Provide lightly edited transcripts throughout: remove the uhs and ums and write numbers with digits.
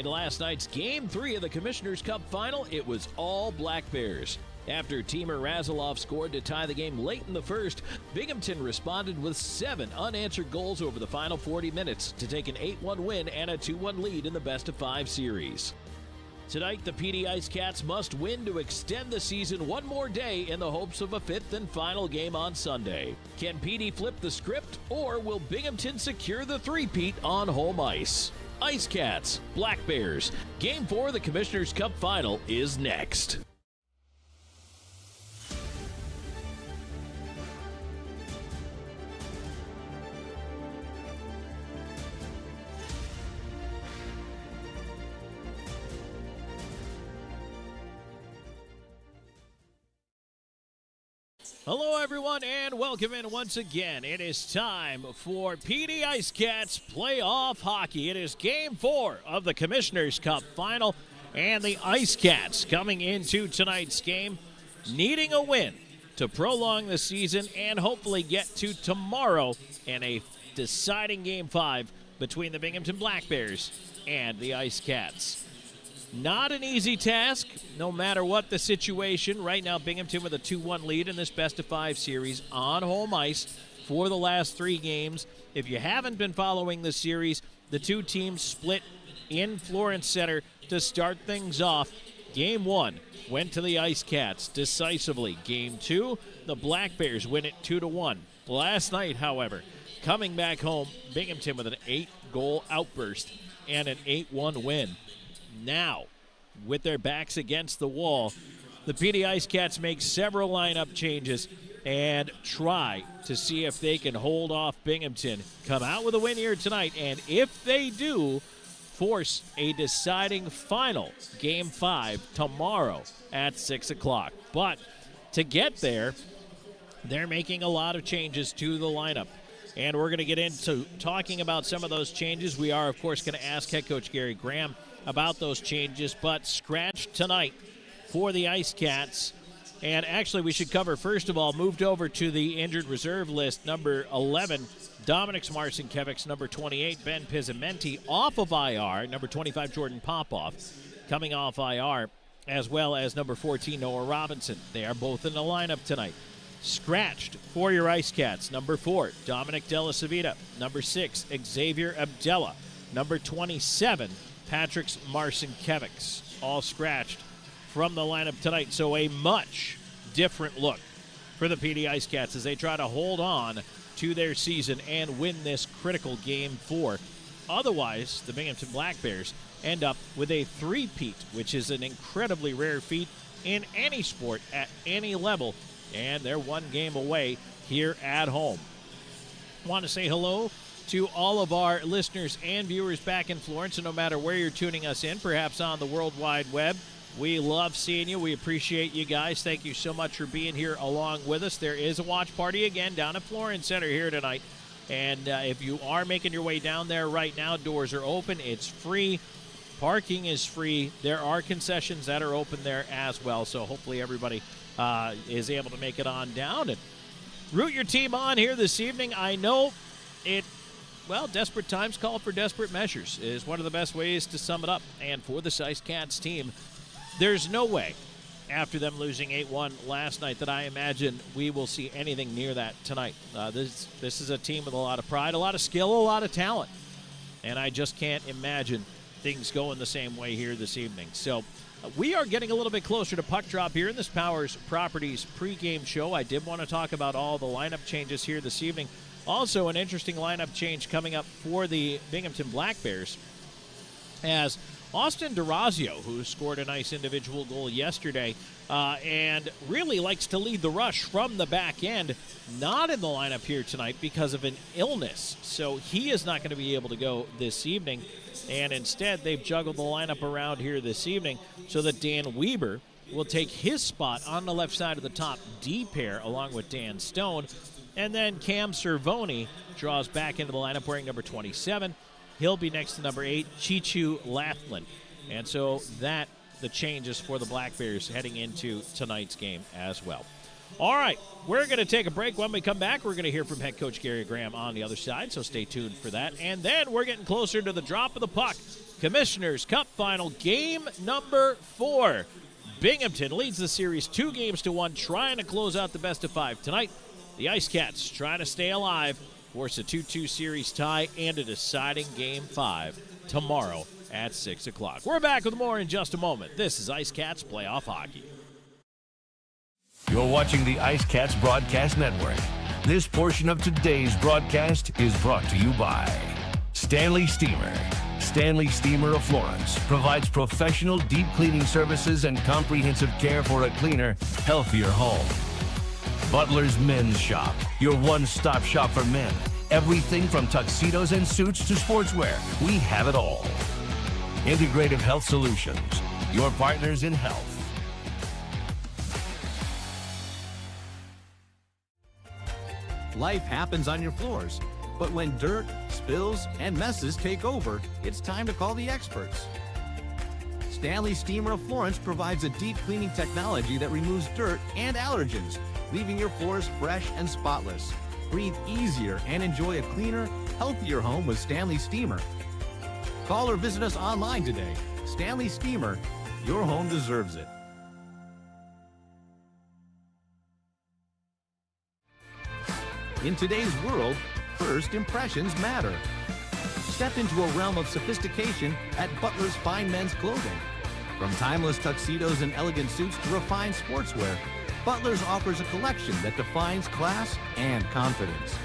In last night's Game 3 of the Commissioner's Cup Final, it was all Black Bears. After Timur Razilov scored to tie the game late in the first, Binghamton responded with 7 unanswered goals over the final 40 minutes to take an 8-1 win and a 2-1 lead in the best-of-5 series. Tonight, the Dee IceCats must win to extend the season one more day in the hopes of a 5th and final game on Sunday. Can Dee flip the script, or will Binghamton secure the three-peat on home ice? IceCats, Black Bears. Game 4 of the Commissioner's Cup Final is next. Hello, everyone, and welcome in once again. It is time for Dee IceCats playoff hockey. It is Game 4 of the Commissioner's Cup Final, and the IceCats coming into tonight's game needing a win to prolong the season and hopefully get to tomorrow in a deciding Game 5 between the Binghamton Black Bears and the IceCats. Not an easy task, no matter what the situation. Right now, Binghamton with a 2-1 lead in this best-of-5 series on home ice for the last 3 games. If you haven't been following the series, the two teams split in Florence Center to start things off. Game 1 went to the IceCats decisively. Game 2, the Black Bears win it 2-1. Last night, however, coming back home, Binghamton with an 8-goal outburst and an 8-1 win. Now, with their backs against the wall, the Dee IceCats make several lineup changes and try to see if they can hold off Binghamton, come out with a win here tonight, and if they do, force a deciding final Game 5 tomorrow at 6 o'clock. But to get there, they're making a lot of changes to the lineup. And we're going to get into talking about some of those changes. We are, of course, going to ask head coach Gary Graham about those changes, but scratched tonight for the IceCats. And actually, we should cover, first of all, moved over to the injured reserve list, number 11, Dominic Marcinkiewicz, number 28, Ben Pizzamenti, off of IR, number 25, Jordan Popoff, coming off IR, as well as number 14, Noah Robinson. They are both in the lineup tonight. Scratched for your IceCats, number 4, Dominic Della Savita, number 6, Xavier Abdella, number 27, Patrick Marcinkiewicz, all scratched from the lineup tonight. So a much different look for the Dee IceCats as they try to hold on to their season and win this critical Game 4. Otherwise, the Binghamton Black Bears end up with a three-peat, which is an incredibly rare feat in any sport at any level, and they're one game away here at home. Want to say hello to all of our listeners and viewers back in Florence, and no matter where you're tuning us in, perhaps on the World Wide Web. We love seeing you. We appreciate you guys. Thank you so much for being here along with us. There is a watch party again down at Florence Center here tonight. And if you are making your way down there right now, doors are open. It's free. Parking is free. There are concessions that are open there as well. So hopefully everybody is able to make it on down and root your team on here this evening. I know desperate times call for desperate measures is one of the best ways to sum it up. And for the IceCats team, there's no way, after them losing 8-1 last night, that I imagine we will see anything near that tonight. This is a team with a lot of pride, a lot of skill, a lot of talent. And I just can't imagine things going the same way here this evening. So we are getting a little bit closer to puck drop here in this Powers Properties pregame show. I did want to talk about all the lineup changes here this evening. Also, an interesting lineup change coming up for the Binghamton Black Bears as Austin DeRazio, who scored a nice individual goal yesterday and really likes to lead the rush from the back end, not in the lineup here tonight because of an illness. So he is not going to be able to go this evening. And instead, they've juggled the lineup around here this evening so that Dan Weber will take his spot on the left side of the top D pair along with Dan Stone. And then Cam Cervoni draws back into the lineup wearing number 27. He'll be next to number 8, Chichu Laughlin. And so the changes for the Black Bears heading into tonight's game as well. All right, we're going to take a break. When we come back, we're going to hear from head coach Gary Graham on the other side, so stay tuned for that. And then we're getting closer to the drop of the puck. Commissioner's Cup Final, game number 4. Binghamton leads the series 2-1, trying to close out the best-of-5 tonight. The IceCats trying to stay alive, force a 2-2 series tie, and a deciding Game 5 tomorrow at 6 o'clock. We're back with more in just a moment. This is IceCats Playoff Hockey. You're watching the IceCats Broadcast Network. This portion of today's broadcast is brought to you by Stanley Steamer. Stanley Steamer of Florence provides professional deep cleaning services and comprehensive care for a cleaner, healthier home. Butler's Men's Shop, your one-stop shop for men. Everything from tuxedos and suits to sportswear. We have it all. Integrative Health Solutions, your partners in health. Life happens on your floors, but when dirt, spills, and messes take over, it's time to call the experts. Stanley Steamer of Florence provides a deep cleaning technology that removes dirt and allergens, leaving your floors fresh and spotless. Breathe easier and enjoy a cleaner, healthier home with Stanley Steamer. Call or visit us online today. Stanley Steamer, your home deserves it. In today's world, first impressions matter. Step into a realm of sophistication at Butler's Fine Men's Clothing. From timeless tuxedos and elegant suits to refined sportswear, Butler's offers a collection that defines class and confidence.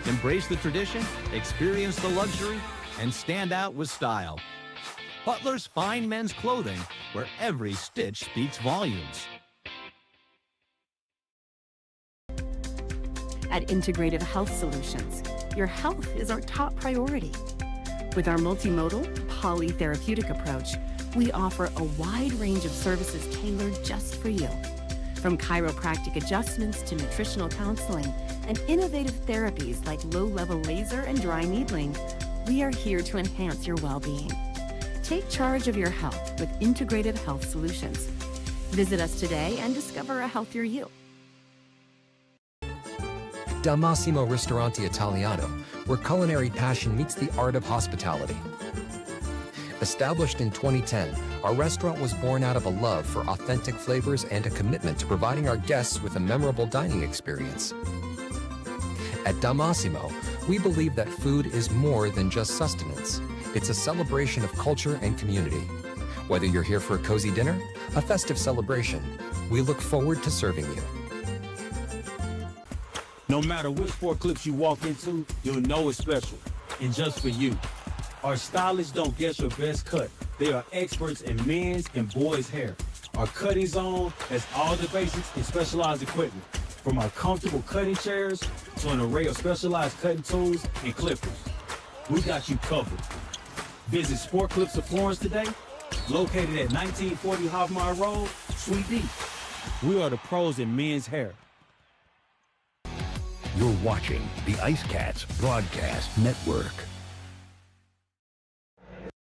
Embrace the tradition, experience the luxury, and stand out with style. Butler's Fine Men's Clothing, where every stitch speaks volumes. At Integrative Health Solutions, your health is our top priority. With our multimodal, polytherapeutic approach, we offer a wide range of services tailored just for you. From chiropractic adjustments to nutritional counseling and innovative therapies like low-level laser and dry needling, we are here to enhance your well-being. Take charge of your health with Integrative Health Solutions. Visit us today and discover a healthier you. Dal Massimo Ristorante Italiano, where culinary passion meets the art of hospitality. Established in 2010, our restaurant was born out of a love for authentic flavors and a commitment to providing our guests with a memorable dining experience. At Dal Massimo, we believe that food is more than just sustenance. It's a celebration of culture and community. Whether you're here for a cozy dinner, a festive celebration, we look forward to serving you. No matter which sport clips you walk into, you'll know it's special, and just for you. Our stylists don't guess your best cut. They are experts in men's and boys' hair. Our cutting zone has all the basics and specialized equipment, from our comfortable cutting chairs to an array of specialized cutting tools and clippers. We got you covered. Visit Sport Clips of Florence today, located at 1940 Hoffmeyer Road, Suite D. We are the pros in men's hair. You're watching the IceCats Broadcast Network.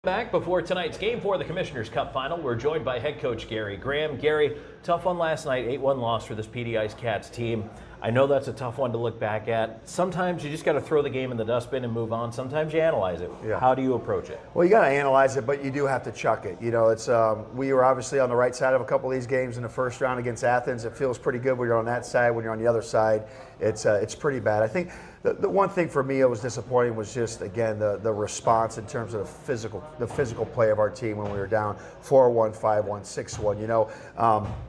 Back before tonight's Game 4 of the Commissioner's Cup Final, we're joined by head coach Gary Graham. Gary, tough one last night, 8-1 loss for this PD IceCats team. I know that's a tough one to look back at. Sometimes you just got to throw the game in the dustbin and move on. Sometimes you analyze it. Yeah. How do you approach it? Well, you got to analyze it, but you do have to chuck it. You know, it's we were obviously on the right side of a couple of these games in the first round against Athens. It feels pretty good when you're on that side. When you're on the other side, it's pretty bad. I think the one thing for me that was disappointing was just, again, the response in terms of the physical play of our team when we were down 4-1, 5-1, 6-1. You know,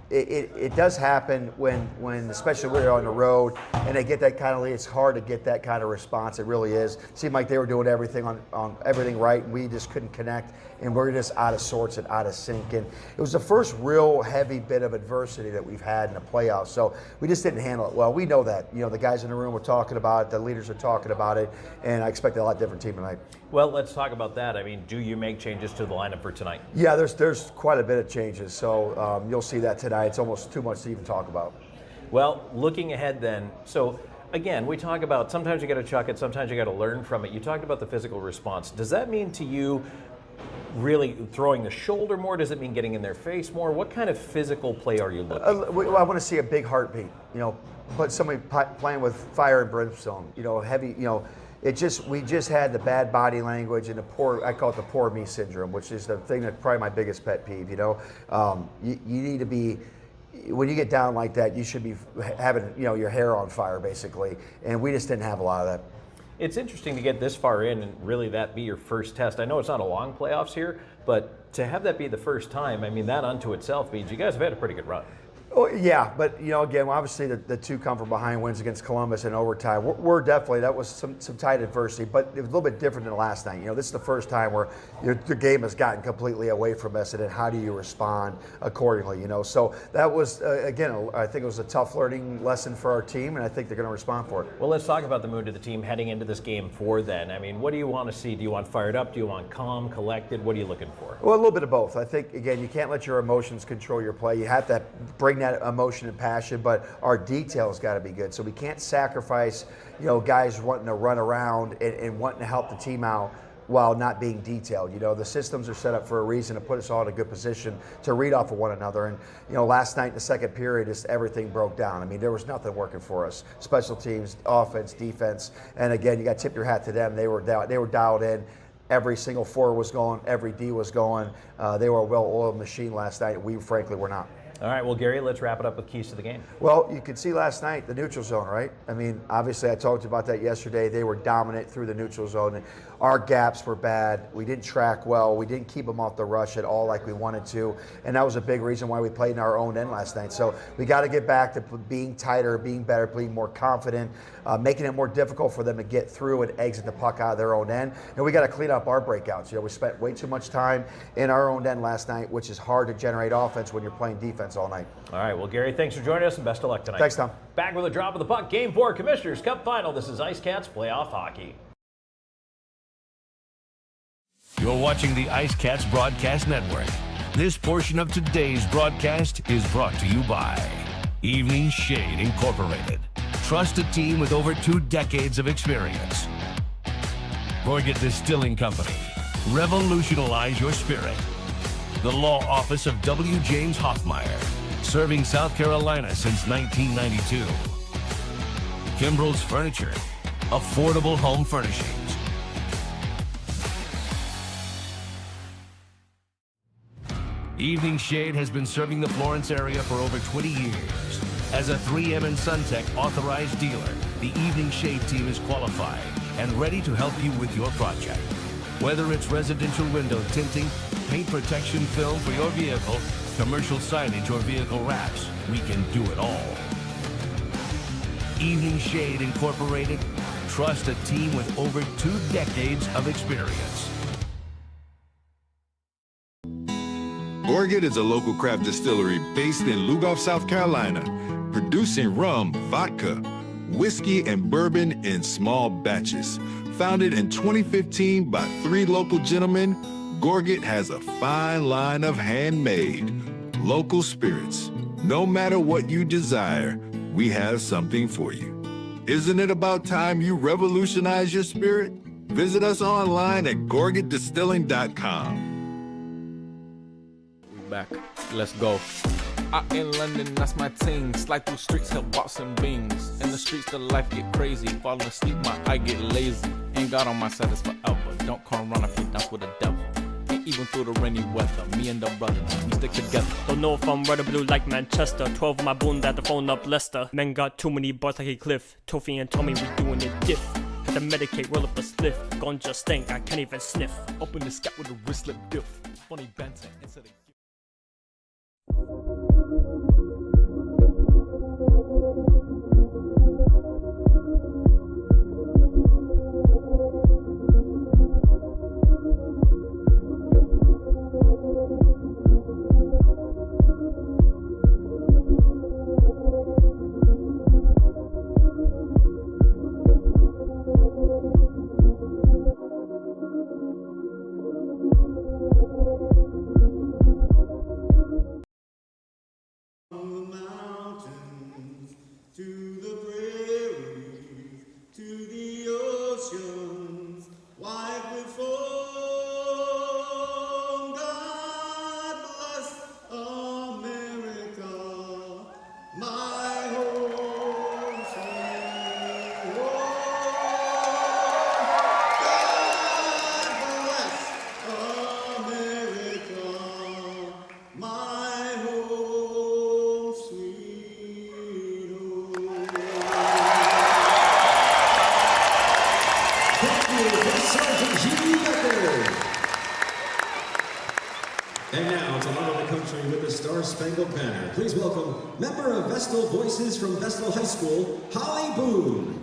it does happen when especially when you're on the road and they get that kind of lead. It's hard to get that kind of response. It really is. It seemed like they were doing everything on everything right, and we just couldn't connect, and we're just out of sorts and out of sync. And it was the first real heavy bit of adversity that we've had in the playoffs. So we just didn't handle it well. We know that. You know, the guys in the room were talking about it, the leaders are talking about it, and I expect a lot different team tonight. Well, let's talk about that. I mean, do you make changes to the lineup for tonight? Yeah, there's quite a bit of changes. So you'll see that tonight. It's almost too much to even talk about. Well, looking ahead then, so again, we talk about sometimes you got to chuck it, sometimes you got to learn from it. You talked about the physical response. Does that mean to you really throwing the shoulder more? Does it mean getting in their face more? What kind of physical play are you looking for? I want to see a big heartbeat. Put somebody playing with fire and brimstone. Heavy. We just had the bad body language and I call it the poor me syndrome, which is the thing that's probably my biggest pet peeve. You need to be. When you get down like that, you should be having your hair on fire basically, and we just didn't have a lot of that. It's interesting to get this far in and really that be your first test. I know it's not a long playoffs here, but to have that be the first time, I mean, that unto itself means you guys have had a pretty good run. Oh, yeah, but again, obviously the two come from behind wins against Columbus in overtime. We're definitely, that was some tight adversity, but it was a little bit different than last night. This is the first time where the game has gotten completely away from us, and then how do you respond accordingly? So that was again, I think it was a tough learning lesson for our team, and I think they're going to respond for it. Well, let's talk about the mood of the team heading into this game 4 then. I mean, what do you want to see? Do you want fired up? Do you want calm, collected? What are you looking for? Well, a little bit of both. I think, again, you can't let your emotions control your play. You have to bring that emotion and passion, but our details got to be good. So we can't sacrifice, guys wanting to run around and wanting to help the team out while not being detailed. The systems are set up for a reason to put us all in a good position to read off of one another. And, last night in the second period, just everything broke down. I mean, there was nothing working for us. Special teams, offense, defense. And again, you got to tip your hat to them. They were dialed in. Every single forward was going. Every D was going. They were a well-oiled machine last night. We, frankly, were not. All right, well, Gary, let's wrap it up with keys to the game. Well, you could see last night the neutral zone, right? I mean, obviously, I talked about that yesterday. They were dominant through the neutral zone. Our gaps were bad. We didn't track well. We didn't keep them off the rush at all like we wanted to, and that was a big reason why we played in our own end last night. So we got to get back to being tighter, being better, being more confident, making it more difficult for them to get through and exit the puck out of their own end. And we got to clean up our breakouts. We spent way too much time in our own end last night, which is hard to generate offense when you're playing defense all night. All right, well, Gary, thanks for joining us, and best of luck tonight. Thanks, Tom. Back with a drop of the puck, Game 4, Commissioners Cup Final. This is IceCats Playoff Hockey. You're watching the IceCats Broadcast Network. This portion of today's broadcast is brought to you by Evening Shade Incorporated. Trust a team with over 2 decades of experience. Gorget Distilling Company. Revolutionize your spirit. The Law Office of W. James Hoffmeyer. Serving South Carolina since 1992. Kimbrell's Furniture. Affordable home furnishings. Evening Shade has been serving the Florence area for over 20 years. As a 3M and SunTech authorized dealer, the Evening Shade team is qualified and ready to help you with your project. Whether it's residential window tinting, paint protection film for your vehicle, commercial signage, or vehicle wraps, we can do it all. Evening Shade Incorporated. Trust a team with over 2 decades of experience. Gorget is a local craft distillery based in Lugoff, South Carolina, producing rum, vodka, whiskey, and bourbon in small batches. Founded in 2015 by 3 local gentlemen, Gorget has a fine line of handmade, local spirits. No matter what you desire, we have something for you. Isn't it about time you revolutionize your spirit? Visit us online at gorgetdistilling.com. Back. Let's go. Out in London, that's my ting. Slide through streets, help box and beans. In the streets, the life get crazy. Falling asleep, my eye get lazy. Ain't God on my side, it's forever. Don't come run if you dance with the devil. Ain't even through the rainy weather. Me and the brothers, we stick together. Don't know if I'm red or blue like Manchester. 12 of my boon that the phone up Leicester. Men got too many bars like a cliff. Tofi and Tommy, we doing it diff. Had to medicate, roll up a spliff. Ganja stink, I can't even sniff. Open the scat with a wristlet diff. Funny banter instead of Star Spangled Banner. Please welcome member of Vestal Voices from Vestal High School, Holly Boone.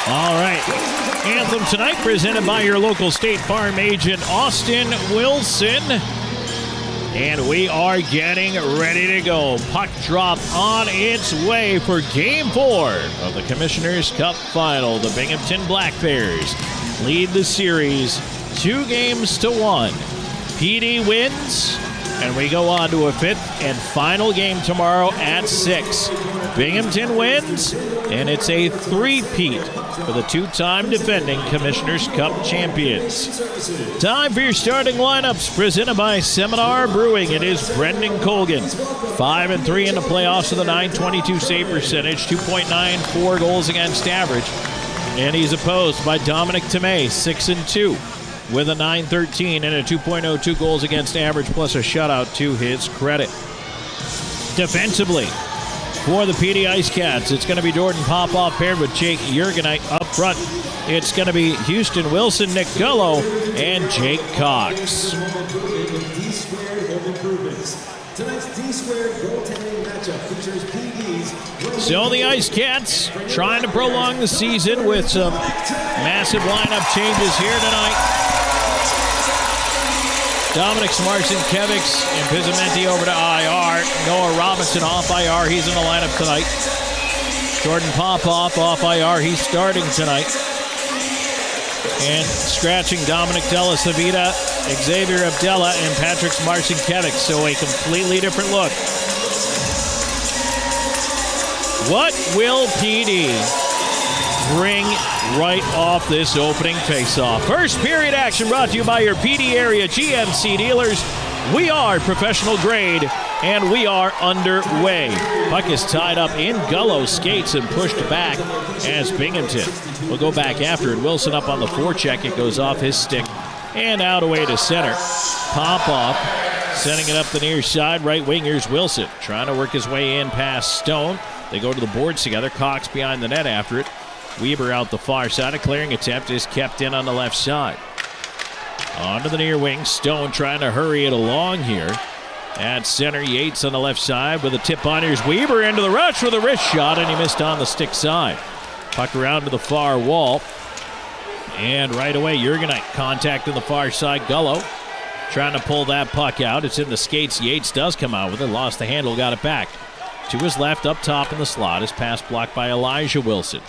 All right. Anthem tonight presented by your local State Farm agent, Austin Wilson. And we are getting ready to go. Puck drop on its way for Game 4 of the Commissioner's Cup Final. The Binghamton Black Bears lead the series 2-1. PD wins, and we go on to a 5th and final game tomorrow at 6. Binghamton wins, and it's a three-peat for the two-time defending Commissioner's Cup champions. Time for your starting lineups, presented by Seminar Brewing. It is Brendan Colgan, 5-3 in the playoffs with a .922 save percentage, 2.94 goals against average. And he's opposed by Dominic Tomei, 6-2 with a .913 and a 2.02 goals against average, plus a shutout to his credit. Defensively, for the PD IceCats, it's going to be Jordan Popoff paired with Jake Jurgenite up front. It's going to be Houston Wilson, Nick Gullo, and Jake Cox. Tonight's D-squared goaltending matchup features PD's. So the IceCats trying to prolong the season with some massive lineup changes here tonight. Dominic Smarson-Kevics and Pizamenti over to IR. Noah Robinson off IR. He's in the lineup tonight. Jordan Popoff off IR. He's starting tonight. And scratching Dominic Della Savita, Xavier Abdella, and Patrick Smarson-Kevics. So a completely different look. What will PD bring right off this opening faceoff? First period action brought to you by your PD area GMC dealers. We are professional grade, and we are underway. Puck is tied up in Gullo skates and pushed back as Binghamton will go back after it. Wilson up on the forecheck. It goes off his stick and out away to center. Popoff sending it up the near side. Right wingers Wilson trying to work his way in past Stone. They go to the boards together. Cox behind the net after it. Weber out the far side. A clearing attempt is kept in on the left side. Onto the near wing. Stone trying to hurry it along here. At center, Yates on the left side with a tip on. Here's Weber into the rush with a wrist shot, and he missed on the stick side. Puck around to the far wall. And right away, Jurgenite contact on the far side. Gullo trying to pull that puck out. It's in the skates. Yates does come out with it. Lost the handle, got it back. To his left, up top in the slot. His pass blocked by Elijah Wilson.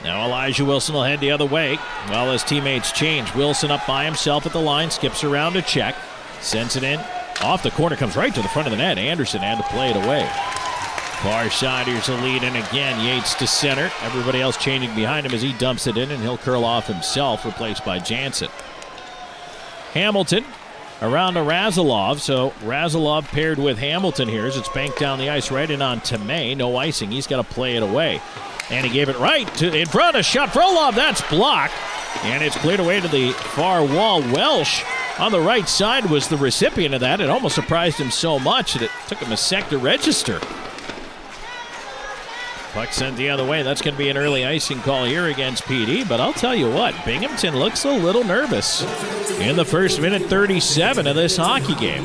Now Elijah Wilson will head the other way while his teammates change. Wilson up by himself at the line, skips around to check, sends it in. Off the corner, comes right to the front of the net. Anderson had to play it away. Far side, here's a lead in again. Yates to center. Everybody else changing behind him as he dumps it in, and he'll curl off himself, replaced by Jansen. Hamilton around to Razilov. So Razilov paired with Hamilton here as it's banked down the ice right in on Tomei. No icing. He's got to play it away. And he gave it right to in front of shot. Frolov, that's blocked. And it's cleared away to the far wall. Welsh on the right side was the recipient of that. It almost surprised him so much that it took him a sec to register. Puck sent the other way. That's going to be an early icing call here against PD. But I'll tell you what, Binghamton looks a little nervous in the first minute 37 of this hockey game.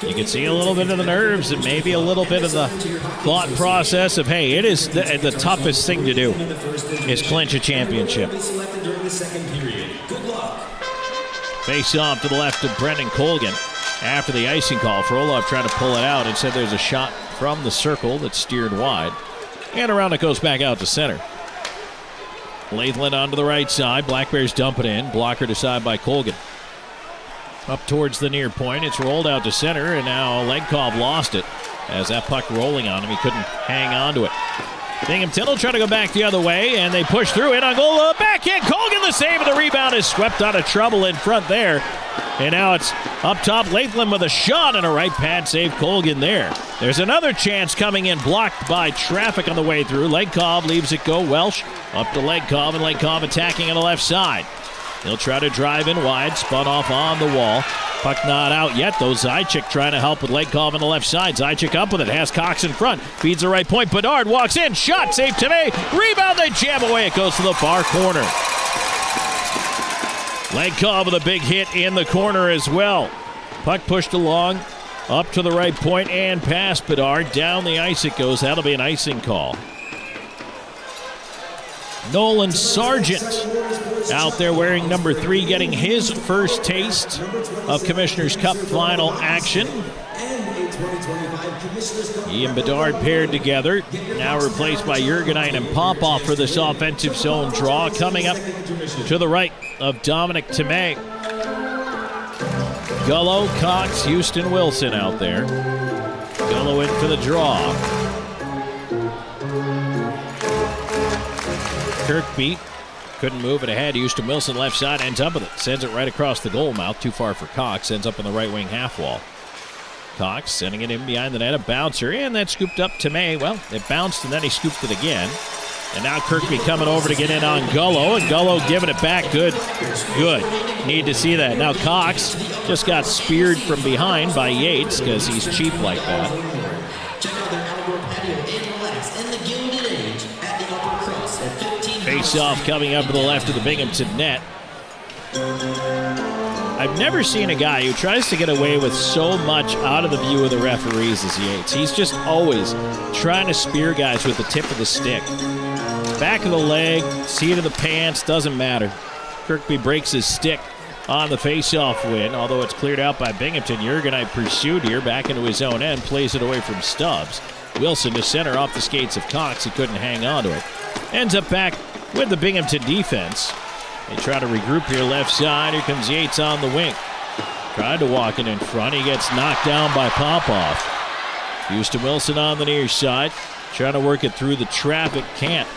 You can see a little bit of the nerves and maybe a little bit of the thought process of, hey, it is the toughest thing to do is clinch a championship. Face off to the left of Brendan Colgan after the icing call. Frolov tried to pull it out and said there's a shot from the circle that's steered wide. And around it goes back out to center. Lathland onto the right side. Black Bears dump it in. Blocker to side by Colgan. Up towards the near point. It's rolled out to center, and now Legkov lost it. As that puck rolling on him, he couldn't hang on to it. Binghamton will try to go back the other way, and they push through it on goal. Backhand, Colgan the save, and the rebound is swept out of trouble in front there. And now it's up top, Lathland with a shot and a right pad save, Colgan there. There's another chance coming in, blocked by traffic on the way through. Legkov leaves it go. Welsh up to Legkov, and Legkov attacking on the left side. He'll try to drive in wide, spun off on the wall. Puck not out yet, though. Zajac trying to help with Legkov on the left side. Zajac up with it, has Cox in front. Feeds the right point, Bedard walks in, shot, save Tomei. Rebound, they jam away, it goes to the far corner. Legkov with a big hit in the corner as well. Puck pushed along, up to the right point, and past Bedard. Down the ice it goes, that'll be an icing call. Nolan Sargent out there wearing number 3, getting his first taste of Commissioner's Cup final action. He and Bedard paired together, now replaced by Jurgenite and Popov for this offensive zone draw. Coming up to the right of Dominic Tomei. Gullo, Cox, Houston, Wilson out there. Gullo in for the draw. Kirkby couldn't move it ahead. Houston Wilson left side, ends up with it. Sends it right across the goal mouth. Too far for Cox. Ends up in the right wing half wall. Cox sending it in behind the net. A bouncer. And that scooped up to May. Well, it bounced and then he scooped it again. And now Kirkby coming over to get in on Gullo. And Gullo giving it back. Good. Good. Need to see that. Now Cox just got speared from behind by Yates because he's cheap like that. Face-off coming up to the left of the Binghamton net. I've never seen a guy who tries to get away with so much out of the view of the referees as Yates. He's just always trying to spear guys with the tip of the stick. Back of the leg, seat of the pants, doesn't matter. Kirkby breaks his stick on the face-off win, although it's cleared out by Binghamton. Jurgenite pursued here, back into his own end, plays it away from Stubbs. Wilson to center off the skates of Cox. He couldn't hang on to it. Ends up back with the Binghamton defense. They try to regroup here left side. Here comes Yates on the wing. Tried to walk it in front. He gets knocked down by Popov. Houston Wilson on the near side. Trying to work it through the traffic. Can't.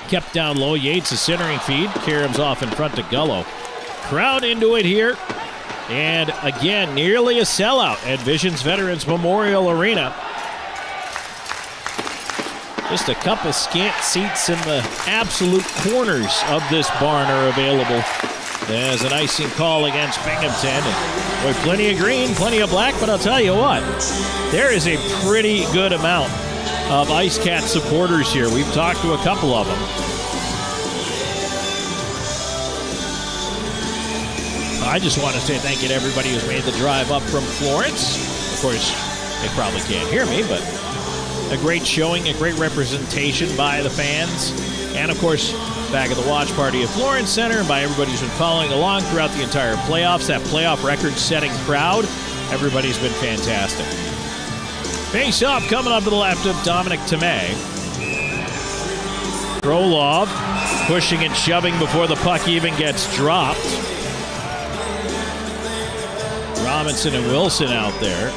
Kept down low. Yates a centering feed. Karam's off in front to Gullo. Crowd into it here. And again, nearly a sellout at Visions Veterans Memorial Arena. Just a couple scant seats in the absolute corners of this barn are available. There's an icing call against Binghamton. And boy, plenty of green, plenty of black, but I'll tell you what, there is a pretty good amount of IceCats supporters here. We've talked to a couple of them. I just want to say thank you to everybody who's made the drive up from Florence. Of course, they probably can't hear me, but a great showing, a great representation by the fans. And, of course, back at the watch party at Florence Center, and by everybody who's been following along throughout the entire playoffs, that playoff record-setting crowd. Everybody's been fantastic. Face-off coming up to the left of Dominic Tomei. Frolov pushing and shoving before the puck even gets dropped. Robinson and Wilson out there.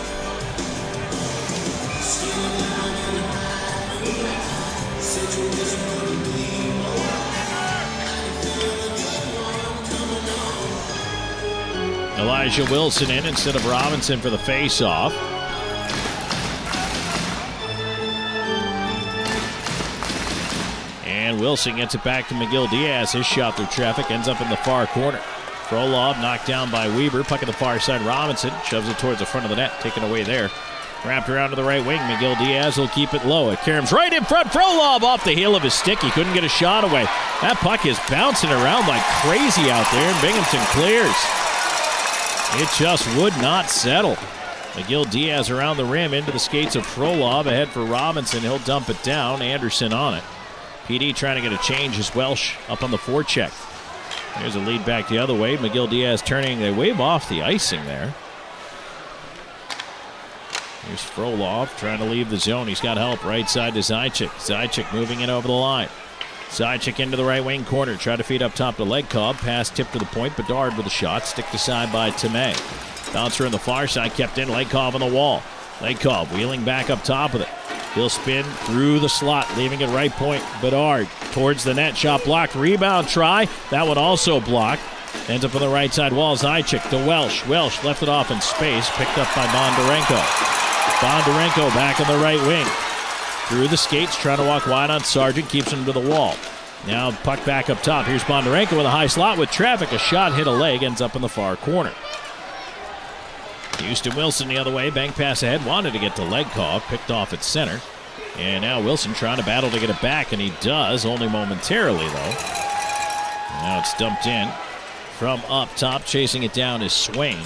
Elijah Wilson in instead of Robinson for the face-off. And Wilson gets it back to McGill Diaz. His shot through traffic ends up in the far corner. Frolov knocked down by Weber. Puck at the far side. Robinson shoves it towards the front of the net. Taken away there Wrapped around to the right wing. Miguel Diaz will keep it low. Karam's right in front. Frolov off the heel of his stick. He couldn't get a shot away. That puck is bouncing around like crazy out there, and Binghamton clears. It just would not settle. Miguel Diaz around the rim into the skates of Frolov. Ahead for Robinson. He'll dump it down. Anderson on it. PD trying to get a change as Welsh up on the forecheck. There's a lead back the other way. Miguel Diaz turning. They wave off the icing there. Here's Frolov trying to leave the zone. He's got help right side to Zajac. Zajac moving in over the line. Zajac into the right wing corner. Try to feed up top to Legkov. Pass tipped to the point. Bedard with a shot. Stick to side by Tomei. Bouncer on the far side. Kept in. Legkov on the wall. Legkov wheeling back up top with it. He'll spin through the slot, leaving it right point. Bedard towards the net. Shot blocked. Rebound try. That one also blocked. Ends up on the right side wall. Zajac to Welsh. Welsh left it off in space. Picked up by Bondarenko. Bondarenko back on the right wing. Through the skates, trying to walk wide on Sargent, keeps him to the wall. Now puck back up top. Here's Bondarenko with a high slot with traffic. A shot hit a leg, ends up in the far corner. Houston Wilson the other way. Bank pass ahead, wanted to get to Legkov, picked off at center. And now Wilson trying to battle to get it back, and he does, only momentarily though. Now it's dumped in from up top. Chasing it down is Swain.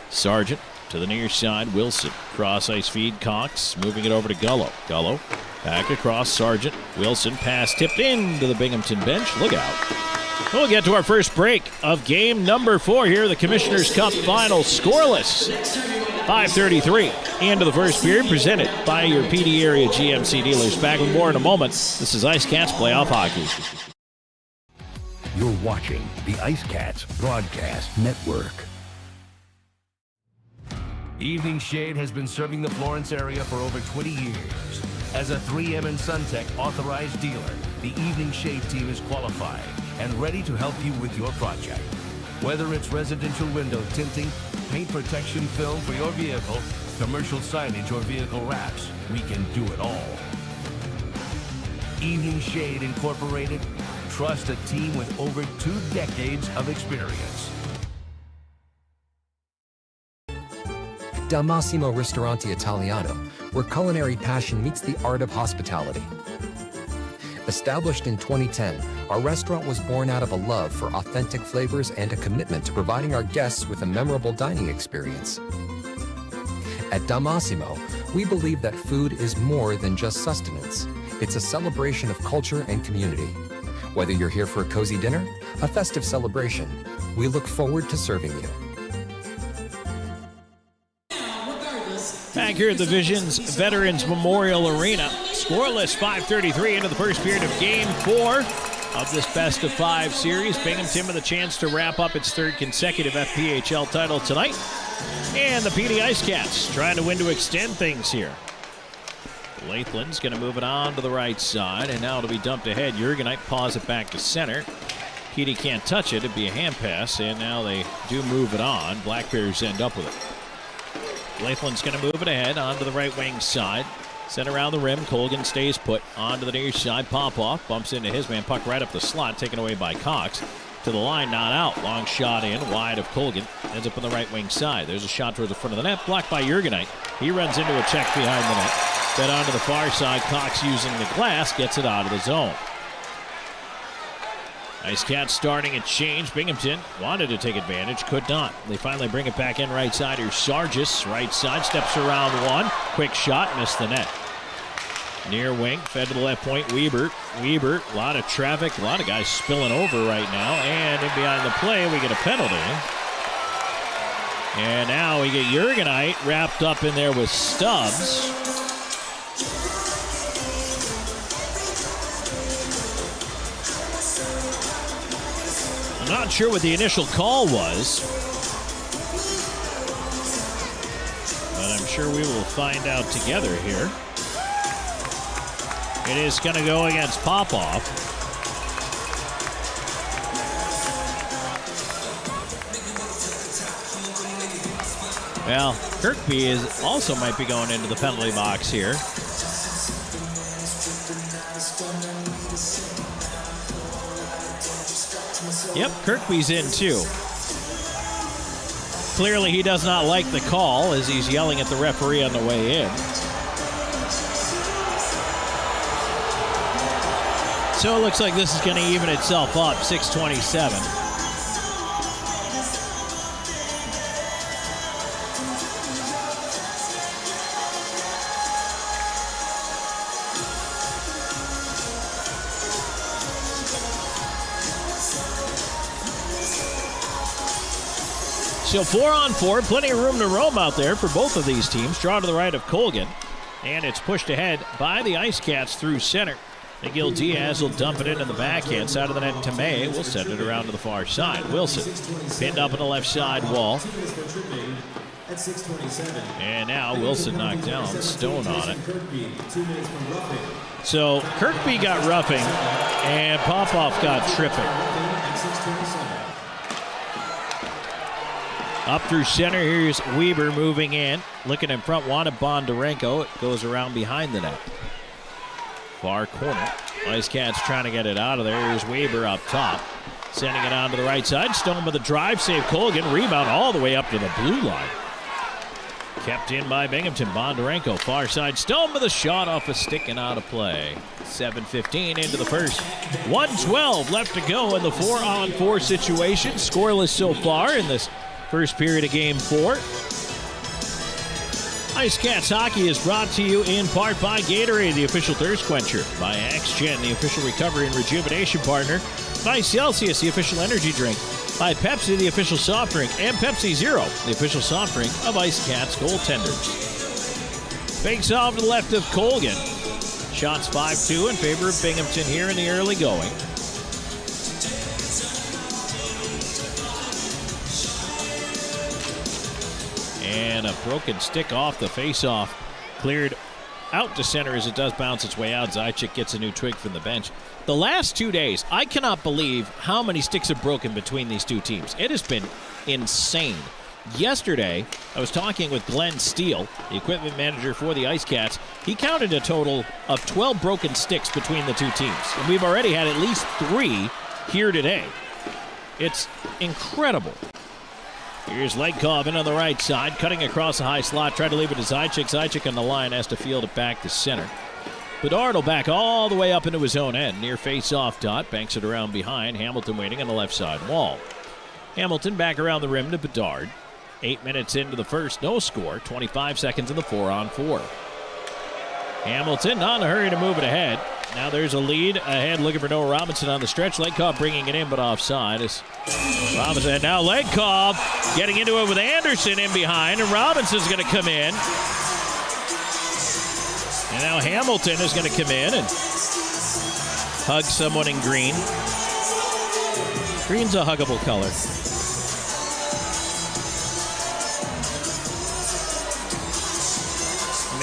Sargent to the near side, Wilson. Cross ice feed, Cox. Moving it over to Gullo. Gullo back across, Sargent. Wilson pass tipped into the Binghamton bench. Look out. We'll get to our first break of game number 4 here, the Commissioner's Cup Final. Scoreless. 5:33 into the first period, presented by your PD area GMC dealers. Back with more in a moment. This is IceCats Playoff Hockey. You're watching the IceCats Broadcast Network. Evening Shade has been serving the Florence area for over 20 years. As a 3M and SunTech authorized dealer, the Evening Shade team is qualified and ready to help you with your project. Whether it's residential window tinting, paint protection film for your vehicle, commercial signage, or vehicle wraps, we can do it all. Evening Shade Incorporated. Trust a team with over 2 decades of experience. Del Massimo Ristorante Italiano, where culinary passion meets the art of hospitality. Established in 2010, our restaurant was born out of a love for authentic flavors and a commitment to providing our guests with a memorable dining experience. At Del Massimo, we believe that food is more than just sustenance. It's a celebration of culture and community. Whether you're here for a cozy dinner, a festive celebration, we look forward to serving you. Back here at the Vision's Veterans Memorial Arena. Scoreless, 5:33 into the first period of Game 4 of this best-of-5 series. Binghamton with a chance to wrap up its 3rd consecutive FPHL title tonight. And the PD IceCats trying to win to extend things here. Lathland's going to move it on to the right side, and now it'll be dumped ahead. Jurgenite paws it back to center. PD can't touch it. It'd be a hand pass, and now they do move it on. Black Bears end up with it. Lathland's going to move it ahead onto the right wing side. Sent around the rim. Colgan stays put onto the near side. Popoff bumps into his man. Puck right up the slot, taken away by Cox. To the line, not out. Long shot in, wide of Colgan. Ends up on the right wing side. There's a shot towards the front of the net, blocked by Jurgenite. He runs into a check behind the net. Then onto the far side. Cox using the glass, gets it out of the zone. IceCats starting a change. Binghamton wanted to take advantage, could not. They finally bring it back in right side. Here's Sargis, right side, steps around one. Quick shot, missed the net. Near wing, fed to the left point, Weber, a lot of traffic, a lot of guys spilling over right now. And in behind the play, we get a penalty. And now we get Jurgenite wrapped up in there with Stubbs. I'm not sure what the initial call was, but I'm sure we will find out together here. It is going to go against Popoff. Well, Kirkby is also might be going into the penalty box here. Yep, Kirkby's in too. Clearly he does not like the call as he's yelling at the referee on the way in. So it looks like this is going to even itself up, 6:27. So 4-on-4, plenty of room to roam out there for both of these teams. Draw to the right of Colgan, and it's pushed ahead by the IceCats through center. Miguel Diaz will dump it into the backhand side of the net to May. We'll send it around to the far side. Wilson pinned up on the left side wall. And now Wilson knocked down. Stone on it. So Kirkby got roughing, and Popoff got tripping. Up through center, here's Weber moving in. Looking in front, wanted Bondarenko. It goes around behind the net. Far corner. IceCats trying to get it out of there. Here's Weber up top. Sending it on to the right side. Stone with a drive, save Colgan. Rebound all the way up to the blue line. Kept in by Binghamton. Bondarenko, far side. Stone with a shot off a stick and out of play. 7:15 into the first. 1:12 left to go in the 4-on-4 situation. Scoreless so far in this first period of Game 4. IceCats hockey is brought to you in part by Gatorade, the official thirst quencher, by X-Gen, the official recovery and rejuvenation partner, by Celsius, the official energy drink, by Pepsi, the official soft drink, and Pepsi Zero, the official soft drink of IceCats goaltenders. Fakes off to the left of Colgan. Shots 5-2 in favor of Binghamton here in the early going. And a broken stick off the face-off. Cleared out to center as it does bounce its way out. Zajac gets a new twig from the bench. The last 2 days, I cannot believe how many sticks have broken between these two teams. It has been insane. Yesterday, I was talking with Glenn Steele, the equipment manager for the IceCats. He counted a total of 12 broken sticks between the two teams. And we've already had at least 3 here today. It's incredible. Here's Legkov in on the right side, cutting across the high slot, tried to leave it to Zajac. Zajac on the line has to field it back to center. Bedard will back all the way up into his own end, near face-off dot, banks it around behind. Hamilton waiting on the left side wall. Hamilton back around the rim to Bedard. 8 minutes into the first, no score, 25 seconds in the 4-on-4. Hamilton not in a hurry to move it ahead. Now there's a lead ahead, looking for Noah Robinson on the stretch. Legkov bringing it in, but offside. As Robinson, now Legkov getting into it with Anderson in behind, and Robinson's going to come in. And now Hamilton is going to come in and hug someone in green. Green's a huggable color.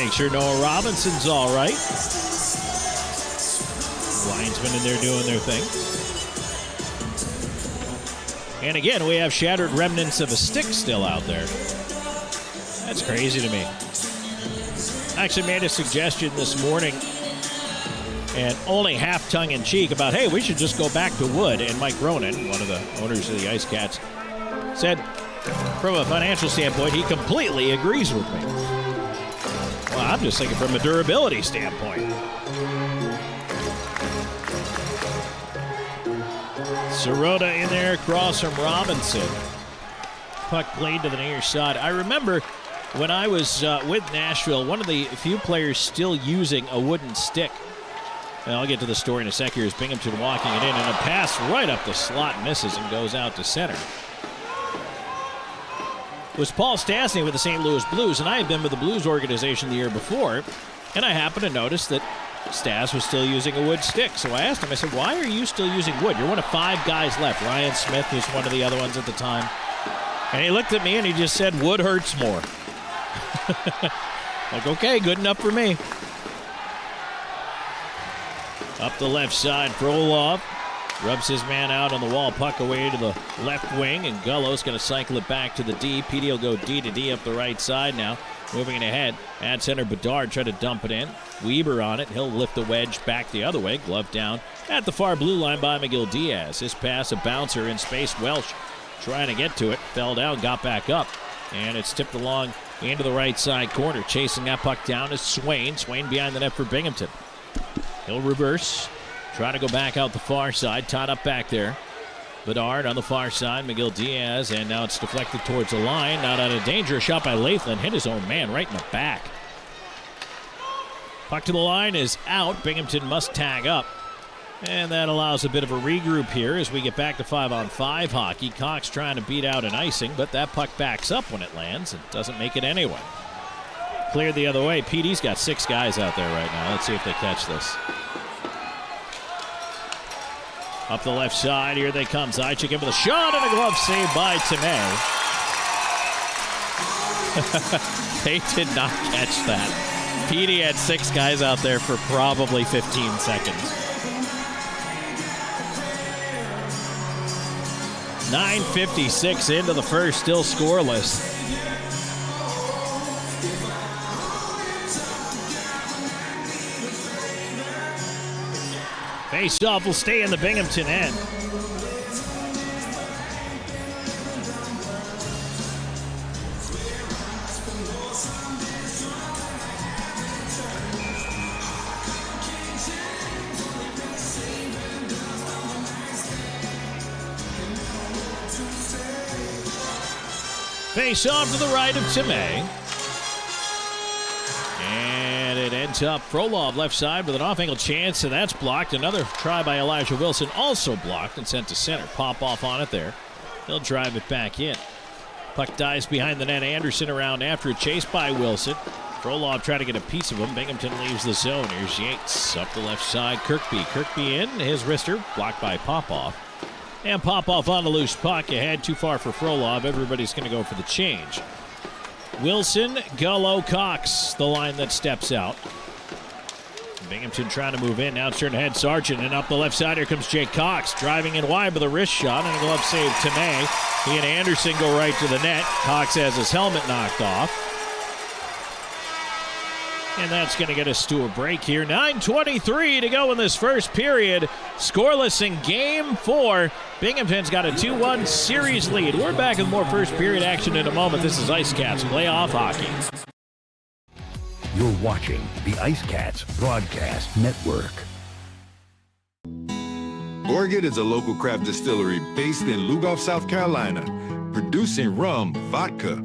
Make sure Noah Robinson's all right. Linesmen in there doing their thing. And again, we have shattered remnants of a stick still out there. That's crazy to me. I actually made a suggestion this morning, and only half tongue-in-cheek, about, hey, we should just go back to wood. And Mike Ronan, one of the owners of the IceCats, said, from a financial standpoint, he completely agrees with me. Well, I'm just thinking from a durability standpoint. Sirota in there across from Robinson. Puck played to the near side. I remember when I was with Nashville, one of the few players still using a wooden stick. And I'll get to the story in a sec here as Binghamton walking it in, and a pass right up the slot misses and goes out to center. It was Paul Stastny with the St. Louis Blues, and I had been with the Blues organization the year before, and I happened to notice that Stas was still using a wood stick. So I asked him, I said, why are you still using wood? You're one of 5 guys left. Ryan Smith was one of the other ones at the time. And he looked at me and he just said, wood hurts more. Like, okay, good enough for me. Up the left side, Frolov rubs his man out on the wall, puck away to the left wing, and Gullo's going to cycle it back to the D. Petey will go D to D up the right side now. Moving it ahead, at center, Bedard try to dump it in. Weber on it, he'll lift the wedge back the other way. Glove down at the far blue line by Miguel Diaz. His pass, a bouncer in space. Welsh trying to get to it. Fell down, got back up. And it's tipped along into the right side corner. Chasing that puck down is Swain. Swain behind the net for Binghamton. He'll reverse. Try to go back out the far side. Tied up back there. Bedard on the far side. McGill Diaz. And now it's deflected towards the line. Not out of danger. A shot by Latham. Hit his own man right in the back. Puck to the line is out. Binghamton must tag up. And that allows a bit of a regroup here as we get back to 5-on-5 hockey. Cox trying to beat out an icing, but that puck backs up when it lands and doesn't make it anyway. Cleared the other way. PD's got 6 guys out there right now. Let's see if they catch this. Up the left side, here they come. Zajac in with a shot and a glove save by Tomei. They did not catch that. PD had 6 guys out there for probably 15 seconds. 9:56 into the first, still scoreless. Face-off will stay in the Binghamton end. Face off to the right of Tomei. And it ends up Frolov left side with an off-angle chance, and that's blocked. Another try by Elijah Wilson, also blocked and sent to center. Pop off on it there. He'll drive it back in. Puck dives behind the net. Anderson around after it, chased by Wilson. Frolov trying to get a piece of him. Binghamton leaves the zone. Here's Yates up the left side. Kirkby in. His wrister blocked by Popoff. And Popoff on the loose puck. Ahead too far for Frolov. Everybody's going to go for the change. Wilson, Gullo, Cox, the line that steps out. Binghamton trying to move in. Now turn ahead, Sargent, and up the left side, here comes Jake Cox. Driving in wide with a wrist shot and a glove save Tomei. He and Anderson go right to the net. Cox has his helmet knocked off. And that's going to get us to a break here. 9:23 to go in this first period. Scoreless in Game 4. Binghamton's got a 2-1 series lead. We're back with more first period action in a moment. This is IceCats Playoff Hockey. You're watching the IceCats Broadcast Network. Gorget is a local craft distillery based in Lugoff, South Carolina, producing rum, vodka,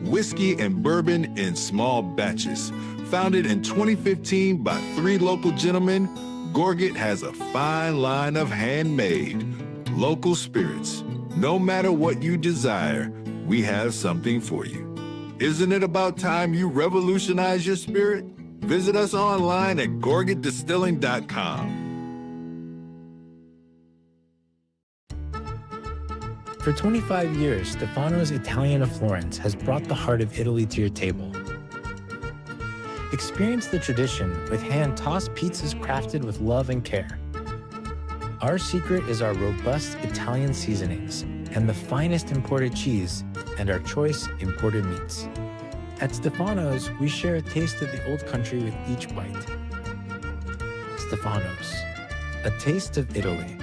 whiskey, and bourbon in small batches. Founded in 2015 by 3 local gentlemen, Gorget has a fine line of handmade, local spirits. No matter what you desire, we have something for you. Isn't it about time you revolutionize your spirit? Visit us online at gorgetdistilling.com. For 25 years, Stefano's Italian of Florence has brought the heart of Italy to your table. Experience the tradition with hand-tossed pizzas crafted with love and care. Our secret is our robust Italian seasonings and the finest imported cheese and our choice imported meats. At Stefano's, we share a taste of the old country with each bite. Stefano's, a taste of Italy.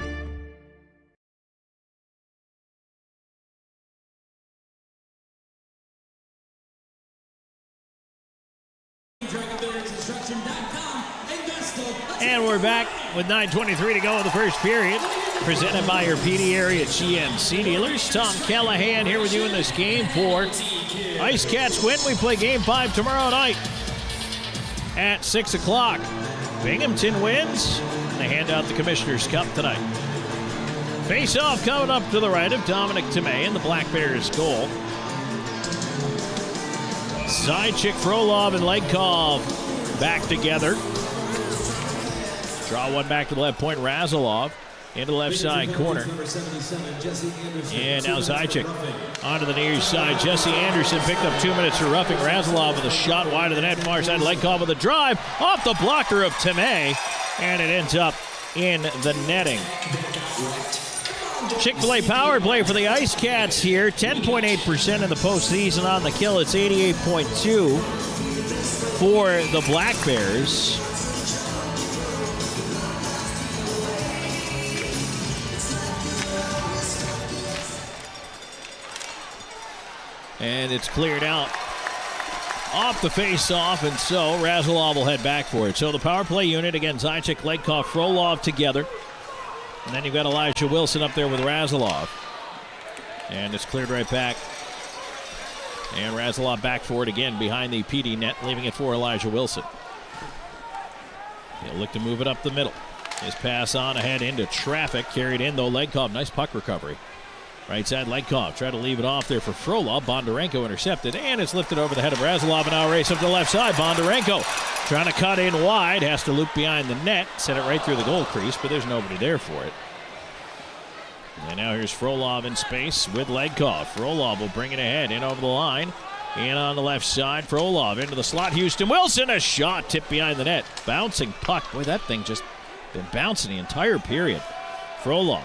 And we're back with 9:23 to go in the first period. Presented by your PD area GMC dealers. Tom Callahan here with you in this Game 4. IceCats win. We play Game 5 tomorrow night at 6 o'clock. Binghamton wins. They hand out the Commissioner's Cup tonight. Face-off coming up to the right of Dominic Tomei in the Black Bears goal. Zajac, Frolov, and Legkov back together. Draw one back to the left point. Razilov into the left side corner. And now Zajac onto the near side. Jesse Anderson picked up 2 minutes for roughing. Razilov with a shot wide of the net. Far side. Legkov with a drive off the blocker of Tomei. And it ends up in the netting. Chick-fil-A power play for the IceCats here. 10.8% in the postseason on the kill. It's 88.2 for the Black Bears. And it's cleared out off the face-off, and so Razalov will head back for it. So the power play unit again, Zajac, Legkov, Frolov together. And then you've got Elijah Wilson up there with Razalov. And it's cleared right back. And Razalov back for it again behind the PD net, leaving it for Elijah Wilson. He'll look to move it up the middle. His pass on ahead into traffic, carried in though. Legkov, nice puck recovery. Right side, Legkov tried to leave it off there for Frolov. Bondarenko intercepted, and it's lifted over the head of Razalov, and now race up to the left side. Bondarenko trying to cut in wide, has to loop behind the net, sent it right through the goal crease, but there's nobody there for it. And now here's Frolov in space with Legkov. Frolov will bring it ahead, in over the line. In on the left side, Frolov into the slot. Houston Wilson, a shot tipped behind the net. Bouncing puck. Boy, that thing just been bouncing the entire period. Frolov,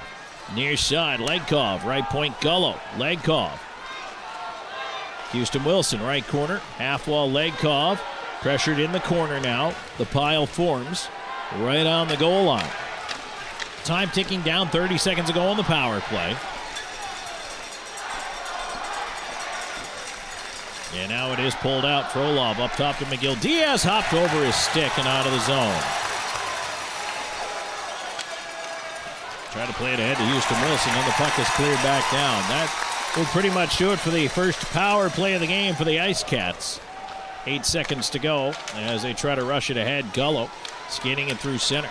near side, Legkov, right point, Gullo. Legkov. Houston Wilson, right corner, half wall, Legkov. Pressured in the corner now. The pile forms right on the goal line. Time ticking down, 30 seconds ago on the power play. And now it is pulled out. Frolov up top to McGill. Diaz hopped over his stick and out of the zone. Try to play it ahead to Houston Wilson, and the puck is cleared back down. That will pretty much do it for the first power play of the game for the IceCats. 8 seconds to go as they try to rush it ahead. Gullo skating it through center.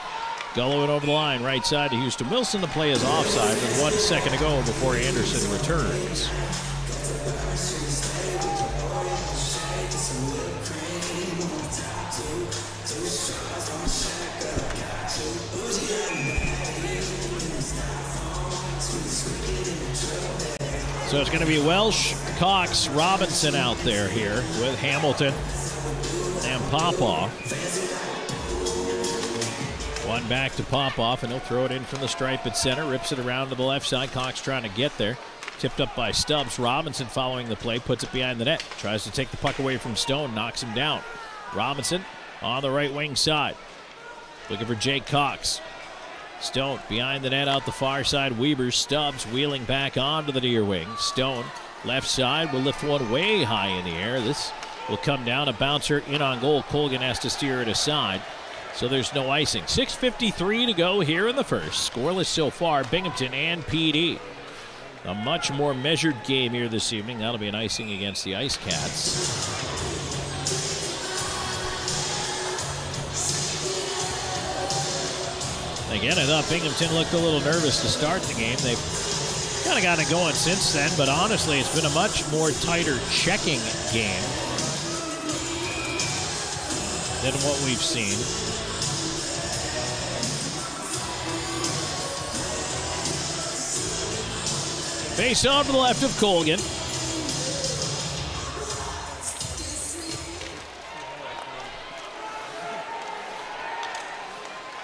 Gullo it over the line, right side to Houston Wilson. The play is offside with 1 second to go before Anderson returns. So it's going to be Welsh, Cox, Robinson out there here with Hamilton and Popoff. One back to Popoff, and he'll throw it in from the stripe at center. Rips it around to the left side. Cox trying to get there. Tipped up by Stubbs. Robinson following the play, puts it behind the net. Tries to take the puck away from Stone, knocks him down. Robinson on the right wing side. Looking for Jake Cox. Stone behind the net out the far side. Weber, Stubbs wheeling back onto the near wing. Stone left side will lift one way high in the air. This will come down, a bouncer in on goal. Colgan has to steer it aside, so there's no icing. 6:53 to go here in the first. Scoreless so far, Binghamton and PD. A much more measured game here this evening. That'll be an icing against the IceCats. Again, I thought Binghamton looked a little nervous to start the game. They've kind of gotten it going since then, but honestly, it's been a much more tighter checking game than what we've seen. Face on to the left of Colgan.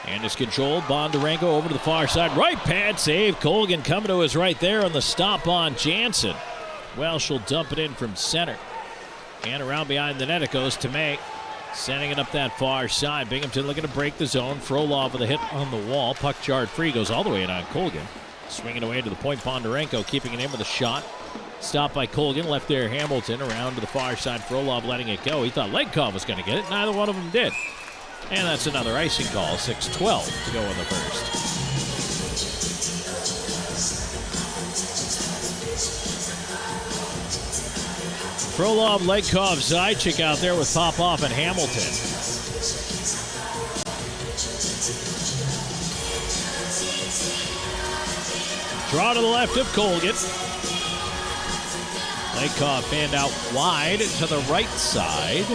And it's controlled. Bondarenko over to the far side. Right pad save. Colgan coming to his right there on the stop on Jansen. Welsh will dump it in from center. And around behind the net it goes to May. Sending it up that far side. Binghamton looking to break the zone. Frolov with a hit on the wall. Puck jarred free. Goes all the way in on Colgan. Swinging away to the point. Bondarenko keeping it in with a shot. Stopped by Colgan. Left there Hamilton. Around to the far side. Frolov letting it go. He thought Legkov was going to get it. Neither one of them did. And that's another icing call. 6:12 to go in the first. Frolov, Legkov, Zajac out there with Popoff and Hamilton. Draw to the left of Colgan. Legkov fanned out wide to the right side.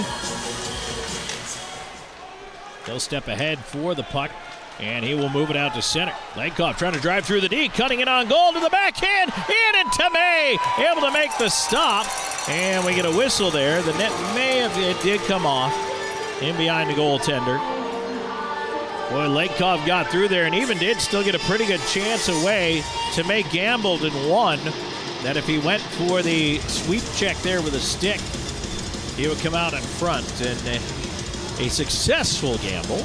He'll step ahead for the puck, and he will move it out to center. Legkov trying to drive through the D, cutting it on goal to the backhand, in and May able to make the stop, and we get a whistle there. The net it did come off in behind the goaltender. Boy, Legkov got through there and even did still get a pretty good chance away. To make gambled and won that if he went for the sweep check there with a stick, he would come out in front, and a successful gamble.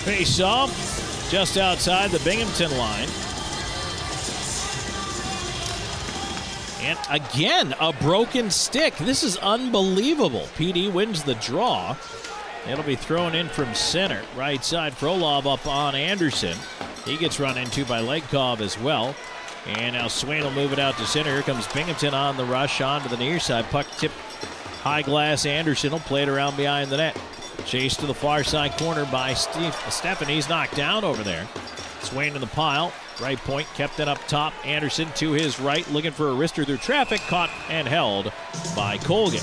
Face off just outside the Binghamton line. And again, a broken stick. This is unbelievable. PD wins the draw. It'll be thrown in from center. Right side, Frolov up on Anderson. He gets run into by Legkov as well. And now Swain will move it out to center. Here comes Binghamton on the rush onto the near side. Puck tipped high glass. Anderson will play it around behind the net. Chased to the far side corner by Stephan. He's knocked down over there. Swain in the pile. Right point, kept it up top. Anderson to his right, looking for a wrister through traffic. Caught and held by Colgan.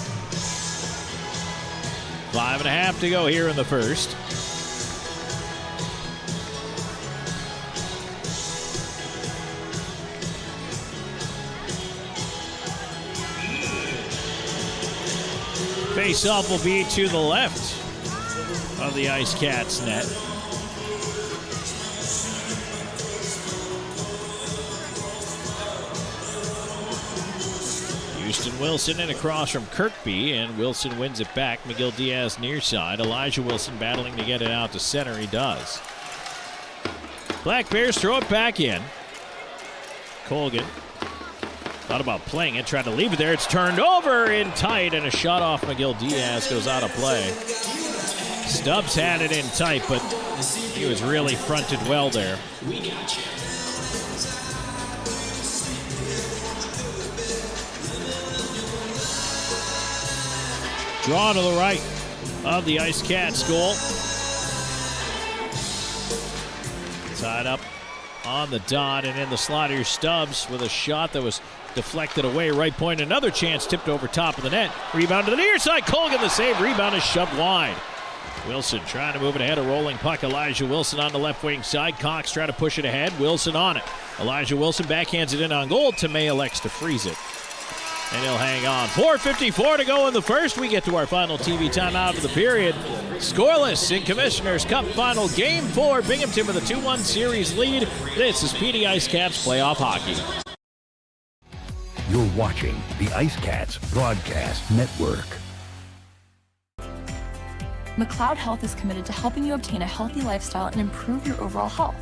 5.5 to go here in the first. Face-off will be to the left of the IceCats net. Houston Wilson in across from Kirkby, and Wilson wins it back. Miguel Diaz near side. Elijah Wilson battling to get it out to center. He does. Black Bears throw it back in. Colgan thought about playing it, tried to leave it there. It's turned over in tight, and a shot off Miguel Diaz goes out of play. Stubbs had it in tight, but he was really fronted well there. Draw to the right of the IceCats goal. Tied up on the dot and in the slot. Here's Stubbs with a shot that was deflected away. Right point, another chance tipped over top of the net. Rebound to the near side. Colgan the save. Rebound is shoved wide. Wilson trying to move it ahead. A rolling puck. Elijah Wilson on the left wing side. Cox trying to push it ahead. Wilson on it. Elijah Wilson backhands it in on goal. Tomei elects to freeze it. And he'll hang on. 4:54 to go in the first. We get to our final TV timeout of the period. Scoreless in Commissioner's Cup Final Game 4. Binghamton with a 2-1 series lead. This is PD IceCats Playoff Hockey. You're watching the IceCats Broadcast Network. McLeod Health is committed to helping you obtain a healthy lifestyle and improve your overall health.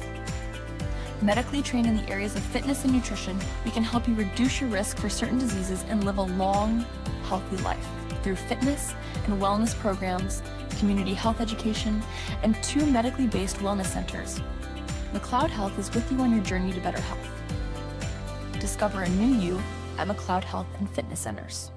Medically trained in the areas of fitness and nutrition, we can help you reduce your risk for certain diseases and live a long, healthy life through fitness and wellness programs, community health education, and 2 medically based wellness centers. McLeod Health is with you on your journey to better health. Discover a new you at McLeod Health and Fitness Centers.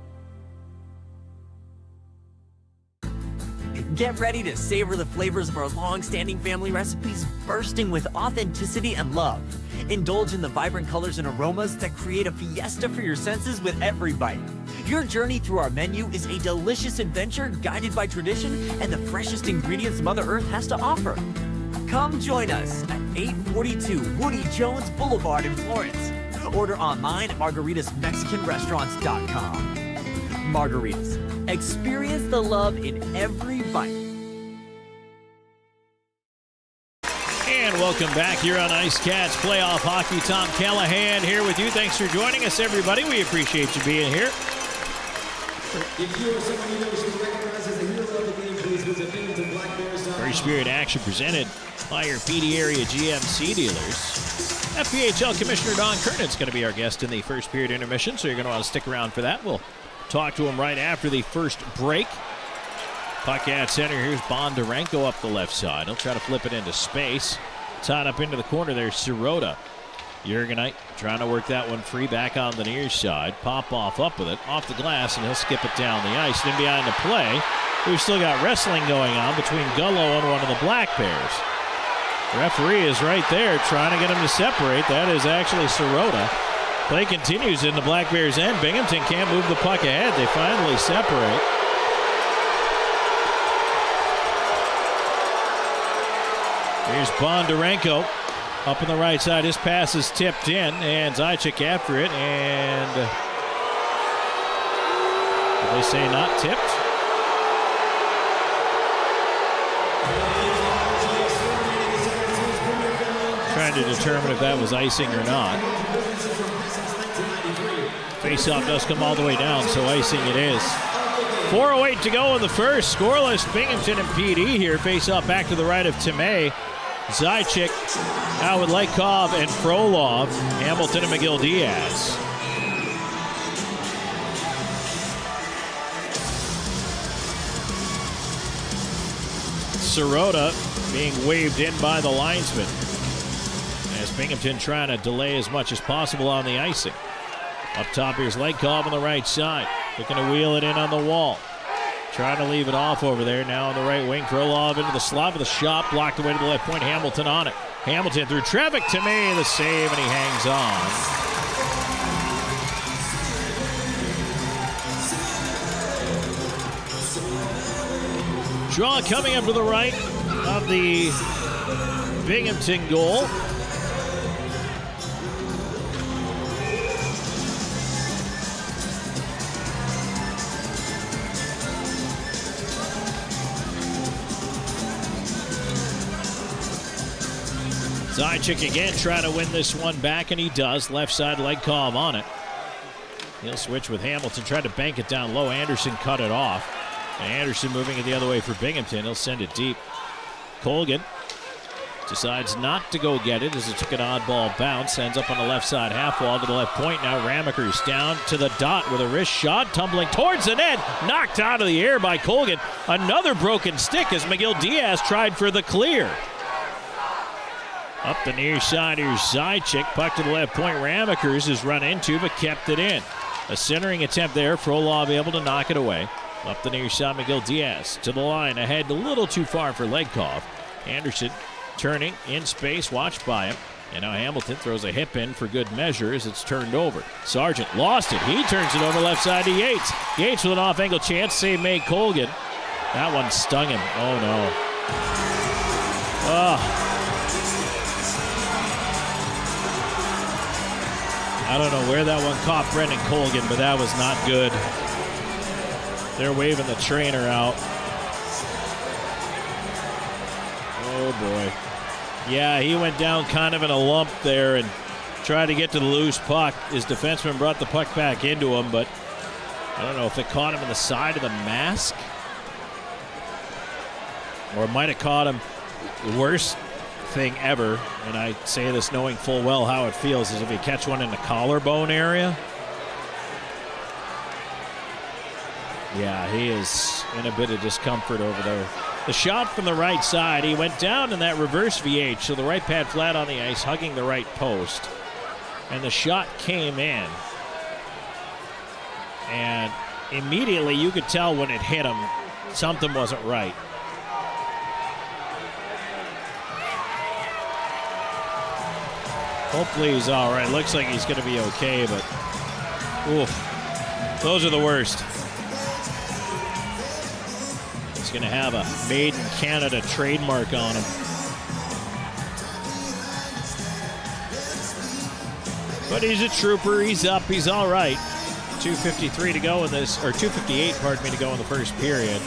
Get ready to savor the flavors of our long-standing family recipes, bursting with authenticity and love. Indulge in the vibrant colors and aromas that create a fiesta for your senses with every bite. Your journey through our menu is a delicious adventure guided by tradition and the freshest ingredients Mother Earth has to offer. Come join us at 842 Woody Jones Boulevard in Florence. Order online at margaritasmexicanrestaurants.com. Margaritas. Experience the love in every bite. And welcome back here on IceCats Playoff Hockey. Tom Callahan here with you. Thanks for joining us, everybody. We appreciate you being here. If you are someone you know should recognize as a hero of the game, please visit Binghamton Black Bears. Free Spirit action presented by your PD area GMC dealers. FPHL Commissioner Don Kernan's going to be our guest in the first period intermission, so you're going to want to stick around for that. We'll talk to him right after the first break. Puck at center. Here's Bondarenko up the left side. He'll try to flip it into space. Tied up into the corner there, Sirota. Jurgenite trying to work that one free back on the near side. Popoff up with it, off the glass, and he'll skip it down the ice. And in behind the play, we've still got wrestling going on between Gullo and one of the Black Bears. The referee is right there trying to get him to separate. That is actually Sirota. Play continues in the Black Bears' end. Binghamton can't move the puck ahead. They finally separate. Here's Bondarenko up on the right side. His pass is tipped in, and Zajac after it. And did they say not tipped? Trying to determine if that was icing or not. Faceoff does come all the way down, so icing it is. 4:08 to go in the first. Scoreless Binghamton and PD here. Faceoff back to the right of Tomei. Zajac out with Lykov and Frolov. Hamilton and McGill-Diaz. Sirota being waved in by the linesman. As Binghamton trying to delay as much as possible on the icing. Up top, here's Lykov on the right side. Looking to wheel it in on the wall. Trying to leave it off over there. Now on the right wing, Frolov into the slot of the shot. Blocked away to the left point. Hamilton on it. Hamilton through traffic to me. The save, and he hangs on. Draw coming up to the right of the Binghamton goal. Zajac again trying to win this one back, and he does. Left side, Lykov on it. He'll switch with Hamilton, tried to bank it down low. Anderson cut it off. And Anderson moving it the other way for Binghamton. He'll send it deep. Colgan decides not to go get it as it took an oddball bounce. Ends up on the left side half wall to the left point. Now Ramaker's down to the dot with a wrist shot. Tumbling towards the net. Knocked out of the air by Colgan. Another broken stick as McGill-Diaz tried for the clear. Up the near side, here's Zajac. Puck to the left point. Ramakers is run into, but kept it in. A centering attempt there. Frolov able to knock it away. Up the near side, McGill-Diaz to the line. Ahead a little too far for Lykov. Anderson turning in space, watched by him. And now Hamilton throws a hip in for good measure as it's turned over. Sargent lost it. He turns it over left side to Yates. Yates with an off-angle chance. Save made Colgan. That one stung him. Oh, no. I don't know where that one caught Brendan Colgan, but that was not good. They're waving the trainer out. Oh, boy. Yeah, he went down kind of in a lump there and tried to get to the loose puck. His defenseman brought the puck back into him, but I don't know if it caught him in the side of the mask. Or it might have caught him the worst thing ever, and I say this knowing full well how it feels, is if you catch one in the collarbone area. Yeah, he is in a bit of discomfort over there. The shot from the right side, he went down in that reverse VH, so the right pad flat on the ice, hugging the right post. And the shot came in. And immediately you could tell when it hit him, something wasn't right. Hopefully he's all right. Looks like he's going to be okay, but oof, those are the worst. He's going to have a Made in Canada trademark on him. But he's a trooper. He's up. He's all right. 2:53 to go in this, or 2:58, pardon me, to go in the first period.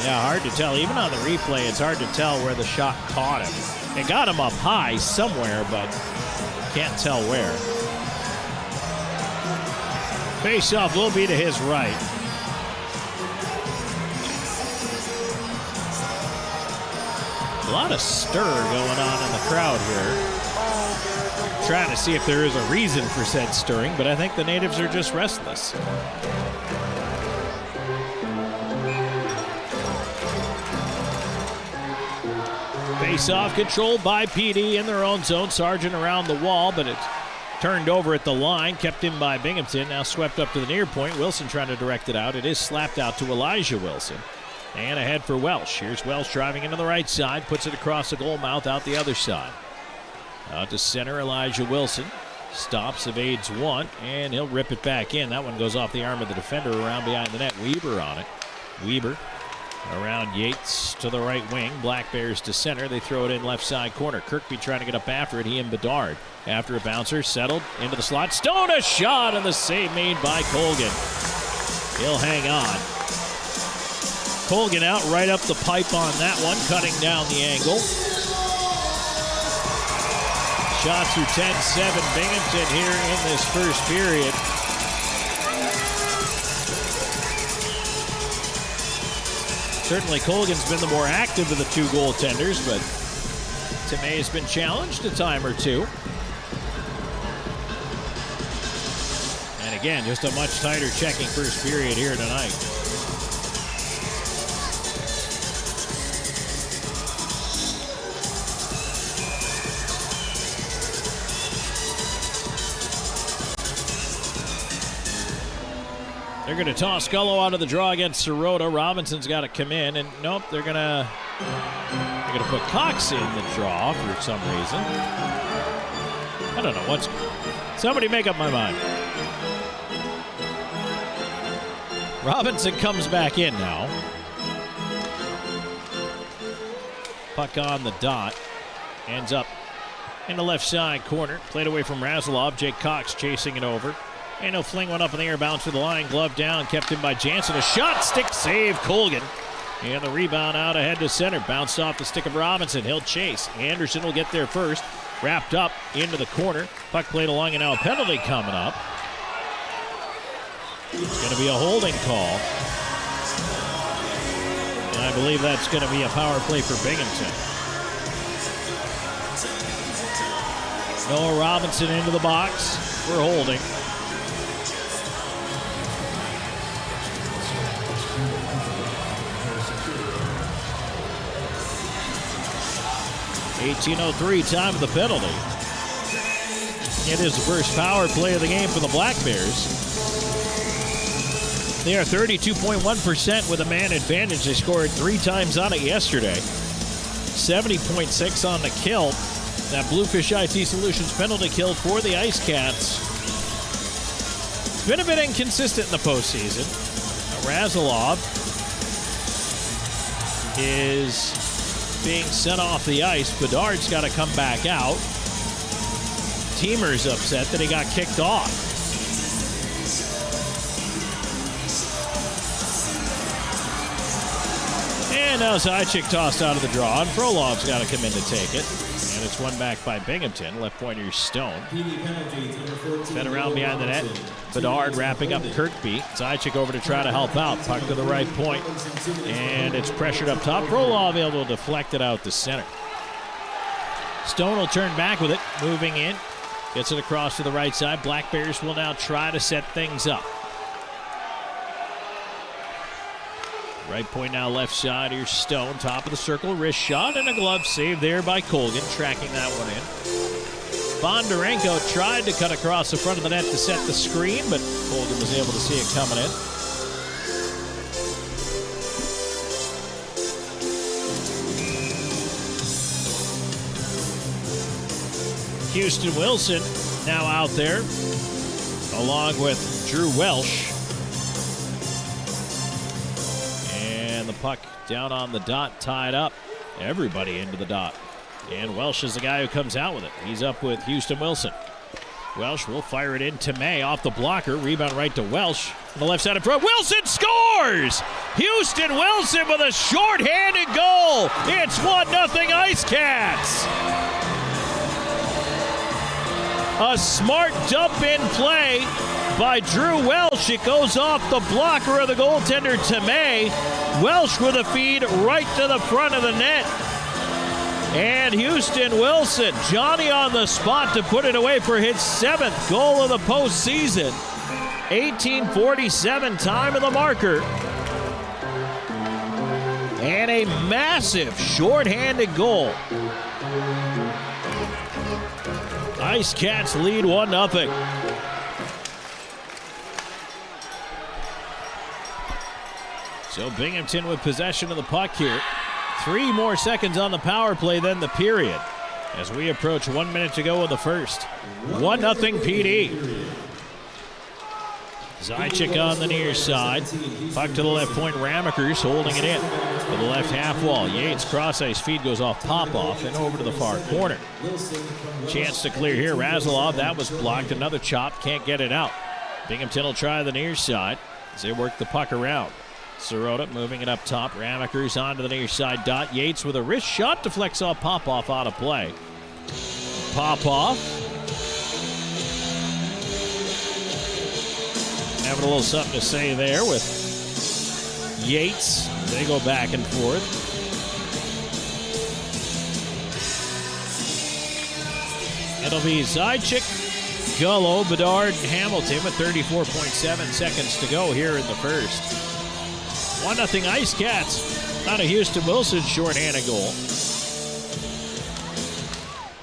Yeah, hard to tell. Even on the replay, it's hard to tell where the shot caught him. It got him up high somewhere, but can't tell where. Face-off will be to his right. A lot of stir going on in the crowd here. Trying to see if there is a reason for said stirring, but I think the natives are just restless. Face-off controlled by PD in their own zone. Sargent around the wall, but it's turned over at the line. Kept in by Binghamton. Now swept up to the near point. Wilson trying to direct it out. It is slapped out to Elijah Wilson. And ahead for Welsh. Here's Welsh driving into the right side. Puts it across the goal mouth out the other side. Out to center, Elijah Wilson. Stops, evades one, and he'll rip it back in. That one goes off the arm of the defender around behind the net. Weber on it. Weber around Yates to the right wing. Black Bears to center. They throw it in left side corner. Kirkby trying to get up after it. He and Bedard. After a bouncer, settled into the slot. Stone a shot, and the save made by Colgan. He'll hang on. Colgan out right up the pipe on that one, cutting down the angle. Shots through 10-7 Binghamton here in this first period. Certainly Colgan's been the more active of the two goaltenders, but Tomei has been challenged a time or two. And again, just a much tighter checking first period here tonight. They're going to toss Gullo out of the draw against Sirota. Robinson's got to come in, and nope, they're going to put Cox in the draw for some reason. I don't know what's. Somebody make up my mind. Robinson comes back in now. Puck on the dot. Ends up in the left side corner. Played away from Razilov. Jake Cox chasing it over. And he'll fling one up in the air, bounce to the line, glove down, kept in by Jansen. A shot, stick save, Colgan. And the rebound out ahead to center, bounced off the stick of Robinson. He'll chase. Anderson will get there first. Wrapped up into the corner. Puck played along, and now a penalty coming up. It's going to be a holding call. And I believe that's going to be a power play for Binghamton. Noah Robinson into the box for holding. 18:03, time of the penalty. It is the first power play of the game for the Black Bears. They are 32.1% with a man advantage. They scored 3 times on it yesterday. 70.6 on the kill. That Bluefish IT Solutions penalty kill for the IceCats. It's been a bit inconsistent in the postseason. Razilov is being sent off the ice. Bedard's got to come back out. Teamer's upset that he got kicked off. And now Zajac tossed out of the draw, and Frolov's got to come in to take it. And it's won back by Binghamton. Left pointer Stone. Fed around behind the net. Bedard wrapping up Kirkby. Zajac over to try to help out. Puck to the right point. And it's pressured up top. Frolov able to deflect it out to center. Stone will turn back with it. Moving in. Gets it across to the right side. Black Bears will now try to set things up. Right point now left side. Here's Stone, top of the circle. Wrist shot and a glove save there by Colgan, tracking that one in. Bondarenko tried to cut across the front of the net to set the screen, but Colgan was able to see it coming in. Houston Wilson now out there, along with Drew Welsh. And the puck down on the dot, tied up. Everybody into the dot. And Welsh is the guy who comes out with it. He's up with Houston Wilson. Welsh will fire it in to May off the blocker. Rebound right to Welsh on the left side of front. Wilson scores! Houston Wilson with a short-handed goal. It's 1-0 IceCats. A smart dump-in play by Drew Welsh. It goes off the blocker of the goaltender to May. Welsh with a feed right to the front of the net. And Houston Wilson, Johnny on the spot to put it away for his 7th goal of the postseason. 18:47 time of the marker. And a massive shorthanded goal. IceCats lead 1-0. So Binghamton with possession of the puck here. 3 more seconds on the power play than the period as we approach 1 minute to go in the first. 1-0 PD. Zajac on the near side. Puck to the left point. Ramakers holding it in to the left half wall. Yates cross ice feed goes off Popoff and over to the far corner. Chance to clear here. Razilov, that was blocked. Another chop, can't get it out. Binghamton will try the near side as they work the puck around. Sirota moving it up top. Ramakers onto the near side dot. Yates with a wrist shot deflects off Popoff out of play. Popoff having a little something to say there with Yates They go back and forth. It'll be Zajic, Gullo, Bedard, and Hamilton with 34.7 seconds to go here in the first. 1-0 Ice Cats out of Houston Wilson, shorthanded goal.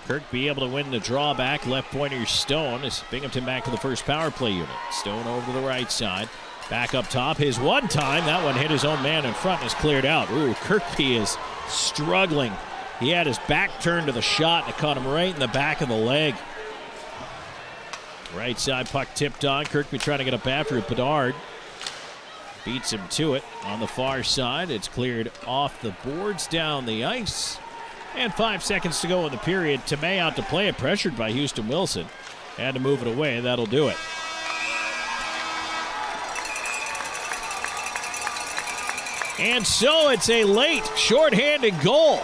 Kirkby able to win the drawback. Left pointer Stone as Binghamton back to the first power play unit. Stone over to the right side. Back up top. His one time. That one hit his own man in front and is cleared out. Ooh, Kirkby is struggling. He had his back turned to the shot and it caught him right in the back of the leg. Right side puck tipped on. Kirkby trying to get up after it. Bedard beats him to it. On the far side, it's cleared off the boards down the ice. And 5 seconds to go in the period. Tomei out to play it, pressured by Houston Wilson. Had to move it away. That'll do it. And so it's a late shorthanded goal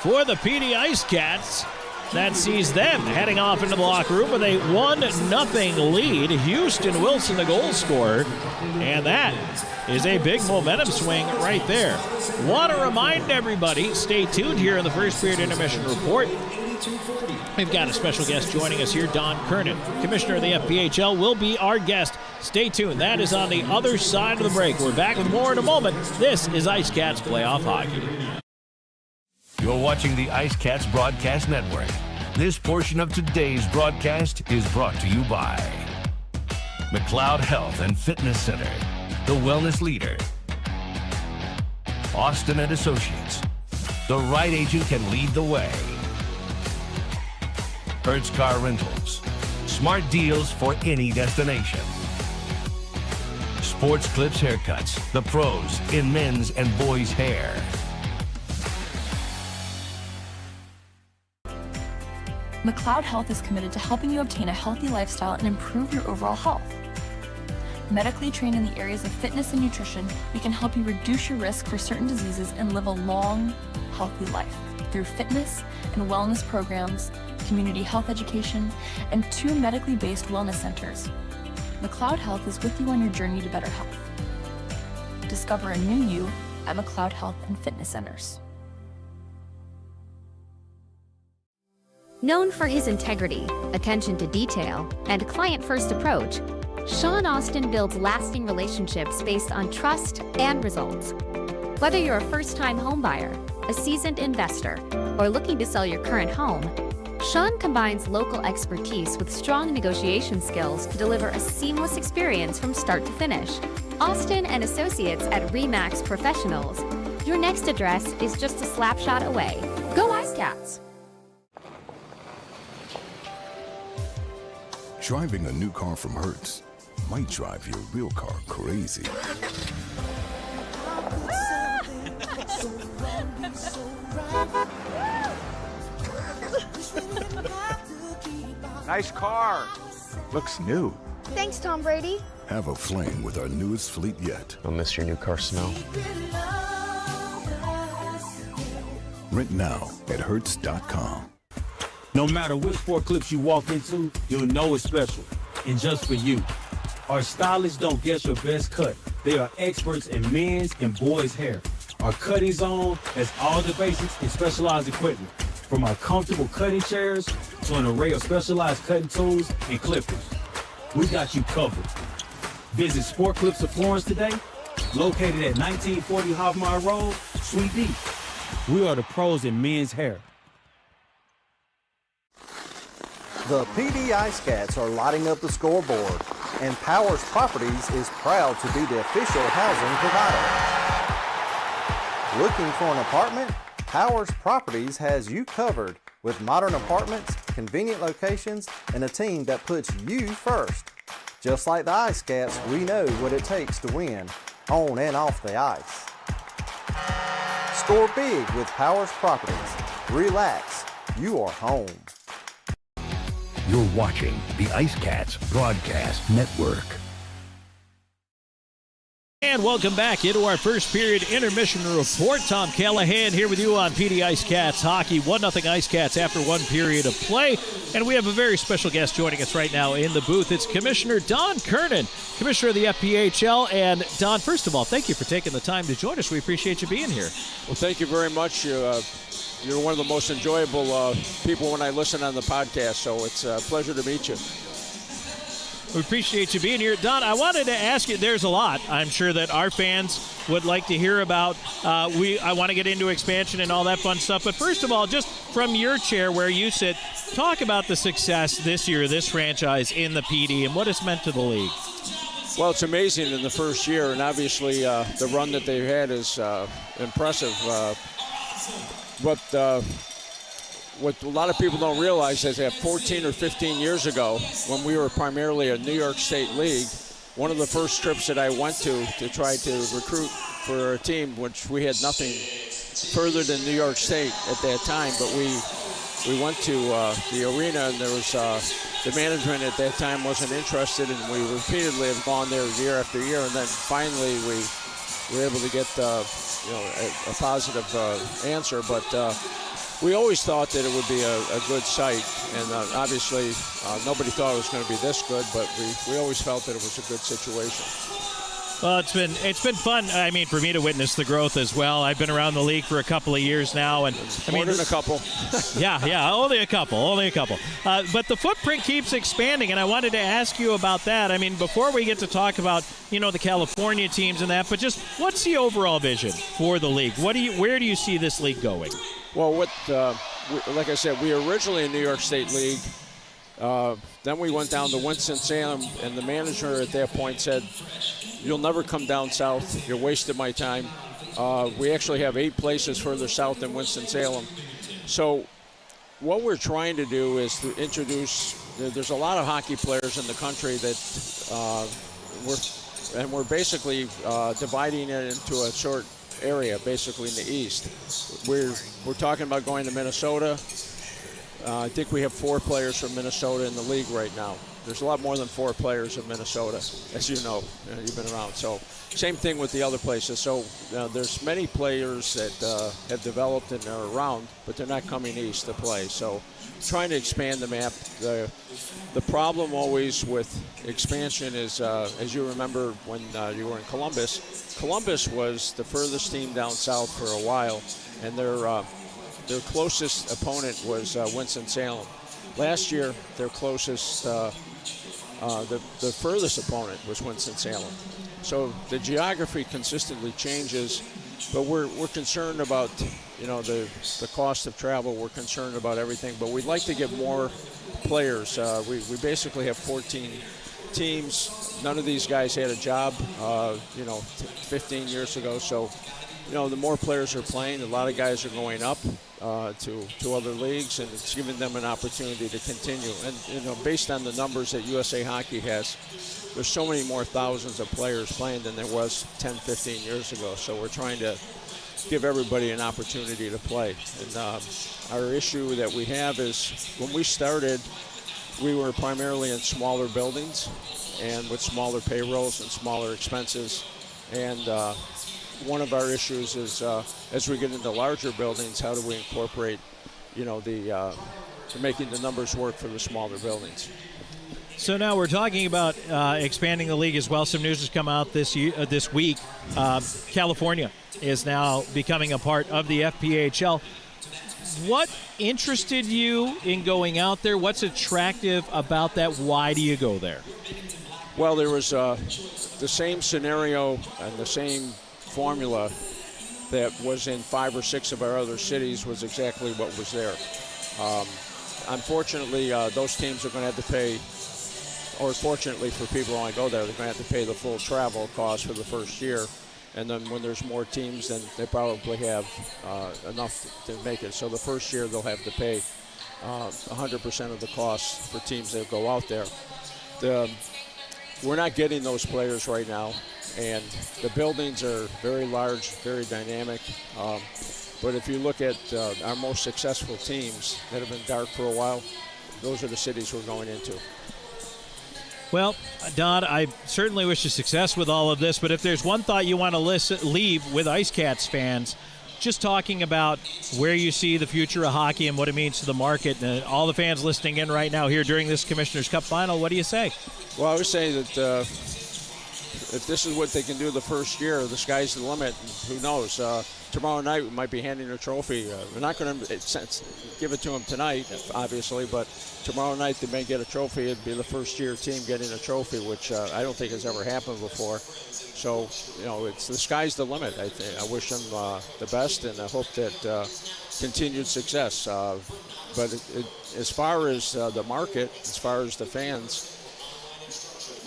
for the PD IceCats. That sees them heading off into the locker room with a 1-0 lead. Houston Wilson, the goal scorer. And that is a big momentum swing right there. Want to remind everybody, stay tuned here in the first period intermission report. We've got a special guest joining us here, Don Kernan, Commissioner of the FPHL, will be our guest. Stay tuned. That is on the other side of the break. We're back with more in a moment. This is IceCats Playoff Hockey. You're watching the IceCats Broadcast Network. This portion of today's broadcast is brought to you by McLeod Health and Fitness Center, the wellness leader. Austin and Associates. The right agent can lead the way. Hertz Car Rentals. Smart deals for any destination. Sports Clips Haircuts. The pros in men's and boys' hair. McLeod Health is committed to helping you obtain a healthy lifestyle and improve your overall health. Medically trained in the areas of fitness and nutrition, we can help you reduce your risk for certain diseases and live a long, healthy life through fitness and wellness programs, community health education, and 2 medically based wellness centers. McLeod Health is with you on your journey to better health. Discover a new you at McLeod Health and Fitness Centers. Known for his integrity, attention to detail, and client-first approach, Sean Austin builds lasting relationships based on trust and results. Whether you're a first-time homebuyer, a seasoned investor, or looking to sell your current home, Sean combines local expertise with strong negotiation skills to deliver a seamless experience from start to finish. Austin and Associates at RE/MAX Professionals. Your next address is just a slap shot away. Go IceCats! Driving a new car from Hertz might drive your real car crazy. Nice car. Looks new. Thanks, Tom Brady. Have a flame with our newest fleet yet. I'll miss your new car smell. Rent now at Hertz.com. No matter which sport clips you walk into, you'll know it's special. And just for you. Our stylists don't guess your best cut. They are experts in men's and boys' hair. Our cutting zone has all the basics and specialized equipment. From our comfortable cutting chairs to an array of specialized cutting tools and clippers. We got you covered. Visit Sport Clips of Florence today, located at 1940 Hoffmeyer Road, Suite D. We are the pros in men's hair. The PD IceCats are lighting up the scoreboard, and Powers Properties is proud to be the official housing provider. Looking for an apartment? Powers Properties has you covered with modern apartments, convenient locations, and a team that puts you first. Just like the IceCats, we know what it takes to win, on and off the ice. Score big with Powers Properties. Relax, you are home. You're watching the IceCats Broadcast Network. And welcome back into our first period intermission report. Tom Callahan here with you on PD IceCats Hockey. 1-0 IceCats after one period of play. And we have a very special guest joining us right now in the booth. It's Commissioner Don Kernan, Commissioner of the FPHL. And Don, first of all, thank you for taking the time to join us. We appreciate you being here. Well, thank you very much. You're one of the most enjoyable people when I listen on the podcast, so it's a pleasure to meet you. We appreciate you being here. Don, I wanted to ask you, there's a lot I'm sure that our fans would like to hear about. I want to get into expansion and all that fun stuff. But first of all, just from your chair where you sit, talk about the success this year, this franchise in the PD, and what it's meant to the league. Well, it's amazing in the first year, and obviously the run that they've had is impressive. What a lot of people don't realize is that 14 or 15 years ago, when we were primarily a New York State league, one of the first trips that I went to try to recruit for a team, which we had nothing further than New York State at that time, but we went to the arena, and there was the management at that time wasn't interested, and we repeatedly have gone there year after year, and then finally we were able to get a positive answer, but we always thought that it would be a good site, and obviously nobody thought it was going to be this good, but we always felt that it was a good situation. Well, it's been fun. I mean, for me to witness the growth as well. I've been around the league for a couple of years now, and more than a couple. yeah, only a couple. But the footprint keeps expanding, and I wanted to ask you about that. I mean, before we get to talk about the California teams and that, but just what's the overall vision for the league? Where do you see this league going? Well, like I said, we were originally a New York State league. Then we went down to Winston-Salem, and the manager at that point said, "You'll never come down south. You're wasting my time." We actually have 8 places further south than Winston-Salem. So what we're trying to do is to introduce, there's a lot of hockey players in the country that we're basically dividing it into a short area, basically in the east. We're talking about going to Minnesota. I think we have 4 players from Minnesota in the league right now. There's a lot more than 4 players in Minnesota, as you know. You've been around. So same thing with the other places. So there's many players that have developed and are around, but they're not coming east to play. So trying to expand the map. The problem always with expansion is, as you remember when you were in Columbus was the furthest team down south for a while, and their closest opponent was Winston-Salem. Last year, their closest, the furthest opponent was Winston-Salem. So the geography consistently changes, but we're concerned about the cost of travel. We're concerned about everything, but we'd like to get more players. We basically have 14 teams. None of these guys had a job, 15 years ago. So, the more players are playing, a lot of guys are going up to other leagues, and it's giving them an opportunity to continue. And, based on the numbers that USA Hockey has, there's so many more thousands of players playing than there was 10, 15 years ago. So we're trying to give everybody an opportunity to play. And our issue that we have is when we started, we were primarily in smaller buildings and with smaller payrolls and smaller expenses. And one of our issues is as we get into larger buildings, how do we incorporate, making the numbers work for the smaller buildings. So now we're talking about expanding the league as well. Some news has come out this week. California is now becoming a part of the FPHL. What interested you in going out there? What's attractive about that? Why do you go there? Well, there was the same scenario and the same formula that was in 5 or 6 of our other cities was exactly what was there. Unfortunately, those teams are going to have to pay, or fortunately for people who want to go there, they're going to have to pay the full travel cost for the first year. And then when there's more teams, then they probably have enough to make it. So the first year they'll have to pay 100% of the costs for teams that go out there. We're not getting those players right now, and the buildings are very large, very dynamic. But if you look at our most successful teams that have been dark for a while, those are the cities we're going into. Well, Don, I certainly wish you success with all of this, but if there's one thought you want to leave with IceCats fans, just talking about where you see the future of hockey and what it means to the market, and all the fans listening in right now here during this Commissioner's Cup final, what do you say? Well, I would say that if this is what they can do the first year, the sky's the limit. Who knows? Tomorrow night we might be handing a trophy. We're not going to give it to them tonight, obviously, but tomorrow night they may get a trophy. It'd be the first-year team getting a trophy, which I don't think has ever happened before. So, it's the sky's the limit. I wish them the best, and I hope that continued success. But as far as the market, as far as the fans,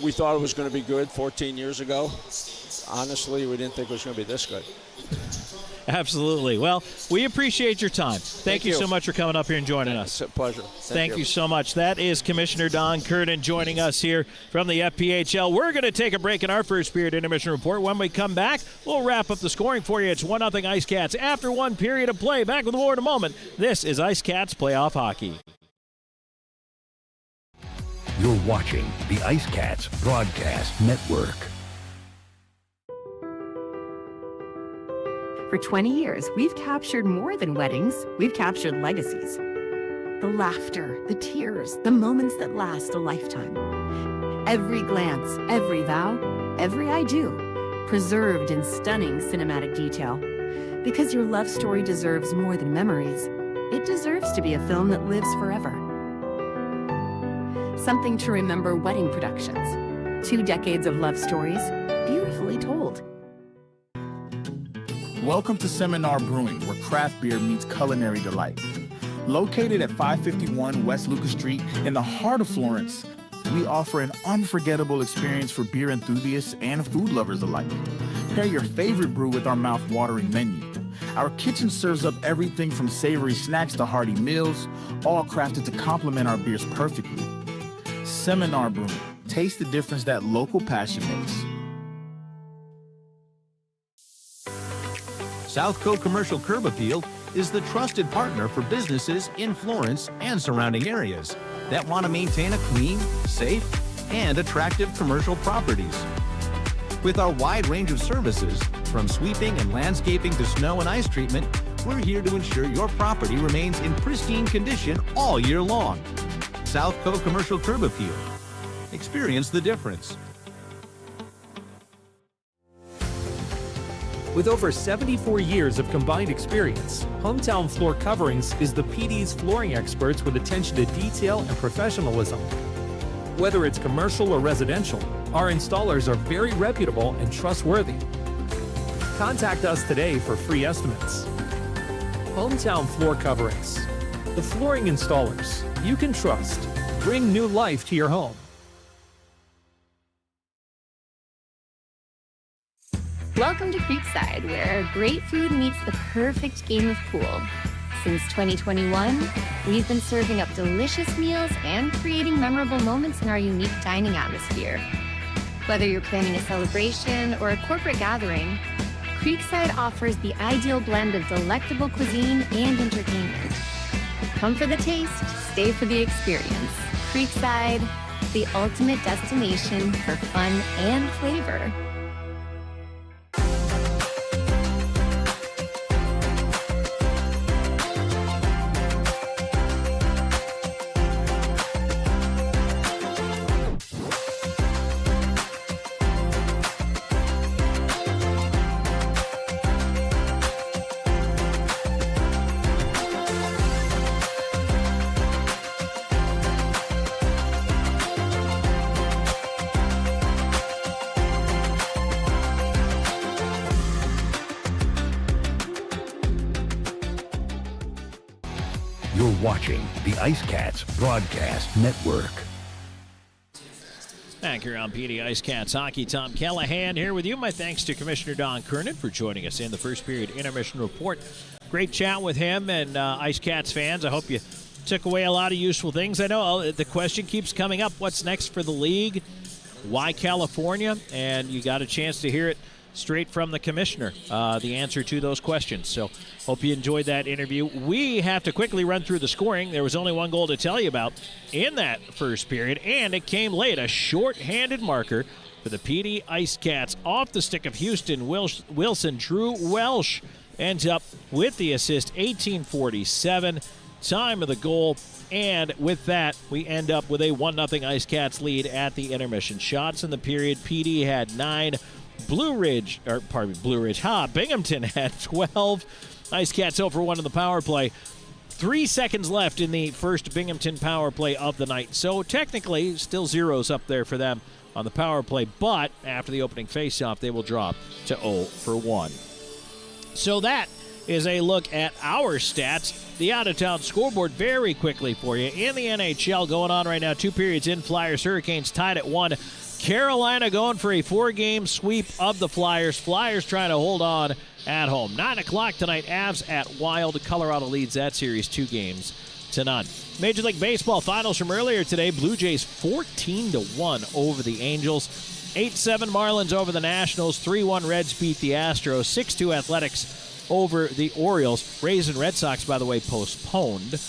we thought it was going to be good 14 years ago. Honestly, we didn't think it was going to be this good. Absolutely. Well, we appreciate your time. Thank you so much for coming up here and joining us. It's a pleasure. Thank you so much. That is Commissioner Don Kernan joining us here from the FPHL. We're going to take a break in our first period intermission report. When we come back, we'll wrap up the scoring for you. It's 1-0 IceCats after one period of play. Back with more in a moment. This is IceCats Playoff Hockey. You're watching the IceCats Broadcast Network. For 20 years, we've captured more than weddings. We've captured legacies. The laughter, the tears, the moments that last a lifetime. Every glance, every vow, every I do, preserved in stunning cinematic detail. Because your love story deserves more than memories. It deserves to be a film that lives forever. Something to remember wedding productions. 2 decades of love stories, beautifully told. Welcome to Seminar Brewing, where craft beer meets culinary delight. Located at 551 West Lucas Street in the heart of Florence, we offer an unforgettable experience for beer enthusiasts and food lovers alike. Pair your favorite brew with our mouth-watering menu. Our kitchen serves up everything from savory snacks to hearty meals, all crafted to complement our beers perfectly. Seminar Brewing. Taste the difference that local passion makes. Southco Commercial Curb Appeal is the trusted partner for businesses in Florence and surrounding areas that want to maintain a clean, safe, and attractive commercial properties. With our wide range of services, from sweeping and landscaping to snow and ice treatment, we're here to ensure your property remains in pristine condition all year long. Southco Commercial Curb Appeal. Experience the difference. With over 74 years of combined experience, Hometown Floor Coverings is the PD's flooring experts with attention to detail and professionalism. Whether it's commercial or residential, our installers are very reputable and trustworthy. Contact us today for free estimates. Hometown Floor Coverings, the flooring installers you can trust. Bring new life to your home. Welcome to Creekside, where great food meets the perfect game of pool. Since 2021, we've been serving up delicious meals and creating memorable moments in our unique dining atmosphere. Whether you're planning a celebration or a corporate gathering, Creekside offers the ideal blend of delectable cuisine and entertainment. Come for the taste, stay for the experience. Creekside, the ultimate destination for fun and flavor. You're watching the IceCats Broadcast Network. Back here on PD IceCats Hockey, Tom Callahan here with you. My thanks to Commissioner Don Kernan for joining us in the first period intermission report. Great chat with him and IceCats fans. I hope you took away a lot of useful things. I know the question keeps coming up, what's next for the league? Why California? And you got a chance to hear it straight from the commissioner, the answer to those questions. So hope you enjoyed that interview. We have to quickly run through the scoring. There was only one goal to tell you about in that first period, and it came late. A short-handed marker for the PD IceCats off the stick of Houston Wilson. Drew Welsh ends up with the assist, 18:47, time of the goal. And with that, we end up with a 1-0 IceCats lead at the intermission. Shots in the period, PD had 9. Binghamton had 12. IceCats 0 for 1 in the power play. 3 seconds left in the first Binghamton power play of the night. So technically, still zeros up there for them on the power play. But after the opening faceoff, they will drop to 0 for 1. So that is a look at our stats. The out-of-town scoreboard very quickly for you. In the NHL going on right now, 2 periods in. Flyers, Hurricanes tied at 1. Carolina going for a 4-game sweep of the Flyers. Flyers trying to hold on at home. 9 o'clock tonight, Avs at Wild. Colorado leads that series 2-0. Major League Baseball finals from earlier today. Blue Jays 14-1 over the Angels. 8-7 Marlins over the Nationals. 3-1 Reds beat the Astros. 6-2 Athletics over the Orioles. Rays and Red Sox, by the way, postponed.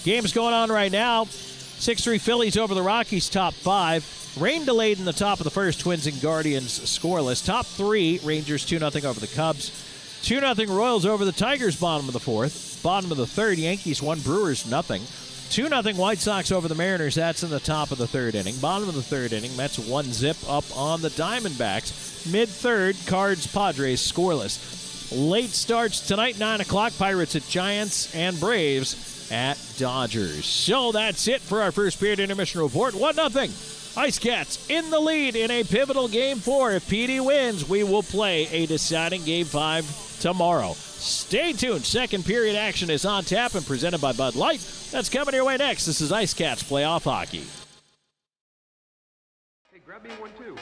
Games going on right now. 6-3 Phillies over the Rockies, top 5. Rain delayed in the top of the first. Twins and Guardians scoreless. Top 3, Rangers 2-0 over the Cubs. 2-0 Royals over the Tigers, bottom of the 4th. Bottom of the 3rd, Yankees 1, Brewers 0. 2-0 White Sox over the Mariners. That's in the top of the 3rd inning. Bottom of the 3rd inning, Mets 1-0 up on the Diamondbacks. Mid-3rd, Cards, Padres scoreless. Late starts tonight, 9 o'clock. Pirates at Giants and Braves at Dodgers. So that's it for our first period intermission report. 1-0. IceCats in the lead in a pivotal Game 4. If PD wins, we will play a deciding Game 5 tomorrow. Stay tuned. Second period action is on tap and presented by Bud Light. That's coming your way next. This is IceCats Playoff Hockey. Hey, grab me one, too.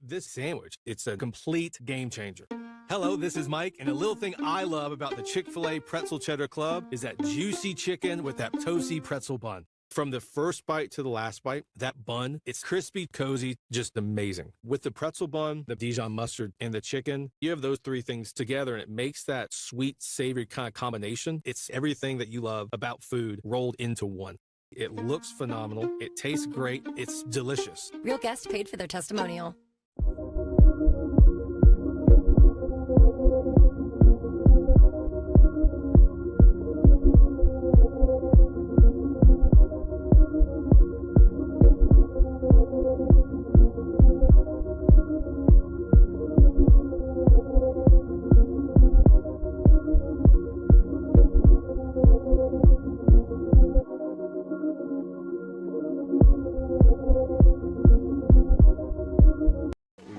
This sandwich, it's a complete game changer. Hello, this is Mike, and a little thing I love about the Chick-fil-A Pretzel Cheddar Club is that juicy chicken with that toasty pretzel bun. From the first bite to the last bite, that bun, it's crispy, cozy, just amazing. With the pretzel bun, the Dijon mustard, and the chicken, you have those 3 things together, and it makes that sweet, savory kind of combination. It's everything that you love about food rolled into one. It looks phenomenal. It tastes great. It's delicious. Real guest paid for their testimonial.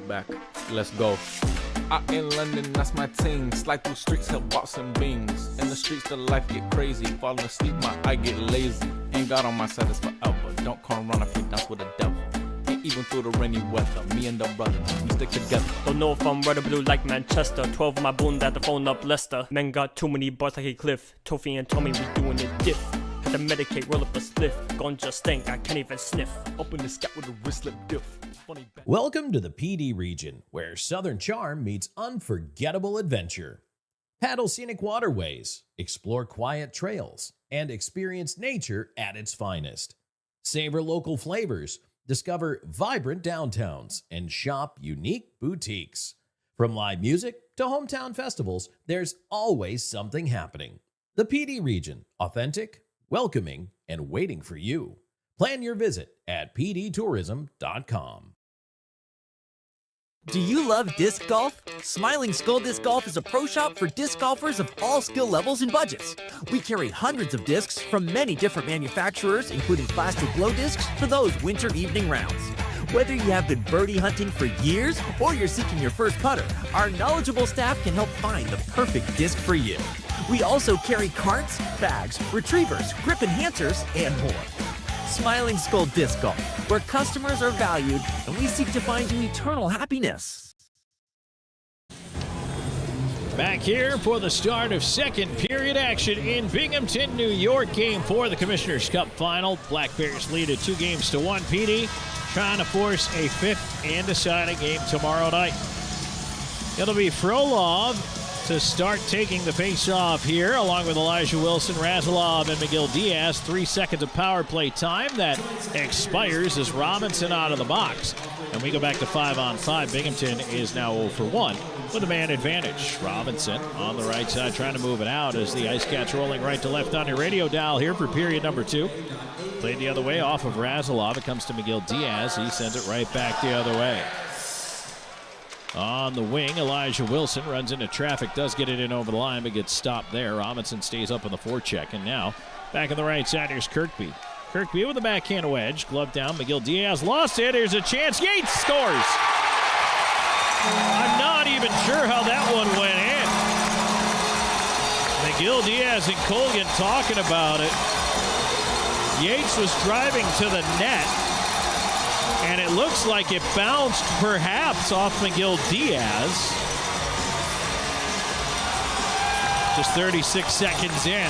Back. Let's go. Out in London, that's my ting. Slide through streets, help box and beans. In the streets, the life get crazy. Falling asleep, my eye get lazy. Ain't God on my side, it's forever. Don't come run if you dance with the devil. Ain't even through the rainy weather. Me and the brother, we stick together. Don't know if I'm red or blue like Manchester. 12 of my bone that the phone up Leicester. Men got too many bars like a cliff. Tofi and Tommy, we doing it diff. Had to medicate, roll up a spliff. Ganja stink, I can't even sniff. Open the scat with a wristlet diff. Welcome to the PD region, where Southern charm meets unforgettable adventure. Paddle scenic waterways, explore quiet trails, and experience nature at its finest. Savor local flavors, discover vibrant downtowns, and shop unique boutiques. From live music to hometown festivals, there's always something happening. The PD region, authentic, welcoming, and waiting for you. Plan your visit at pdtourism.com. Do you love disc golf? Smiling Skull Disc Golf is a pro shop for disc golfers of all skill levels and budgets. We carry hundreds of discs from many different manufacturers, including plastic glow discs for those winter evening rounds. Whether you have been birdie hunting for years or you're seeking your first putter, our knowledgeable staff can help find the perfect disc for you. We also carry carts, bags, retrievers, grip enhancers, and more. Smiling Skull Disc Golf, where customers are valued and we seek to find you eternal happiness. Back here for the start of second period action in Binghamton, New York. Game 4 of the Commissioner's Cup Final. Black Bears lead at 2-1. PD trying to force a fifth and deciding game tomorrow night. It'll be Frolov to start taking the face-off here, along with Elijah Wilson, Razalov, and Miguel Diaz. 3 seconds of power play time that expires as Robinson out of the box. And we go back to 5-on-5. Binghamton is now 0 for 1 with a man advantage. Robinson on the right side trying to move it out as the IceCats rolling right to left on your radio dial here for period number 2. Played the other way off of Razalov. It comes to Miguel Diaz. He sends it right back the other way. On the wing, Elijah Wilson runs into traffic, does get it in over the line, but gets stopped there. Robinson stays up on the forecheck, and now back on the right side, here's Kirkby. Kirkby with a backhand wedge, glove down. Miguel Diaz lost it. Here's a chance. Yates scores. I'm not even sure how that one went in. Miguel Diaz and Colgan talking about it. Yates was driving to the net, and it looks like it bounced perhaps off Miguel Diaz. Just 36 seconds in.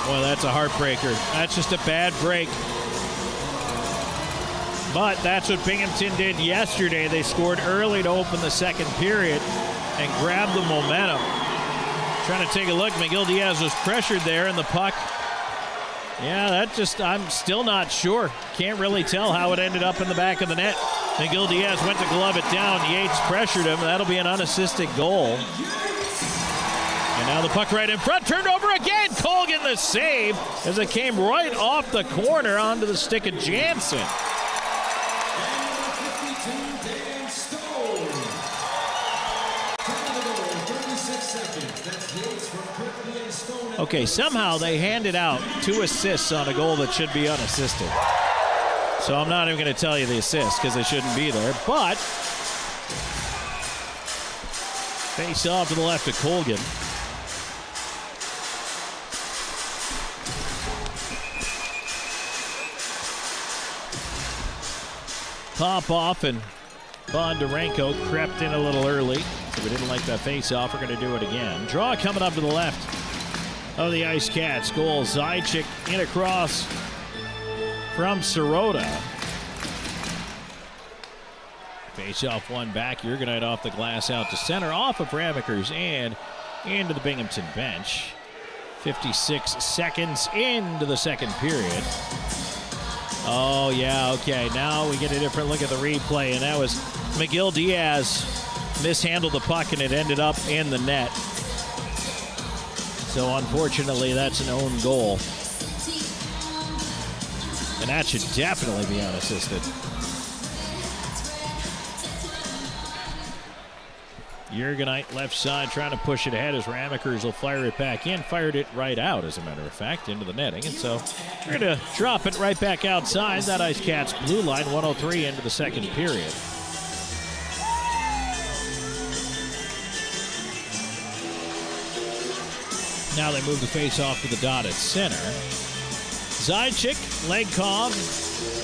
Well, that's a heartbreaker. That's just a bad break. But that's what Binghamton did yesterday. They scored early to open the second period and grabbed the momentum. Trying to take a look. Miguel Diaz was pressured there, and the puck. Yeah, I'm still not sure. Can't really tell how it ended up in the back of the net. Miguel Diaz went to glove it down. Yates pressured him. That'll be an unassisted goal. And now the puck right in front, turned over again. Colgan the save as it came right off the corner onto the stick of Jansen. Okay, somehow they handed out 2 assists on a goal that should be unassisted. So I'm not even going to tell you the assist because they shouldn't be there. But face off to the left of Colgan. Pop off, and Bondarenko crept in a little early. So we didn't like that face-off. We're going to do it again. Draw coming up to the left of the IceCats. Goal, Zajic in across from Sirota. Face-off one back. Jurgenite off the glass out to center. Off of Ramekers and into the Binghamton bench. 56 seconds into the second period. Oh, yeah, okay. Now we get a different look at the replay, and that was Miguel Diaz mishandled the puck, and it ended up in the net. So, unfortunately, that's an own goal. And that should definitely be unassisted. Jurgenite left side trying to push it ahead as Ramekers will fire it back in. Fired it right out, as a matter of fact, into the netting. And so we're going to drop it right back outside that IceCats blue line, 1:03 into the second period. Now they move the face off to the dot at center. Zajic, Legkov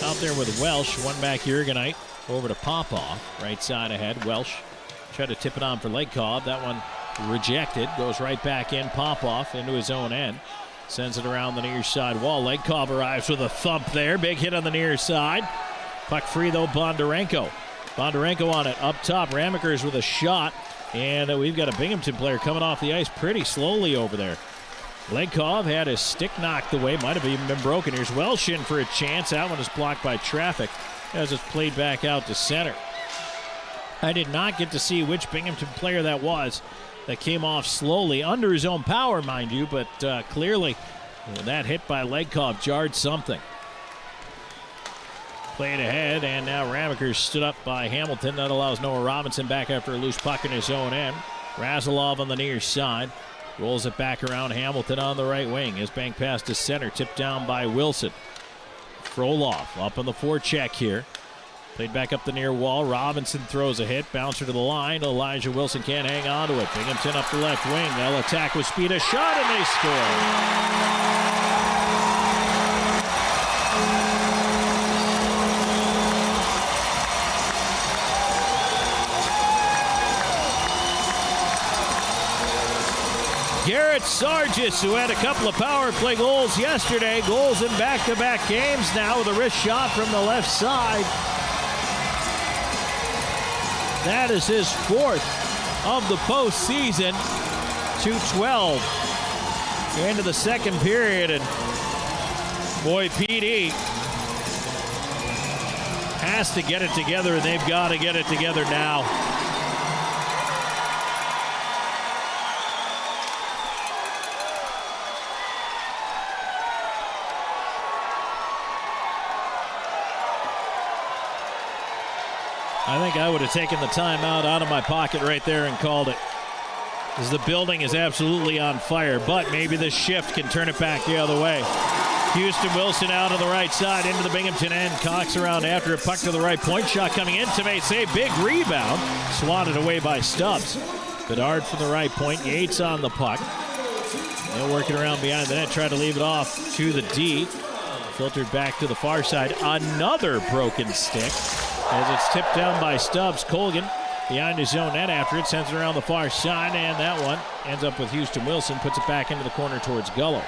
out there with Welsh. One back Jurgenite over to Popov. Right side ahead, Welsh. Tried to tip it on for Legkov. That one rejected. Goes right back in. Popov into his own end. Sends it around the near side wall. Legkov arrives with a thump there. Big hit on the near side. Puck free though, Bondarenko. Bondarenko on it. Up top, Ramekers with a shot. And we've got a Binghamton player coming off the ice pretty slowly over there. Legkov had his stick knocked away. Might have even been broken. Here's Welsh in for a chance. That one is blocked by traffic as it's played back out to center. I did not get to see which Binghamton player that was that came off slowly, under his own power, mind you, but clearly that hit by Legkov jarred something. Played ahead, and now Ramekers stood up by Hamilton. That allows Noah Robinson back after a loose puck in his own end. Razalov on the near side. Rolls it back around. Hamilton on the right wing. His bank pass to center. Tipped down by Wilson. Froloff up on the forecheck here. Played back up the near wall. Robinson throws a hit. Bouncer to the line. Elijah Wilson can't hang on to it. Binghamton up the left wing. They'll attack with speed. A shot, and they score. Garrett Sargis, who had a couple of power play goals yesterday, goals in back-to-back games now with a wrist shot from the left side. That is his 4th of the postseason. 2:12 into the second period, and boy, PD has to get it together, and they've got to get it together now. I think I would have taken the timeout out of my pocket right there and called it, because the building is absolutely on fire, but maybe this shift can turn it back the other way. Houston Wilson out on the right side into the Binghamton end. Cox around after a puck to the right. Point shot coming in. Tomei save. Big rebound. Swatted away by Stubbs. Bedard from the right point. Yates on the puck. They'll work it around behind the net. Try to leave it off to the D. Filtered back to the far side. Another broken stick as it's tipped down by Stubbs. Colgan behind his own net after it. Sends it around the far side, and that one ends up with Houston Wilson. Puts it back into the corner towards Gullo.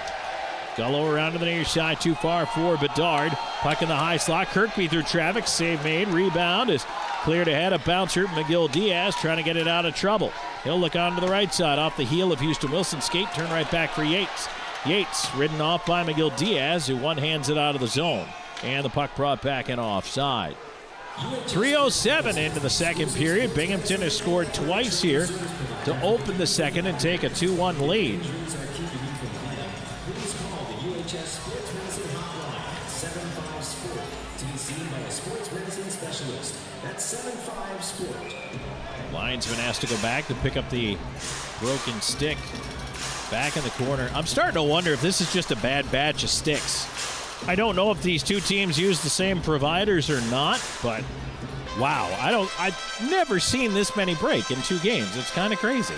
Gullo around to the near side, too far for Bedard. Puck in the high slot. Kirkby through traffic. Save made. Rebound is cleared ahead. A bouncer. McGill Diaz trying to get it out of trouble. He'll look on to the right side off the heel of Houston Wilson. Skate, turn right back for Yates. Yates ridden off by McGill Diaz, who one-hands it out of the zone. And the puck brought back in offside. 3:07 into the second period. Binghamton has scored twice here to open the second and take a 2-1 lead. Linesman has to go back to pick up the broken stick back in the corner. I'm starting to wonder if this is just a bad batch of sticks. I don't know if these two teams use the same providers or not, but wow, I've never seen this many break in 2 games. It's kind of crazy.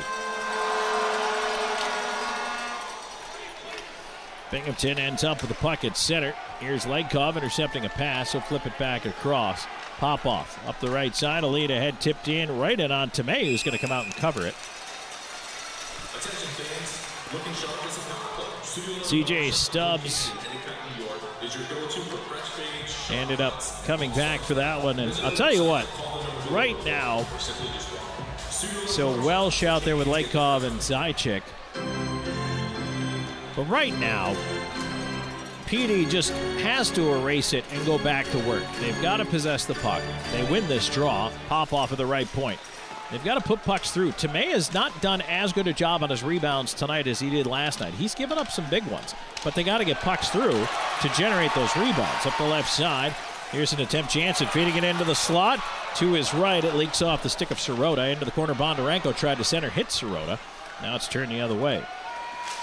Binghamton ends up with the puck at center. Here's Legkov intercepting a pass. He'll flip it back across. Popoff up the right side. A lead ahead, tipped in right in on Tomei, who's going to come out and cover it. Attention fans, looking sharp as a power play. CJ Stubbs ended up coming back for that one. And I'll tell you what, right now, so Welsh out there with Legkov and Zajac. But right now, PD just has to erase it and go back to work. They've got to possess the puck. They win this draw. Pop off at the right point. They've got to put pucks through. Tomei has not done as good a job on his rebounds tonight as he did last night. He's given up some big ones, but they got to get pucks through to generate those rebounds. Up the left side, here's an attempt. Jansen feeding it into the slot. To his right, it leaks off the stick of Sirota. Into the corner, Bondarenko tried to center, hit Sirota. Now it's turned the other way.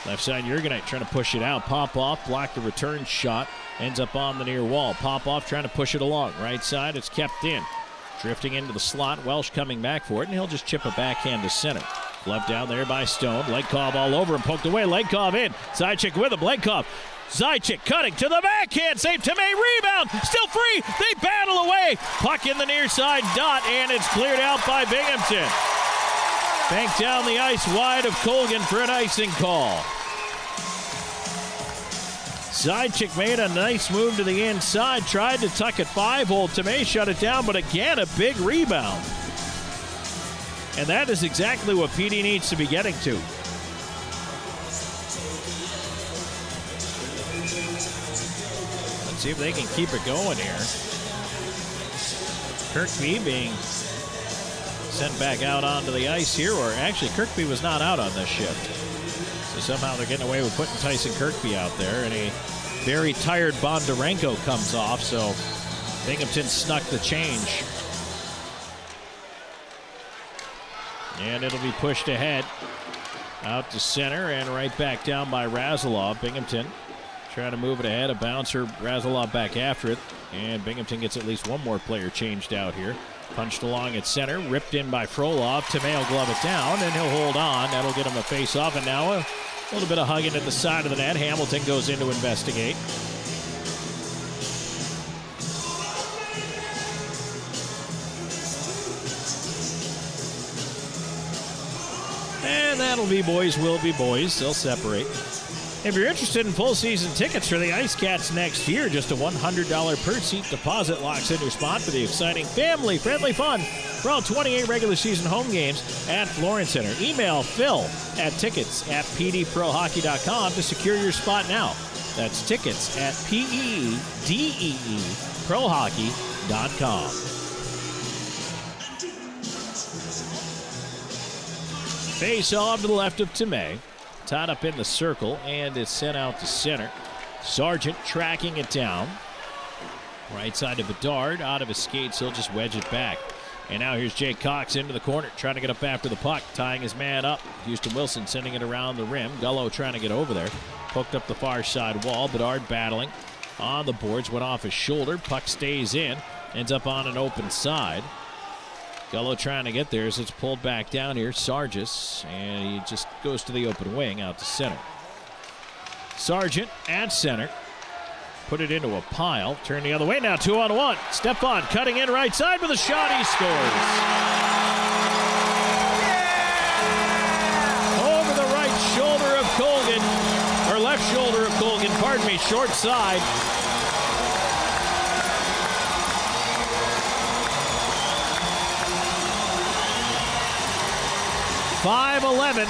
Left side, Jurgenite trying to push it out. Popoff blocked the return shot. Ends up on the near wall. Popoff trying to push it along. Right side, it's kept in. Drifting into the slot. Welsh coming back for it, and he'll just chip a backhand to center. Left down there by Stone. Legkov all over him. Poked away. Legkov in. Zajac with him. Legkov. Zajac cutting to the backhand. Save. Tomei rebound. Still free. They battle away. Puck in the near side dot, and it's cleared out by Binghamton. Banked down the ice wide of Colgan for an icing call. Zajac made a nice move to the inside, tried to tuck it 5-hole. Tomei shut it down, but again, a big rebound. And that is exactly what PD needs to be getting to. Let's see if they can keep it going here. Kirkby being sent back out onto the ice here, or actually Kirkby was not out on this shift. So somehow they're getting away with putting Tyson Kirkby out there, and a very tired Bondarenko comes off, so Binghamton snuck the change. And it'll be pushed ahead. Out to center and right back down by Razalov. Binghamton trying to move it ahead. A bouncer, Razalov back after it. And Binghamton gets at least one more player changed out here. Punched along at center, ripped in by Frolov. Tomei will glove it down, and he'll hold on. That'll get him a face-off, and now a little bit of hugging at the side of the net. Hamilton goes in to investigate. And that'll be boys will be boys. They'll separate. If you're interested in full season tickets for the IceCats next year, just a $100 per seat deposit locks in your spot for the exciting family-friendly fun for all 28 regular season home games at Florence Center. Email phil@tickets@pdprohockey.com to secure your spot now. That's tickets at PEDEEprohockey.com. Face off to the left of Tomei. Tied up in the circle, and it's sent out to center. Sargent tracking it down. Right side of Bedard, out of his skates, he'll just wedge it back. And now here's Jake Cox into the corner, trying to get up after the puck, tying his man up. Houston Wilson sending it around the rim. Gullo trying to get over there. Poked up the far side wall. Bedard battling on the boards, went off his shoulder. Puck stays in, ends up on an open side. Gullo trying to get there as it's pulled back down here. Sargis, and he just goes to the open wing out to center. Sargent at center. Put it into a pile. Turn the other way now. 2-on-1. Stepan cutting in right side with a shot. He scores. Over the right shoulder of Colgan, or left shoulder of Colgan, pardon me, short side. .5:11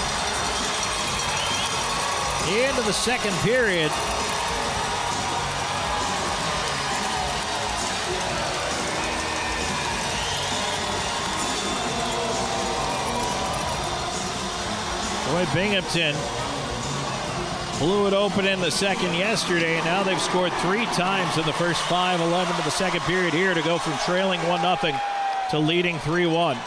into the second period. Boy, Binghamton blew it open in the second yesterday, and now they've scored 3 times in the first 5:11 of the second period here to go from trailing 1-0 to leading 3-1.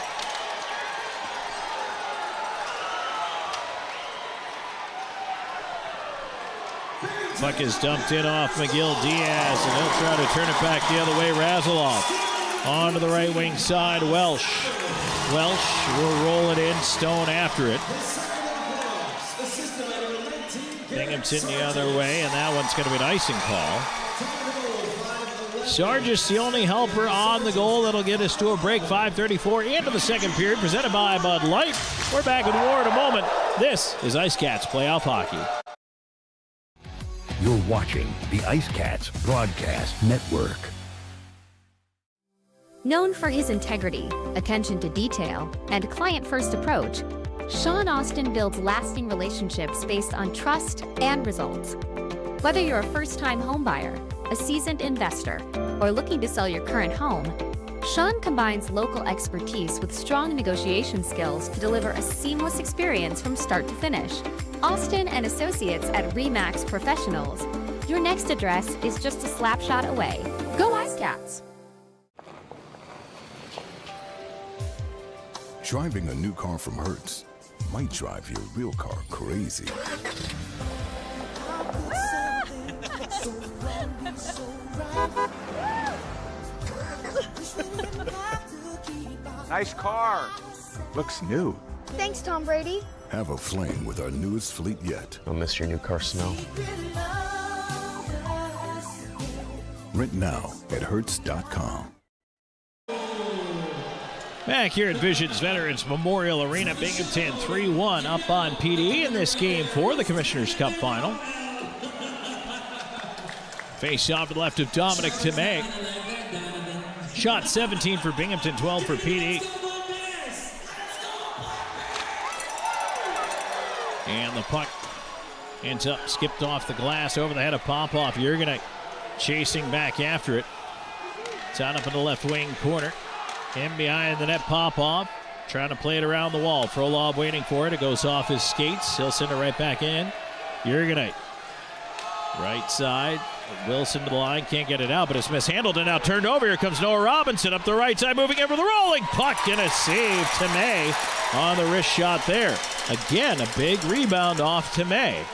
Puck is dumped in off McGill Diaz, and he'll try to turn it back the other way. Razalov onto the right wing side. Welsh will roll it in. Stone after it. Binghamton the other way, and that one's going to be an icing call. Sargis the only helper on the goal. That'll get us to a break. 5:34 into the second period, presented by Bud Light. We're back with more in a moment. This is IceCats Playoff Hockey. You're watching the IceCats Broadcast Network. Known for his integrity, attention to detail, and client-first approach, Sean Austin builds lasting relationships based on trust and results. Whether you're a first-time homebuyer, a seasoned investor, or looking to sell your current home, Sean combines local expertise with strong negotiation skills to deliver a seamless experience from start to finish. Austin and Associates at RE/MAX Professionals. Your next address is just a slap shot away. Go IceCats! Driving a new car from Hertz might drive your real car crazy. Nice car. Looks new. Thanks, Tom Brady. Have a flame with our newest fleet yet. I'll miss your new car smell. Rent now at Hertz.com. Back here at Visions Veterans Memorial Arena, Binghamton 3-1 up on PD in this game for the Commissioner's Cup Final. Face off to the left of Dominic Tomei. Shot 17 for Binghamton, 12 for PD. And the puck ends up skipped off the glass over the head of Popov. Jurgenite chasing back after it. It's out up in the left wing corner. In behind the net, Popov trying to play it around the wall. Frolov waiting for it. It goes off his skates. He'll send it right back in. Jurgenite Right side, Wilson to the line, can't get it out, but it's mishandled and now turned over. Here comes Noah Robinson up the right side, moving in for the rolling puck, and a save. Tomei on the wrist shot there. Again, a big rebound off Tomei.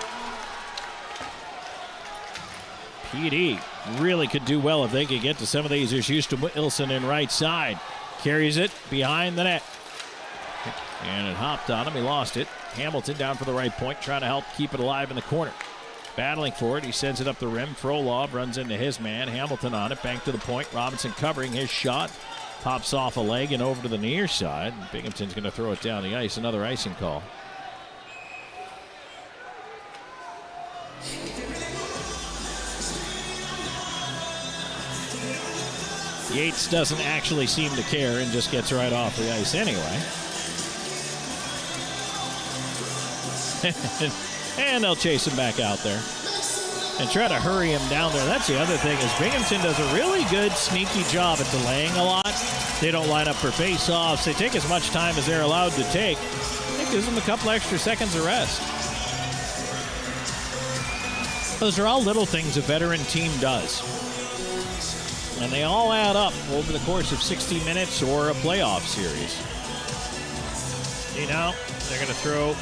PD really could do well if they could get to some of these. There's Houston Wilson in right side. Carries it behind the net. And it hopped on him. He lost it. Hamilton down for the right point, trying to help keep it alive in the corner. Battling for it. He sends it up the rim. Frolov runs into his man. Hamilton on it. Back to the point. Robinson covering his shot. Pops off a leg and over to the near side. Binghamton's going to throw it down the ice. Another icing call. Yates doesn't actually seem to care and just gets right off the ice anyway. And they'll chase him back out there and try to hurry him down there. That's the other thing, is Binghamton does a really good sneaky job at delaying a lot. They don't line up for face-offs. They take as much time as they're allowed to take. It gives them a couple extra seconds of rest. Those are all little things a veteran team does. And they all add up over the course of 60 minutes or a playoff series. You know, they're going to throw...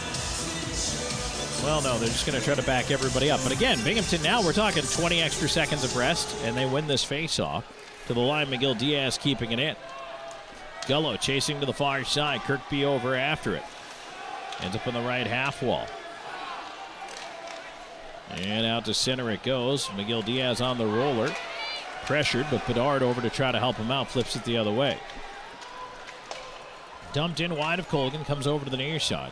Well, no, they're just going to try to back everybody up. But again, Binghamton now, we're talking 20 extra seconds of rest, and they win this face-off. To the line, Miguel Diaz keeping it in. Gullo chasing to the far side. Kirkby over after it. Ends up on the right half wall. And out to center it goes. Miguel Diaz on the roller. Pressured, but Bedard over to try to help him out. Flips it the other way. Dumped in wide of Colgan. Comes over to the near side.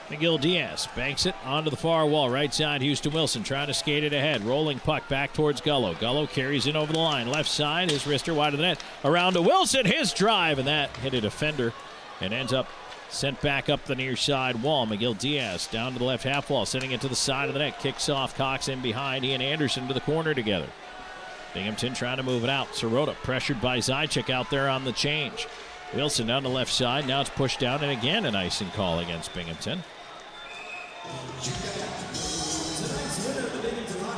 Miguel Diaz banks it onto the far wall. Right side, Houston Wilson trying to skate it ahead. Rolling puck back towards Gullo. Gullo carries in over the line. Left side, his wrister wide of the net. Around to Wilson, his drive, and that hit a defender and ends up sent back up the near side wall. Miguel Diaz down to the left half wall, sending it to the side of the net. Kicks off, Cox in behind. He and Anderson to the corner together. Binghamton trying to move it out. Sirota pressured by Zajac out there on the change. Wilson down the left side. Now it's pushed down, and again an icing call against Binghamton.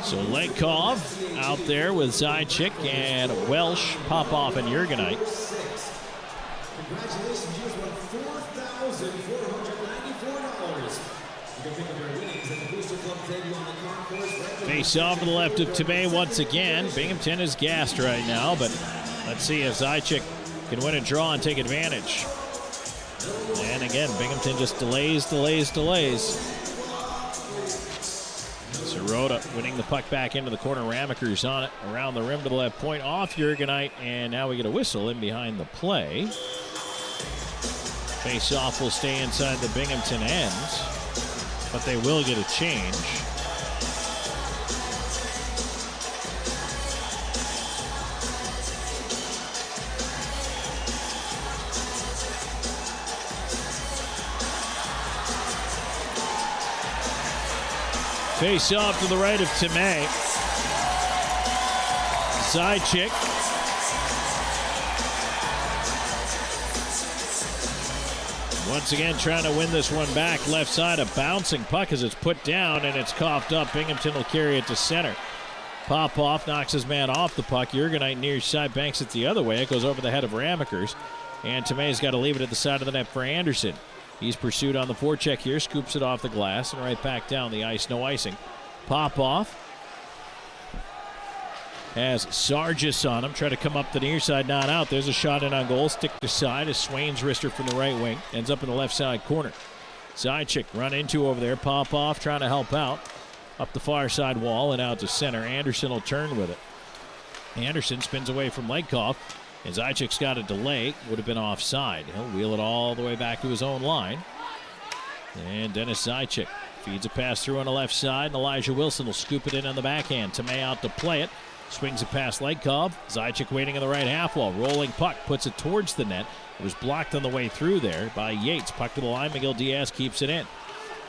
So Legkov out there with Zajac and Welsh, Popoff, and Jurgenite. Congratulations, you just won $4,494. You can pick up your winnings at the Booster Club table on the concourse. Face off to the left of Tomei once again. Binghamton is gassed right now, but let's see if Zajac can win a draw and take advantage. And again, Binghamton just delays. Sirota winning the puck back into the corner. Ramaker's on it, around the rim to the left point, off Jurgenite, and now we get a whistle in behind the play. Face-off will stay inside the Binghamton end, but they will get a change. Face off to the right of Tomei. Zajac. Once again trying to win this one back. Left side, a bouncing puck as it's put down and it's coughed up. Binghamton will carry it to center. Popoff knocks his man off the puck. Jurgenite near side banks it the other way. It goes over the head of Ramakers. And Tomei's got to leave it at the side of the net for Anderson. He's pursued on the forecheck here, scoops it off the glass, and right back down the ice, no icing. Popoff has Sargis on him, try to come up the near side, not out. There's a shot in on goal, stick to side, as Swain's wrister from the right wing, ends up in the left side corner. Zajac run into over there, Popoff trying to help out, up the far side wall and out to center. Anderson will turn with it. Anderson spins away from Legkov. And Zajac's got a delay, would have been offside. He'll wheel it all the way back to his own line. And Dennis Zajac feeds a pass through on the left side, and Elijah Wilson will scoop it in on the backhand. Tomei out to play it. Swings it past Legkov. Zajac waiting in the right half wall. Rolling puck, puts it towards the net. It was blocked on the way through there by Yates. Puck to the line, Miguel Diaz keeps it in.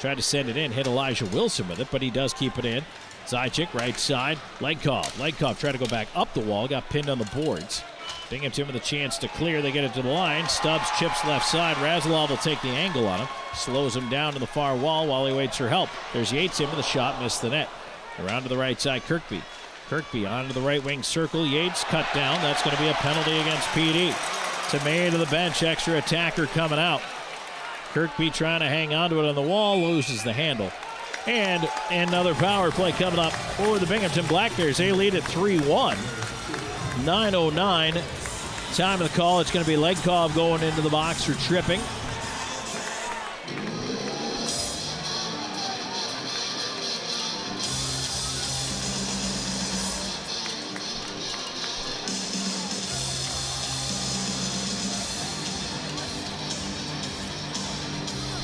Tried to send it in, hit Elijah Wilson with it, but he does keep it in. Zajac, right side, Legkov tried to go back up the wall, got pinned on the boards. Binghamton with a chance to clear. They get it to the line. Stubbs chips left side. Razilov will take the angle on him. Slows him down to the far wall while he waits for help. There's Yates in with a shot, missed the net. Around to the right side, Kirkby. Kirkby onto the right wing circle. Yates cut down. That's going to be a penalty against PD. Tomei to the bench. Extra attacker coming out. Kirkby trying to hang on to it on the wall. Loses the handle. And another power play coming up for the Binghamton Black Bears. They lead at 3-1. 9:09. Time of the call. It's going to be Legkov going into the box for tripping.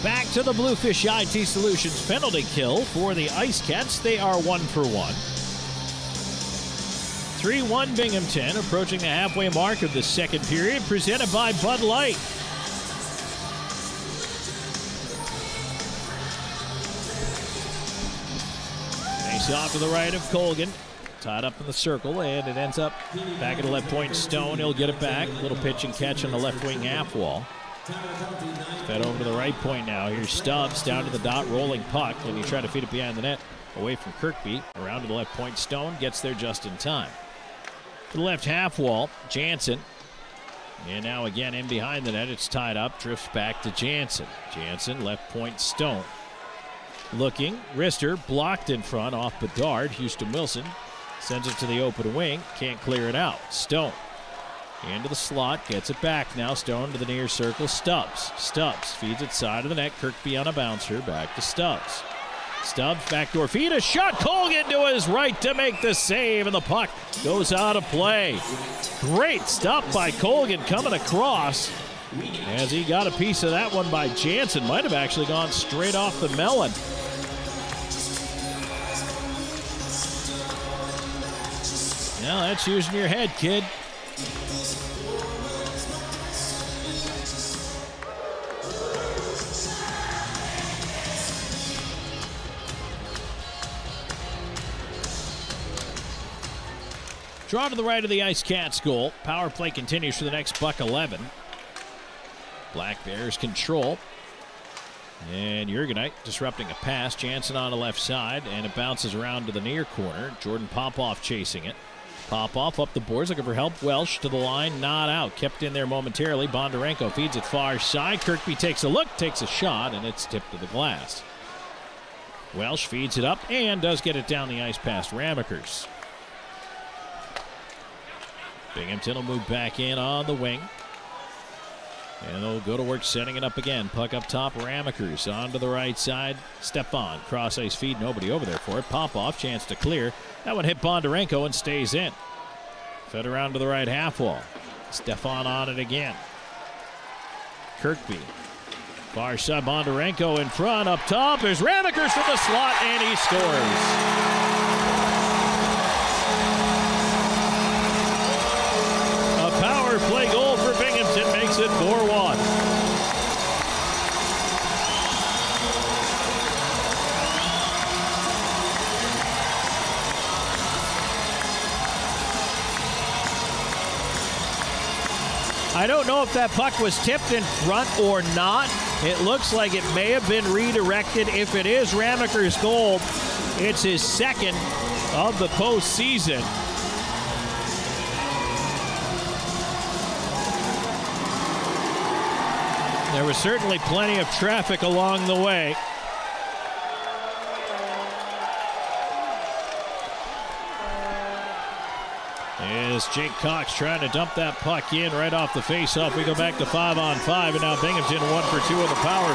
Back to the Bluefish IT Solutions penalty kill for the IceCats. They are 1 for 1. 3-1 Binghamton, approaching the halfway mark of the second period, presented by Bud Light. Face off to the right of Colgan. Tied up in the circle, and it ends up back at the left point. Stone, he'll get it back. Little pitch and catch on the left wing half wall. Fed over to the right point now. Here's Stubbs down to the dot, rolling puck, and he tried to feed it behind the net away from Kirkby. Around to the left point. Stone gets there just in time. To the left half wall, Jansen. And now again in behind the net. It's tied up. Drifts back to Jansen. Jansen, left point, Stone. Looking. Rister blocked in front off Bedard. Houston Wilson sends it to the open wing. Can't clear it out. Stone. Into the slot, gets it back now. Stone to the near circle. Stubbs. Stubbs feeds it side of the net. Kirkby on a bouncer. Back to Stubbs. Stubbs, backdoor feed. A shot. Colgan to his right to make the save, and the puck goes out of play. Great stop by Colgan coming across as he got a piece of that one by Jansen. Might have actually gone straight off the melon. Now that's using your head, kid. Draw to the right of the IceCats goal. Power play continues for the next buck 11. Black Bears control. And Jurgenite disrupting a pass. Jansen on the left side, and it bounces around to the near corner. Jordan Popoff chasing it. Popoff up the boards, looking for help. Welsh to the line, not out. Kept in there momentarily. Bondarenko feeds it far side. Kirkby takes a look, takes a shot, and it's tipped to the glass. Welsh feeds it up and does get it down the ice past Ramekers. Binghamton will move back in on the wing. And they'll go to work setting it up again. Puck up top, Ramekers onto the right side. Stefan, cross ice feed, nobody over there for it. Popoff, chance to clear. That one hit Bondarenko and stays in. Fed around to the right half wall. Stefan on it again. Kirkby. Far side, Bondarenko in front. Up top, there's Ramekers from the slot, and he scores. Power play goal for Binghamton makes it 4-1. I don't know if that puck was tipped in front or not. It looks like it may have been redirected. If it is Ramekers' goal, it's his second of the postseason. There was certainly plenty of traffic along the way. As Jake Cox trying to dump that puck in right off the faceoff. We go back to 5-on-5, and now Binghamton 1 for 2 on the power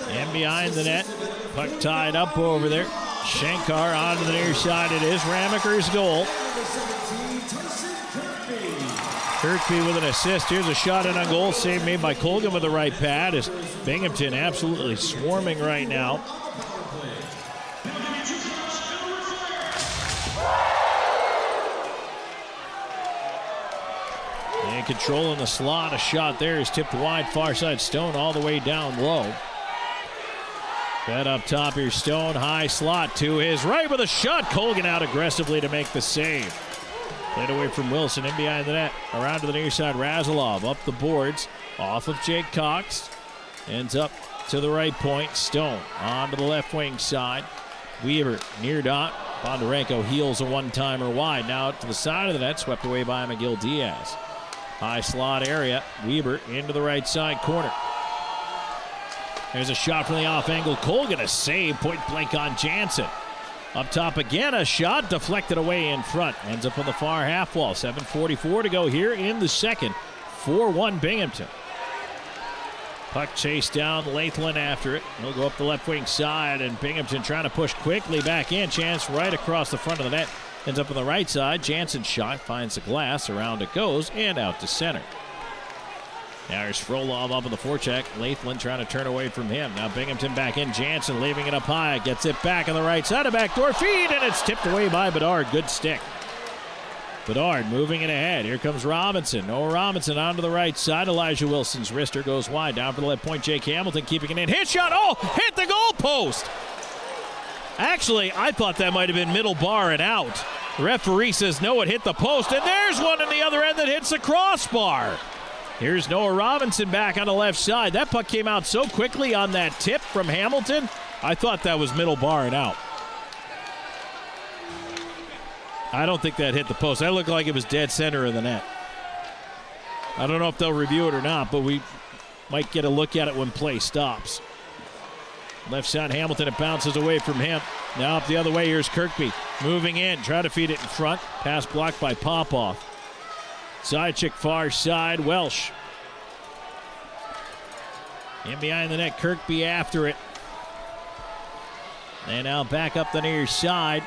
play. And behind the net, puck tied up over there. Shankar onto the near side. It is Ramekers' goal. Kirkby with an assist. Here's a shot in on goal. Save made by Colgan with the right pad. As Binghamton absolutely swarming right now. And controlling the slot. A shot there is tipped wide. Far side. Stone all the way down low. Fed up top here, Stone, high slot to his right with a shot. Colgan out aggressively to make the save. Played away from Wilson, in behind the net. Around to the near side, Razilov up the boards. Off of Jake Cox. Ends up to the right point. Stone on to the left wing side. Weaver near dot. Bondarenko heels a one-timer wide. Now to the side of the net. Swept away by McGill Diaz. High slot area. Weaver into the right side corner. There's a shot from the off angle. Colgan a save. Point blank on Jansen. Up top again, a shot deflected away in front. Ends up on the far half wall. 7:44 to go here in the second. 4-1 Binghamton. Puck chased down. Lathlen after it. He'll go up the left wing side, and Binghamton trying to push quickly back in. Chance right across the front of the net. Ends up on the right side. Jansen's shot finds the glass. Around it goes and out to center. Now here's Frolov up on the forecheck. Lathlen trying to turn away from him. Now Binghamton back in. Jansen leaving it up high. Gets it back on the right side. A backdoor feed, and it's tipped away by Bedard. Good stick. Bedard moving it ahead. Here comes Robinson. Noah Robinson onto the right side. Elijah Wilson's wrister goes wide. Down for the left point. Jake Hamilton keeping it in. Hit shot. Oh, hit the goal post. Actually, I thought that might have been middle bar and out. The referee says no, it hit the post. And there's one on the other end that hits the crossbar. Here's Noah Robinson back on the left side. That puck came out so quickly on that tip from Hamilton. I thought that was middle bar and out. I don't think that hit the post. That looked like it was dead center of the net. I don't know if they'll review it or not, but we might get a look at it when play stops. Left side, Hamilton, it bounces away from him. Now up the other way, here's Kirkby. Moving in, try to feed it in front. Pass blocked by Popoff. Zajac far side, Welsh. In behind the net, Kirkby after it. And now back up the near side.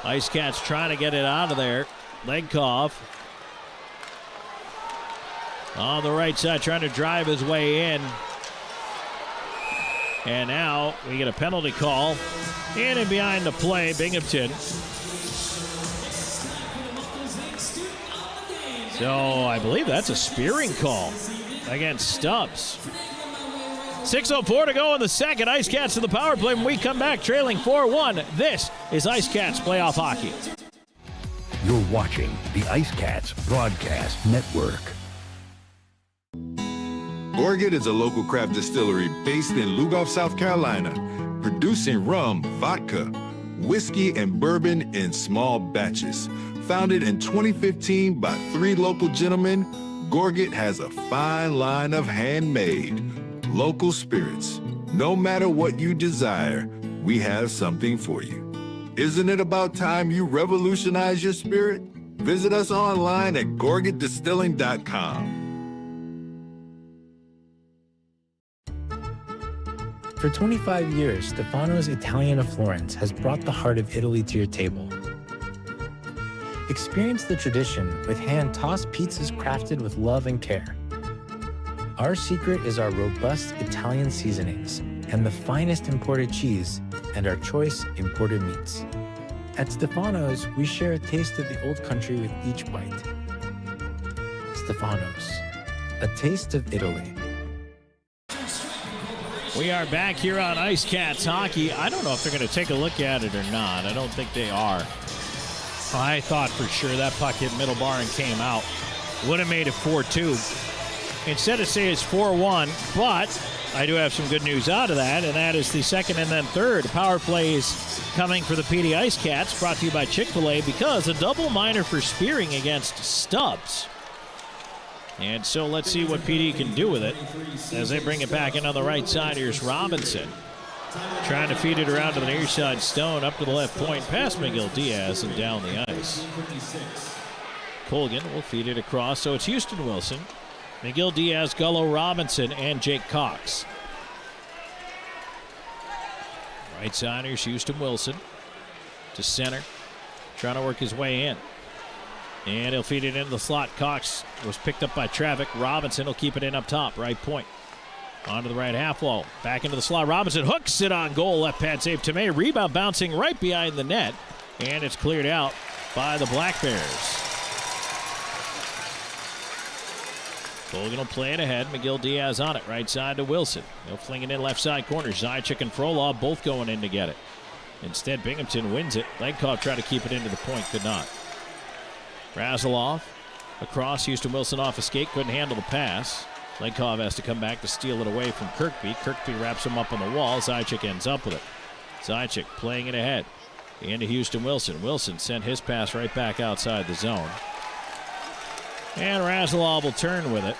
IceCats trying to get it out of there. Legkov on the right side trying to drive his way in. And now we get a penalty call. In and behind the play, Binghamton. So I believe that's a spearing call against Stubbs. 6:04 to go in the second. IceCats to the power play when we come back trailing 4-1. This is IceCats Playoff Hockey. You're watching the IceCats Broadcast Network. Gorget is a local craft distillery based in Lugoff, South Carolina, producing rum, vodka, whiskey, and bourbon in small batches. Founded in 2015 by 3 local gentlemen, Gorget has a fine line of handmade, local spirits. No matter what you desire, we have something for you. Isn't it about time you revolutionize your spirit? Visit us online at gorgetdistilling.com. For 25 years, Stefano's Italian of Florence has brought the heart of Italy to your table. Experience the tradition with hand-tossed pizzas crafted with love and care. Our secret is our robust Italian seasonings and the finest imported cheese and our choice imported meats. At Stefano's, we share a taste of the old country with each bite. Stefano's, a taste of Italy. We are back here on IceCats Hockey. I don't know if they're going to take a look at it or not. I don't think they are. I thought for sure that puck hit middle bar and came out. Would have made it 4-2. Instead of say it's 4-1, but I do have some good news out of that, and that is the second and then third power plays coming for the PD IceCats, brought to you by Chick-fil-A, because a double minor for spearing against Stubbs. And so let's see what PD can do with it as they bring it back in on the right side. Here's Robinson trying to feed it around to the near side. Stone up to the left point, past McGill Diaz and down the ice. Colgan will feed it across, so it's Houston Wilson, McGill Diaz, Gullo Robinson, and Jake Cox. Right side, here's Houston Wilson to center, trying to work his way in. And he'll feed it into the slot. Cox was picked up by Travick. Robinson will keep it in up top, right point. Onto the right half wall. Back into the slot. Robinson hooks it on goal. Left pad save to May. Rebound bouncing right behind the net. And it's cleared out by the Black Bears. Colgan will play it ahead. McGill Diaz on it. Right side to Wilson. He'll fling it in left side corner. Zajac and Frolov both going in to get it. Instead, Binghamton wins it. Legkov tried to keep it into the point. Could not. Razilov Across, Houston Wilson off a skate, couldn't handle the pass. Lenkov has to come back to steal it away from Kirkby. Kirkby wraps him up on the wall. Zychik ends up with it. Zychik playing it ahead. Into Houston Wilson. Wilson sent his pass right back outside the zone. And Razalov will turn with it.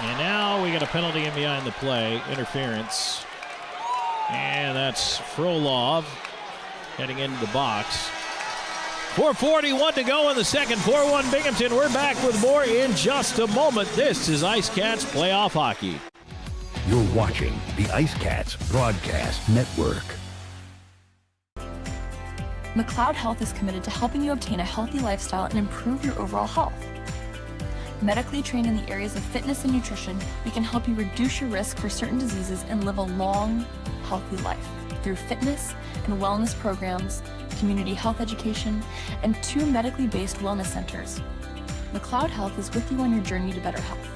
And now we got a penalty in behind the play. Interference. And that's Frolov heading into the box. 4:41 to go in the second. 4-1 Binghamton. We're back with more in just a moment. This is IceCats Playoff Hockey. You're watching the IceCats Broadcast Network. McLeod Health is committed to helping you obtain a healthy lifestyle and improve your overall health. Medically trained in the areas of fitness and nutrition, we can help you reduce your risk for certain diseases and live a long, healthy life through fitness and wellness programs, community health education, and 2 medically based wellness centers. McLeod Health is with you on your journey to better health.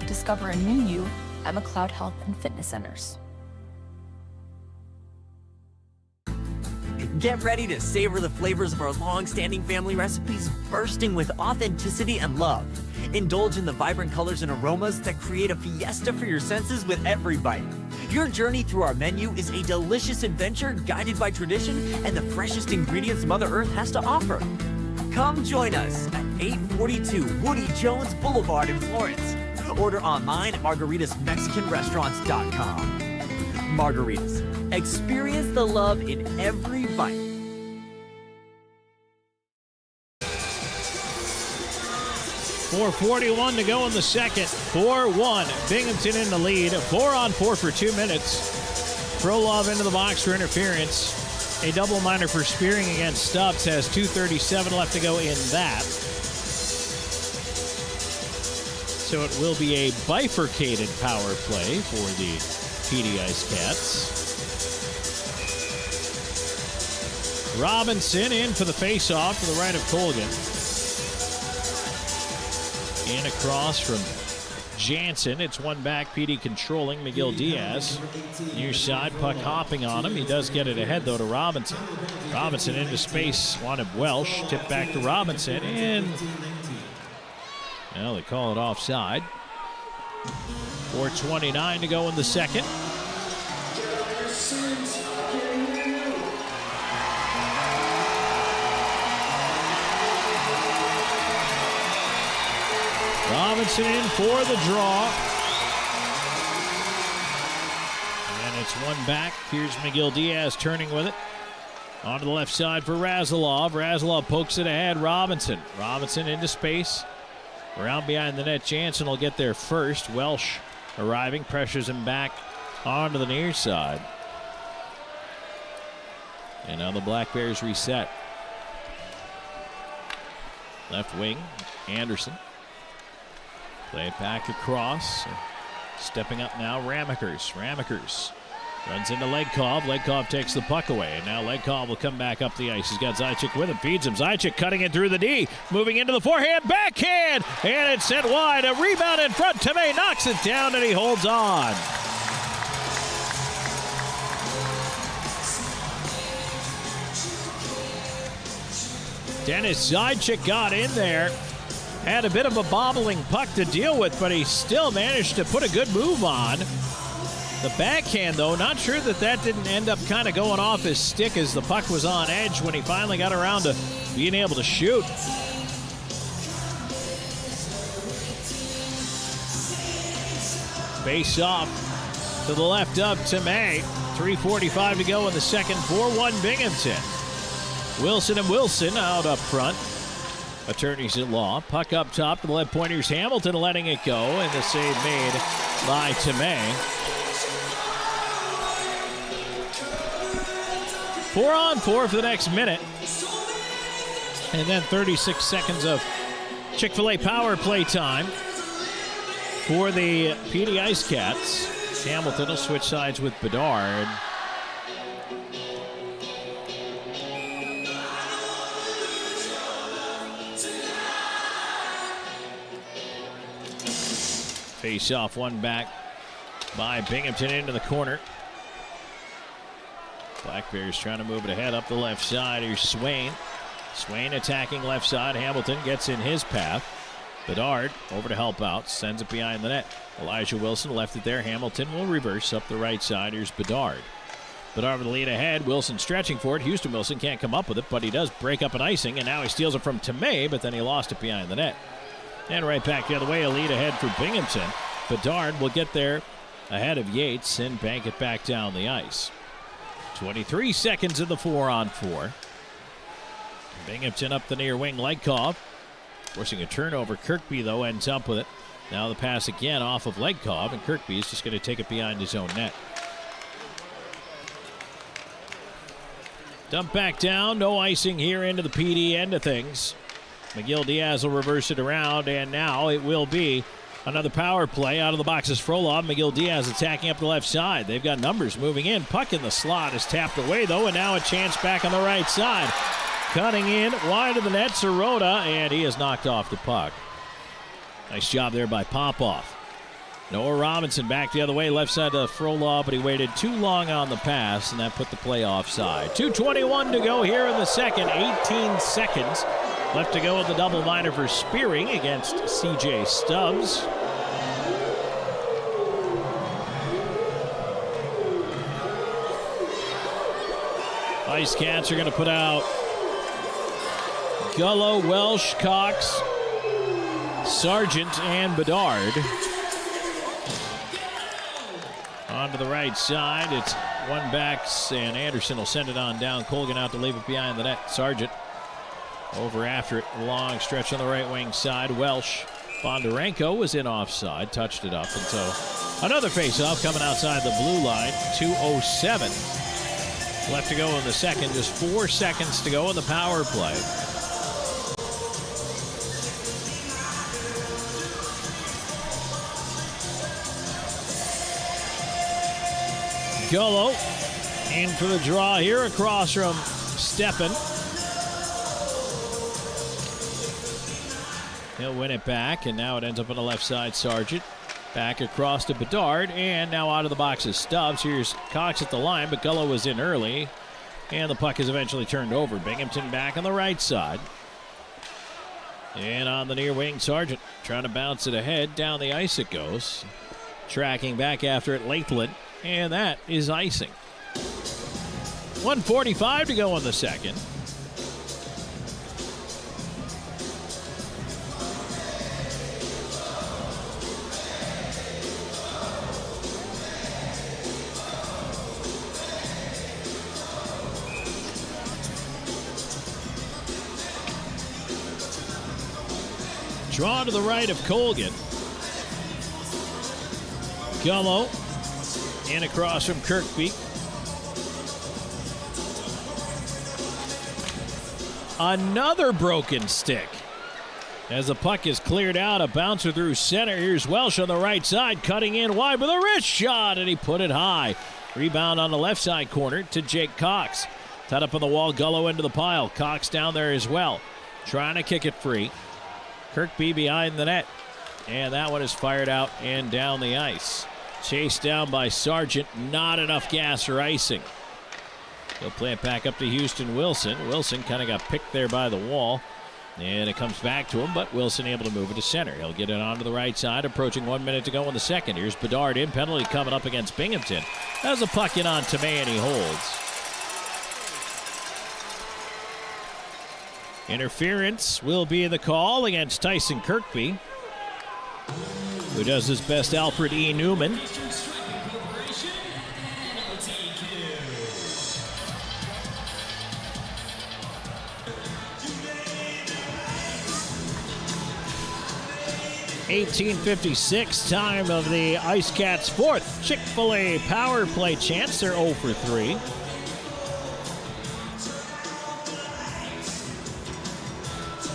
Discover a new you at McLeod Health and Fitness Centers. Get ready to savor the flavors of our long-standing family recipes, bursting with authenticity and love. Indulge in the vibrant colors and aromas that create a fiesta for your senses with every bite. Your journey through our menu is a delicious adventure guided by tradition and the freshest ingredients Mother Earth has to offer. Come join us at 842 Woody Jones Boulevard in Florence. Order online at margaritasmexicanrestaurants.com. Margaritas. Experience the love in every bite. .441 to go in the second. 4-1. Binghamton in the lead. 4-on-4 for 2 minutes. Frolov into the box for interference. A double minor for spearing against Stubbs. Has 2:37 left to go in that. So it will be a bifurcated power play for the PD IceCats. Robinson in for the face-off to the right of Colgan. And across from Jansen. It's one back. PD controlling Miguel Diaz. Near side, puck hopping on him. He does get it ahead, though, to Robinson. Robinson into space. Wanted Welsh. Tipped back to Robinson. And, well, they call it offside. 4:29 to go in the second. Robinson in for the draw. And it's one back. Here's Miguel Diaz turning with it. Onto the left side for Razalov. Razalov pokes it ahead. Robinson. Robinson into space. Around behind the net. Jansen will get there first. Welsh arriving. Pressures him back onto the near side. And now the Black Bears reset. Left wing. Anderson. Play it back across. Stepping up now, Ramekers. Ramekers runs into Legkov. Legkov takes the puck away. And now Legkov will come back up the ice. He's got Zychik with him. Feeds him. Zychik cutting it through the D. Moving into the forehand. Backhand. And it's sent wide. A rebound in front. Tomei knocks it down and he holds on. Dennis Zychik got in there. Had a bit of a bobbling puck to deal with, but he still managed to put a good move on. The backhand, though, not sure that didn't end up kind of going off his stick as the puck was on edge when he finally got around to being able to shoot. Face off to the left of Tomei. 3:45 to go in the second. 4-1 Binghamton. Wilson and Wilson out up front. Attorneys at law. Puck up top to the left pointers. Hamilton letting it go, and the save made by Tomei. 4-on-4 for the next minute. And then 36 seconds of Chick-fil-A power play time for the PD IceCats. Hamilton will switch sides with Bedard. Face off, one back by Binghamton into the corner. Black Bears trying to move it ahead up the left side. Here's Swain. Swain attacking left side. Hamilton gets in his path. Bedard over to help out. Sends it behind the net. Elijah Wilson left it there. Hamilton will reverse up the right side. Here's Bedard. Bedard with the lead ahead. Wilson stretching for it. Houston Wilson can't come up with it, but he does break up an icing, and now he steals it from Tomei, but then he lost it behind the net. And right back the other way, a lead ahead for Binghamton. Bedard will get there ahead of Yates and bank it back down the ice. 23 seconds in the 4-on-4. Binghamton up the near wing. Legkov forcing a turnover. Kirkby, though, ends up with it. Now the pass again off of Legkov, and Kirkby is just going to take it behind his own net. Dump back down. No icing here into the PD end of things. McGill Diaz will reverse it around, and now it will be another power play. Out of the box is Frolov. McGill Diaz attacking up the left side. They've got numbers moving in. Puck in the slot is tapped away, though, and now a chance back on the right side. Cutting in wide of the net, Sirota, and he is knocked off the puck. Nice job there by Popoff. Noah Robinson back the other way, left side to Frolov, but he waited too long on the pass, and that put the play offside. 2:21 to go here in the second. 18 seconds left to go with the double minor for Spearing against CJ Stubbs. IceCats are going to put out Gullo, Welsh, Cox, Sargent, and Bedard. On to the right side. It's one back, and Anderson will send it on down. Colgan out to leave it behind the net. Sargent over after it. Long stretch on the right wing side. Welsh. Bondarenko was in offside. Touched it up. And so another face-off coming outside the blue line. 2:07 left to go in the second. Just 4 seconds to go in the power play. Gullo in for the draw here across from Steppen. He'll win it back, and now it ends up on the left side. Sargent back across to Bedard, and now out of the box is Stubbs. Here's Cox at the line, but Gullo was in early, and the puck is eventually turned over. Binghamton back on the right side. And on the near wing, Sargent trying to bounce it ahead. Down the ice it goes. Tracking back after it, Lathland. And that is icing. 1:45 to go in the second. Draw to the right of Colgan. Gullo. And across from Kirkby. Another broken stick. As the puck is cleared out, a bouncer through center. Here's Welsh on the right side, cutting in wide with a wrist shot, and he put it high. Rebound on the left side corner to Jake Cox. Tied up on the wall, Gullo into the pile. Cox down there as well. Trying to kick it free. Kirkby behind the net. And that one is fired out and down the ice. Chased down by Sargent. Not enough gas or icing. He'll play it back up to Houston Wilson. Wilson kind of got picked there by the wall. And it comes back to him, but Wilson able to move it to center. He'll get it onto the right side, approaching 1 minute to go in the second. Here's Bedard in. Penalty coming up against Binghamton. Has a puck in on Tomei, and he holds. Interference will be the call against Tyson Kirkby, who does his best Alfred E. Newman. .1856 time of the IceCats' fourth Chick-fil-A power play chance. They're 0 for 3.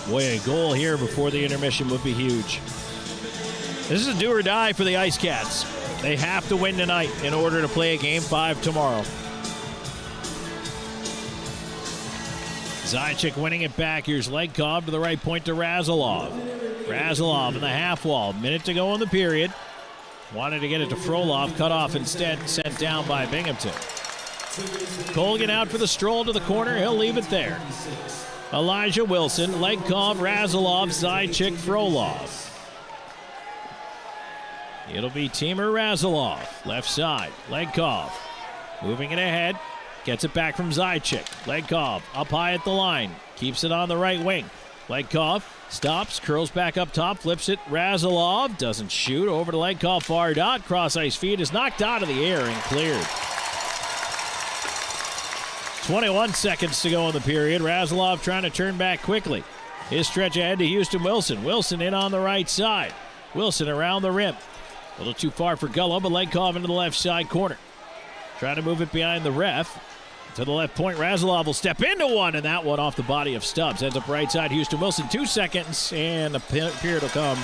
Boy, a goal here before the intermission would be huge. This is a do or die for the IceCats. They have to win tonight in order to play a Game 5 tomorrow. Zajac winning it back. Here's Legkov to the right point to Razilov. Razilov in the half wall. Minute to go in the period. Wanted to get it to Frolov. Cut off instead. Sent down by Binghamton. Colgan out for the stroll to the corner. He'll leave it there. Elijah Wilson, Legkov, Razilov, Zajic, Frolov. It'll be Timur Razilov, left side. Legkov moving it ahead. Gets it back from Zajic. Legkov up high at the line. Keeps it on the right wing. Legkov stops, curls back up top, flips it. Razilov doesn't shoot. Over to Legkov, far dot. Cross ice feed is knocked out of the air and cleared. 21 seconds to go in the period. Razilov trying to turn back quickly. His stretch ahead to Houston Wilson. Wilson in on the right side. Wilson around the rim. A little too far for Gullo, but Legkov into the left side corner. Trying to move it behind the ref. To the left point, Razilov will step into one, and that one off the body of Stubbs. Ends up right side, Houston Wilson. 2 seconds, and the period will come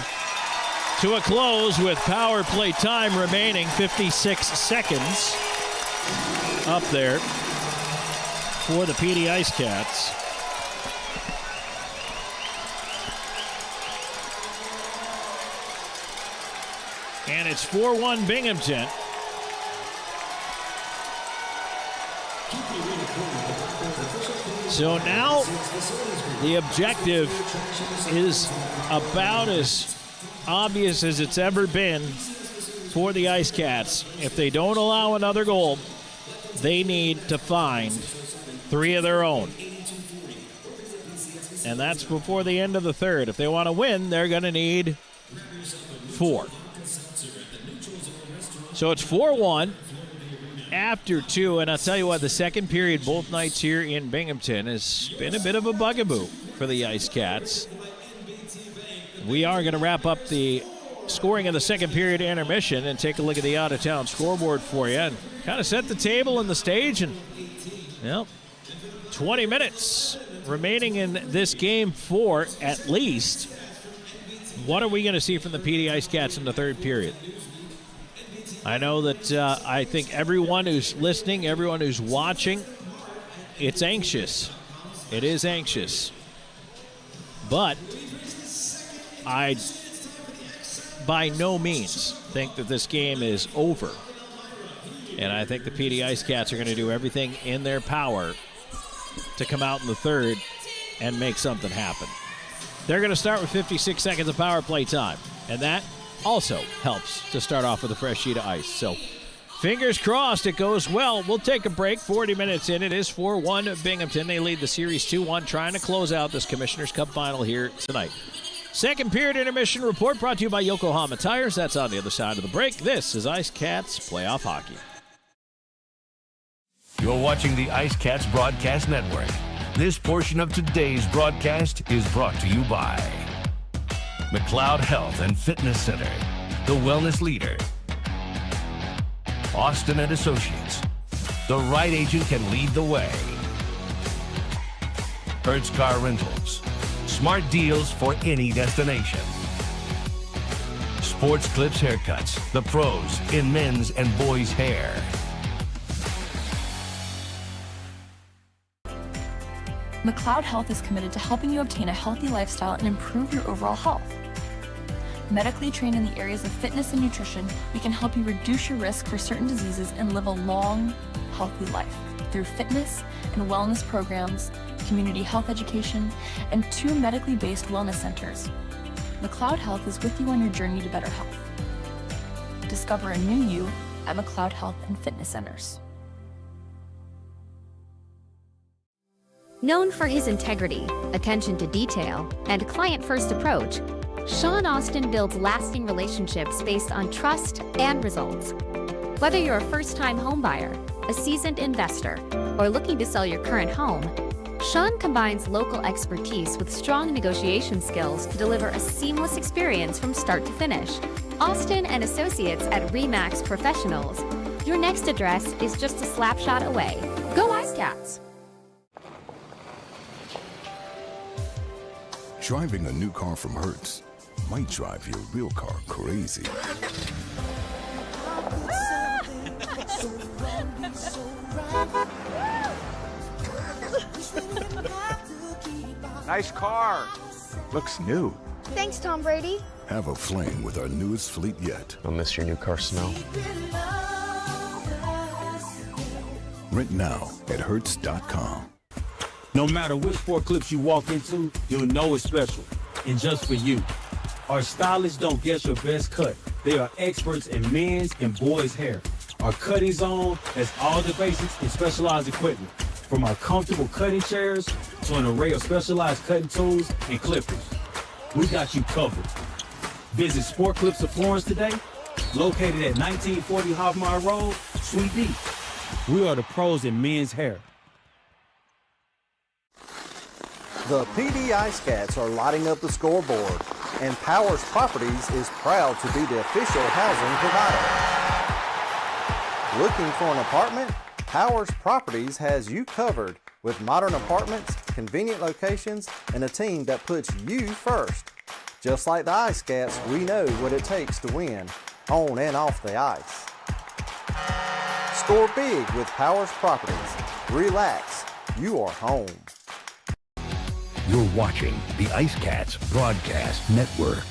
to a close with power play time remaining. 56 seconds up there for the PD IceCats. And it's 4-1 Binghamton. So now the objective is about as obvious as it's ever been for the IceCats. If they don't allow another goal, they need to find 3 of their own. And that's before the end of the third. If they want to win, they're going to need 4. So it's 4-1 after 2. And I'll tell you what, the second period both nights here in Binghamton has been a bit of a bugaboo for the IceCats. We are going to wrap up the scoring of the second period intermission and take a look at the out-of-town scoreboard for you and kind of set the table and the stage. And, 20 minutes remaining in this game 4 at least. What are we going to see from the PD IceCats in the third period? I know that I think everyone who's listening, everyone who's watching, it's anxious. It is anxious. But I, by no means, think that this game is over. And I think the PD IceCats are going to do everything in their power to come out in the third and make something happen. They're going to start with 56 seconds of power play time. And that also helps to start off with a fresh sheet of ice. So fingers crossed it goes well. We'll take a break. 40 minutes in. It is 4-1 Binghamton. They lead the series 2-1, trying to close out this Commissioner's Cup final here tonight. Second period intermission report brought to you by Yokohama Tires. That's on the other side of the break. This is IceCats Playoff Hockey. You're watching the IceCats Broadcast Network. This portion of today's broadcast is brought to you by McLeod Health and Fitness Center, the wellness leader. Austin and Associates, the right agent can lead the way. Hertz Car Rentals, smart deals for any destination. Sports Clips Haircuts, the pros in men's and boys' hair. McLeod Health is committed to helping you obtain a healthy lifestyle and improve your overall health. Medically trained in the areas of fitness and nutrition, we can help you reduce your risk for certain diseases and live a long, healthy life through fitness and wellness programs, community health education, and 2 medically based wellness centers. McLeod Health is with you on your journey to better health. Discover a new you at McLeod Health and Fitness Centers. Known for his integrity, attention to detail, and client-first approach, Sean Austin builds lasting relationships based on trust and results. Whether you're a first-time homebuyer, a seasoned investor, or looking to sell your current home, Sean combines local expertise with strong negotiation skills to deliver a seamless experience from start to finish. Austin and Associates at RE/MAX Professionals. Your next address is just a slap shot away. Go IceCats! Driving a new car from Hertz might drive your real car crazy. Nice car. Looks new. Thanks, Tom Brady. Have a fling with our newest fleet yet. I'll miss your new car smell. Rent now at Hertz.com. No matter which Sport Clips you walk into, you'll know it's special. And just for you. Our stylists don't guess your best cut. They are experts in men's and boys' hair. Our cutting zone has all the basics and specialized equipment. From our comfortable cutting chairs to an array of specialized cutting tools and clippers. We got you covered. Visit Sport Clips of Florence today, located at 1940 Hoffmeyer Road, Suite D. We are the pros in men's hair. The PD IceCats are lighting up the scoreboard, and Powers Properties is proud to be the official housing provider. Looking for an apartment? Powers Properties has you covered with modern apartments, convenient locations, and a team that puts you first. Just like the IceCats, we know what it takes to win, on and off the ice. Score big with Powers Properties. Relax, you are home. You're watching the IceCats Broadcast Network.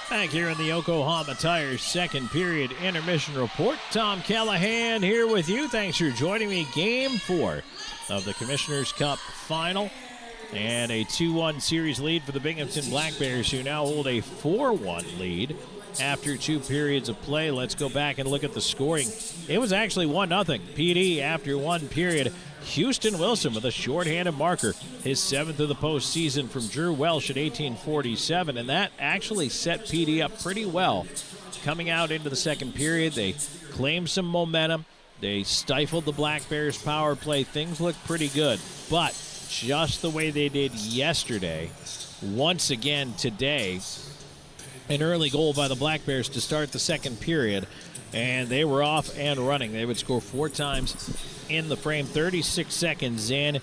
Back here in the Yokohama Tire second period intermission report. Tom Callahan here with you. Thanks for joining me. Game 4 of the Commissioner's Cup Final. And a 2-1 series lead for the Binghamton Black Bears, who now hold a 4-1 lead after 2 periods of play. Let's go back and look at the scoring. It was actually 1-0 PD after 1 period. Houston Wilson with a shorthanded marker, his 7th of the postseason from Drew Welsh at 18:47, and that actually set PD up pretty well. Coming out into the second period, they claimed some momentum. They stifled the Black Bears power play. Things looked pretty good, but just the way they did yesterday, once again today, an early goal by the Black Bears to start the second period, and they were off and running. They would score 4 times in the frame. 36 seconds in,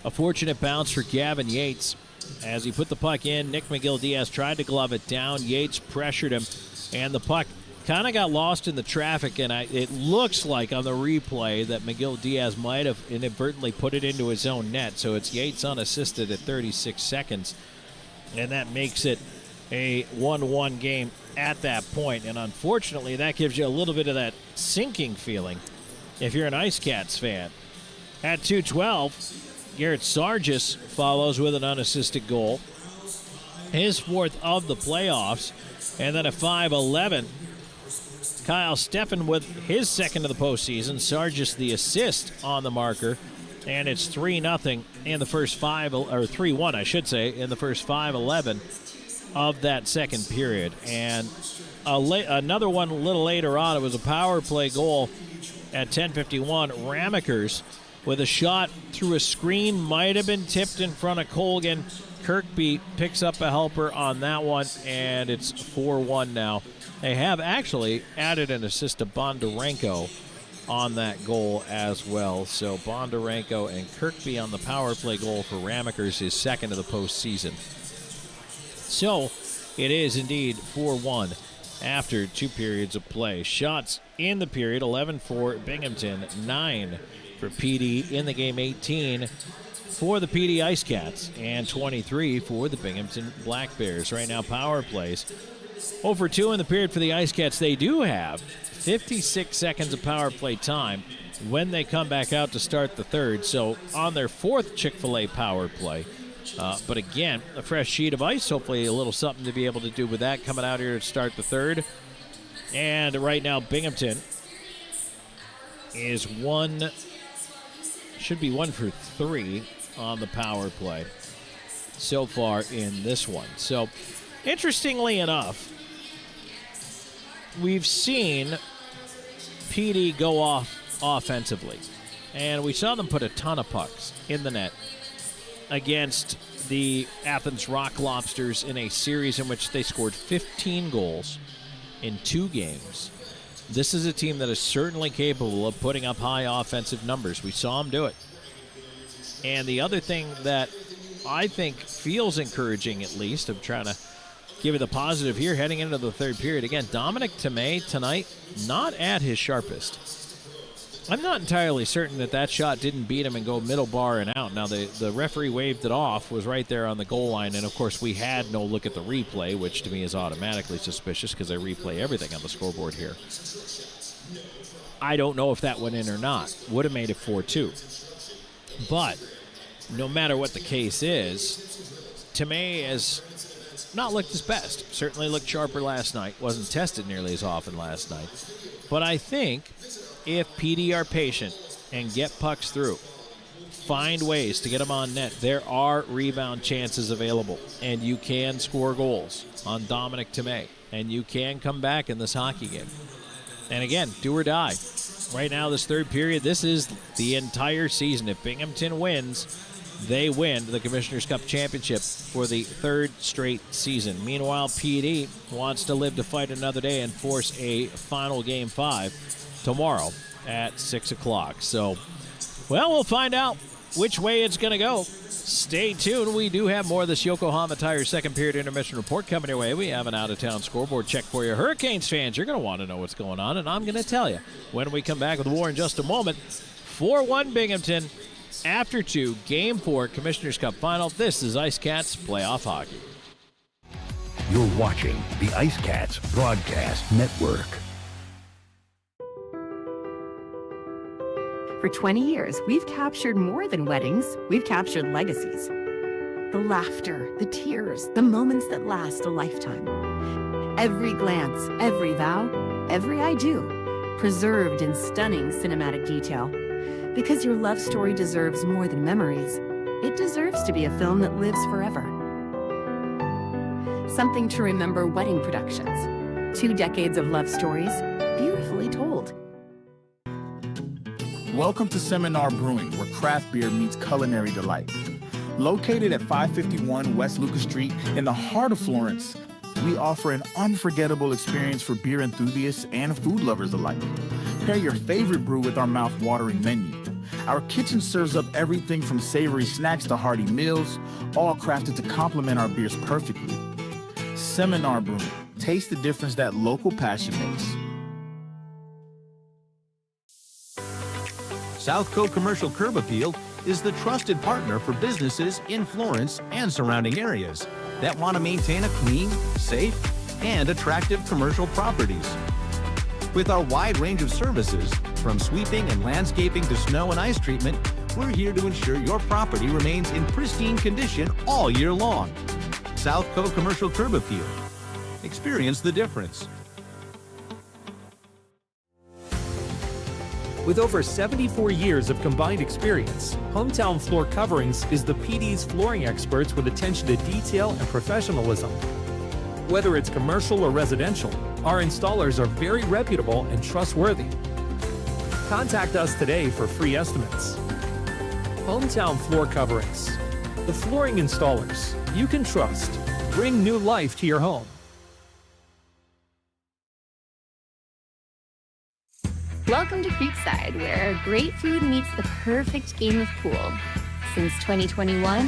a fortunate bounce for Gavin Yates. As he put the puck in, Nick McGill-Diaz tried to glove it down. Yates pressured him, and the puck kind of got lost in the traffic, and it looks like on the replay that McGill-Diaz might have inadvertently put it into his own net. So it's Yates unassisted at 36 seconds, and that makes it a 1-1 game at that point. And unfortunately, that gives you a little bit of that sinking feeling if you're an IceCats fan. At 2:12, Garrett Sargis follows with an unassisted goal, his 4th of the playoffs. And then at 5:11, Kyle Steffen with his 2nd of the postseason. Sargis the assist on the marker, and it's 3-0 in the first 3-1, I should say, in the first 5:11 of that second period. And another one a little later on, it was a power play goal at 10:51. Ramekers with a shot through a screen, might have been tipped in front of Colgan. Kirkby picks up a helper on that one, and it's 4-1 now. They have actually added an assist to Bondarenko on that goal as well. So Bondarenko and Kirkby on the power play goal for Ramekers, his 2nd of the postseason. So it is indeed 4-1 after 2 periods of play. Shots in the period, 11 for Binghamton, 9 for PD in the game, 18 for the PD IceCats, and 23 for the Binghamton Black Bears. Right now, power plays. 0-2 in the period for the IceCats. They do have 56 seconds of power play time when they come back out to start the third. So on their 4th Chick-fil-A power play. But again, a fresh sheet of ice, hopefully a little something to be able to do with that coming out here to start the third. And right now, Binghamton is should be 1 for 3 on the power play so far in this one. So, interestingly enough, we've seen PD go off offensively, and we saw them put a ton of pucks in the net against the Athens Rock Lobsters in a series in which they scored 15 goals in 2 games. This is a team that is certainly capable of putting up high offensive numbers. We saw them do it. And the other thing that I think feels encouraging, at least, I'm trying to give it the positive here heading into the third period. Again, Dominic Tomei tonight, not at his sharpest. I'm not entirely certain that shot didn't beat him and go middle bar and out. Now, the referee waved it off, was right there on the goal line, and, of course, we had no look at the replay, which to me is automatically suspicious because I replay everything on the scoreboard here. I don't know if that went in or not. Would have made it 4-2. But no matter what the case is, Tomei has not looked his best. Certainly looked sharper last night. Wasn't tested nearly as often last night. But I think if PD are patient and get pucks through, find ways to get them on net, there are rebound chances available. And you can score goals on Dominic Tomei. And you can come back in this hockey game. And again, do or die. Right now, this third period, this is the entire season. If Binghamton wins, they win the Commissioner's Cup Championship for the third straight season. Meanwhile, PD wants to live to fight another day and force a final Game 5 tomorrow at 6 o'clock. So, well, we'll find out which way it's going to go. Stay tuned. We do have more of this Yokohama Tire second period intermission report coming your way. We have an out-of-town scoreboard check for you. Hurricanes fans, you're going to want to know what's going on, and I'm going to tell you when we come back with more in just a moment. 4-1 Binghamton after 2, Game 4, Commissioner's Cup Final. This is IceCats Playoff Hockey. You're watching the IceCats Broadcast Network. For 20 years, we've captured more than weddings. We've captured legacies. The laughter, the tears, the moments that last a lifetime. Every glance, every vow, every I do, preserved in stunning cinematic detail. Because your love story deserves more than memories. It deserves to be a film that lives forever. Something to remember wedding productions. 2 decades of love stories, beautifully told. Welcome to Seminar Brewing, where craft beer meets culinary delight. Located at 551 West Lucas Street in the heart of Florence, we offer an unforgettable experience for beer enthusiasts and food lovers alike. Pair your favorite brew with our mouth-watering menu. Our kitchen serves up everything from savory snacks to hearty meals, all crafted to complement our beers perfectly. Seminar Brewing. Taste the difference that local passion makes. Southco Commercial Curb Appeal is the trusted partner for businesses in Florence and surrounding areas that want to maintain a clean, safe, and attractive commercial properties. With our wide range of services, from sweeping and landscaping to snow and ice treatment, we're here to ensure your property remains in pristine condition all year long. Southco Commercial Curb Appeal. Experience the difference. With over 74 years of combined experience, Hometown Floor Coverings is the PD's flooring experts with attention to detail and professionalism. Whether it's commercial or residential, our installers are very reputable and trustworthy. Contact us today for free estimates. Hometown Floor Coverings, the flooring installers you can trust. Bring new life to your home. Welcome to Creekside, where great food meets the perfect game of pool. Since 2021,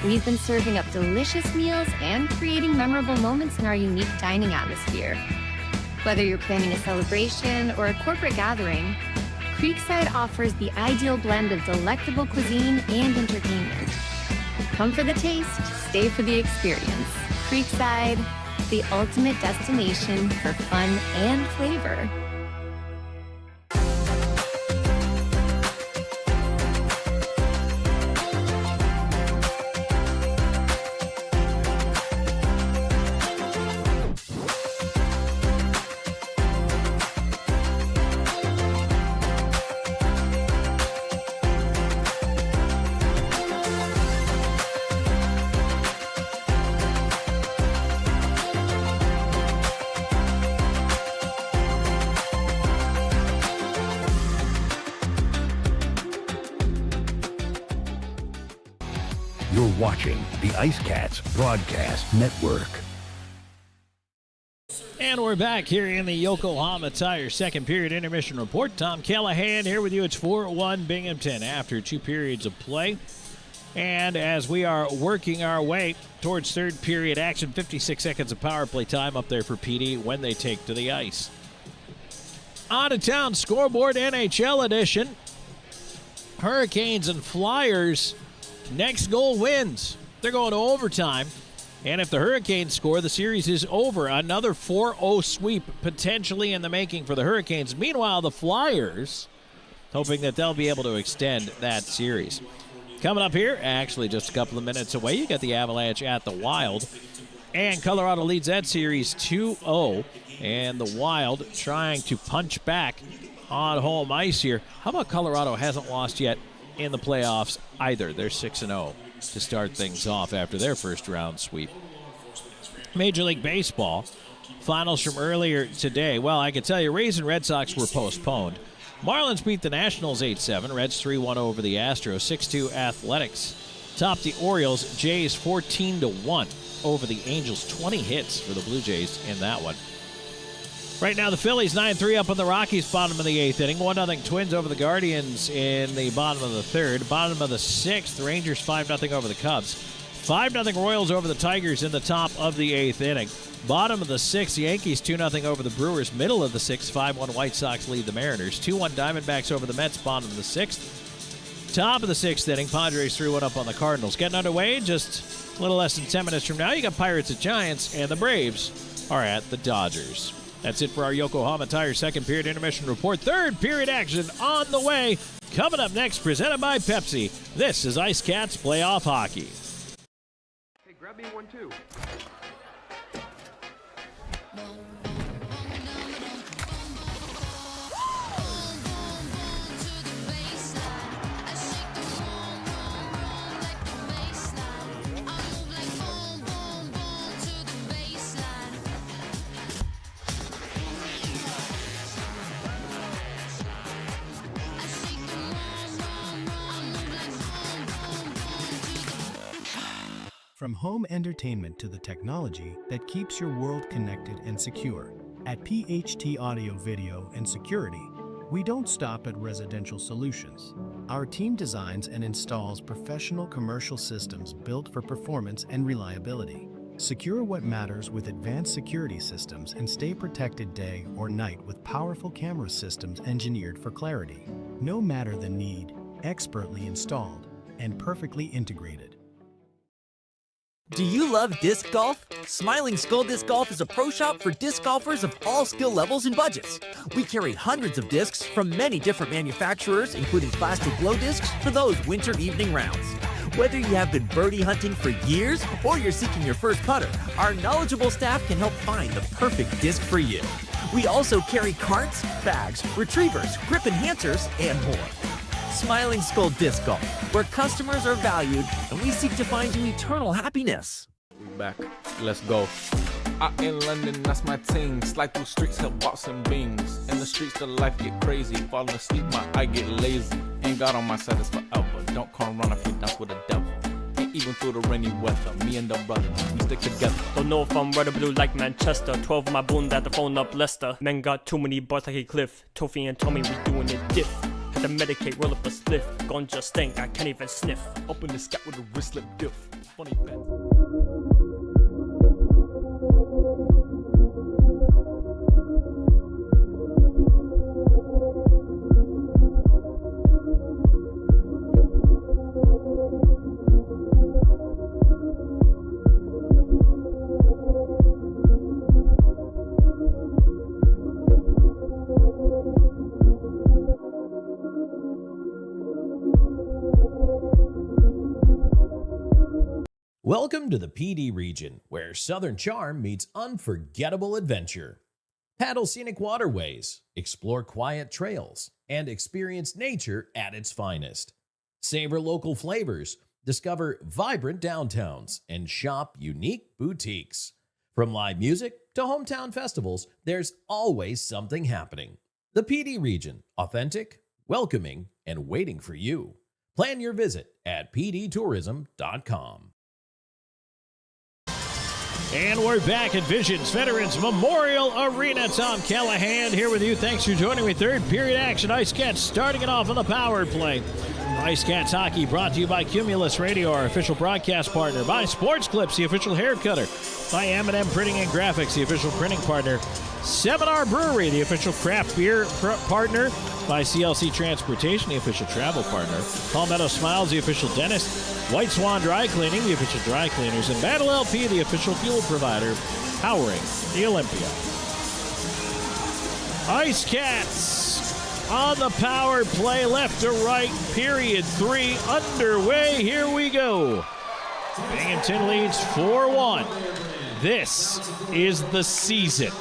we've been serving up delicious meals and creating memorable moments in our unique dining atmosphere. Whether you're planning a celebration or a corporate gathering, Creekside offers the ideal blend of delectable cuisine and entertainment. Come for the taste, stay for the experience. Creekside, the ultimate destination for fun and flavor. You're watching the IceCats Broadcast Network. And we're back here in the Yokohama Tire second period intermission report. Tom Callahan here with you. It's 4-1 Binghamton after 2 periods of play. And as we are working our way towards third period action, 56 seconds of power play time up there for PD when they take to the ice. Out-of-town scoreboard NHL edition. Hurricanes and Flyers. Next goal wins. They're going to overtime. And if the Hurricanes score, the series is over. Another 4-0 sweep potentially in the making for the Hurricanes. Meanwhile, the Flyers hoping that they'll be able to extend that series. Coming up here, actually just a couple of minutes away, you got the Avalanche at the Wild. And Colorado leads that series 2-0. And the Wild trying to punch back on home ice here. How about Colorado hasn't lost yet in the playoffs either? They're 6-0 to start things off after their first round sweep. Major League Baseball, finals from earlier today. Well, I can tell you, Rays and Red Sox were postponed. Marlins beat the Nationals 8-7. Reds 3-1 over the Astros. 6-2 Athletics topped the Orioles. Jays 14-1 over the Angels. 20 hits for the Blue Jays in that one. Right now, the Phillies 9-3 up on the Rockies, bottom of the 8th inning. 1-0 Twins over the Guardians in the bottom of the 3rd. Bottom of the 6th, the Rangers 5-0 over the Cubs. 5-0 Royals over the Tigers in the top of the 8th inning. Bottom of the 6th, the Yankees 2-0 over the Brewers. Middle of the 6th, 5-1 White Sox lead the Mariners. 2-1 Diamondbacks over the Mets, bottom of the 6th. Top of the 6th inning, Padres 3-1 up on the Cardinals. Getting underway just a little less than 10 minutes from now. You got Pirates at Giants, and the Braves are at the Dodgers. That's it for our Yokohama Tire second period intermission report. Third period action on the way. Coming up next, presented by Pepsi. This is IceCats Playoff Hockey. Hey, grab me one too. From home entertainment to the technology that keeps your world connected and secure, at PHT Audio Video and Security, we don't stop at residential solutions. Our team designs and installs professional commercial systems built for performance and reliability. Secure what matters with advanced security systems and stay protected day or night with powerful camera systems engineered for clarity. No matter the need, expertly installed and perfectly integrated. Do you love disc golf? Smiling Skull Disc Golf is a pro shop for disc golfers of all skill levels and budgets. We carry hundreds of discs from many different manufacturers, including plastic glow discs for those winter evening rounds. Whether you have been birdie hunting for years or you're seeking your first putter, our knowledgeable staff can help find the perfect disc for you. We also carry carts, bags, retrievers, grip enhancers, and more. Smiling Skull Disc Golf, where customers are valued and we seek to find you eternal happiness. We back, let's go. Out in London, that's my ting. Slide through streets, help box and bings. In the streets, the life get crazy. Falling asleep, my eye get lazy. Ain't God on my side, it's forever. Don't come run if you dance with the devil. Ain't even through the rainy weather. Me and the brothers, we stick together. Don't know if I'm red or blue like Manchester. 12 of my boon that the phone up Leicester. Men got too many bars like a cliff. Tofi and Tommy, we doing it diff. Had to medicate, roll up a spliff. Ganja stank, I can't even sniff. Open the scat with a wristlet diff. Funny bet. Welcome to the PD region, where Southern charm meets unforgettable adventure. Paddle scenic waterways, explore quiet trails, and experience nature at its finest. Savor local flavors, discover vibrant downtowns, and shop unique boutiques. From live music to hometown festivals, there's always something happening. The PD region, authentic, welcoming, and waiting for you. Plan your visit at pdtourism.com. And we're back at Visions Veterans Memorial Arena. Tom Callahan here with you. Thanks for joining me. Third period action. IceCats starting it off on the power play. IceCats hockey brought to you by Cumulus Radio, our official broadcast partner. By Sports Clips, the official hair cutter. By M&M Printing and Graphics, the official printing partner. Seminar Brewery, the official craft beer partner. By CLC Transportation, the official travel partner. Palmetto Smiles, the official dentist. White Swan Dry Cleaning, the official dry cleaners. And Battle LP, the official fuel provider, powering the Olympia. IceCats on the power play, left to right, period 3 underway. Here we go. Binghamton leads 4-1. This is the season.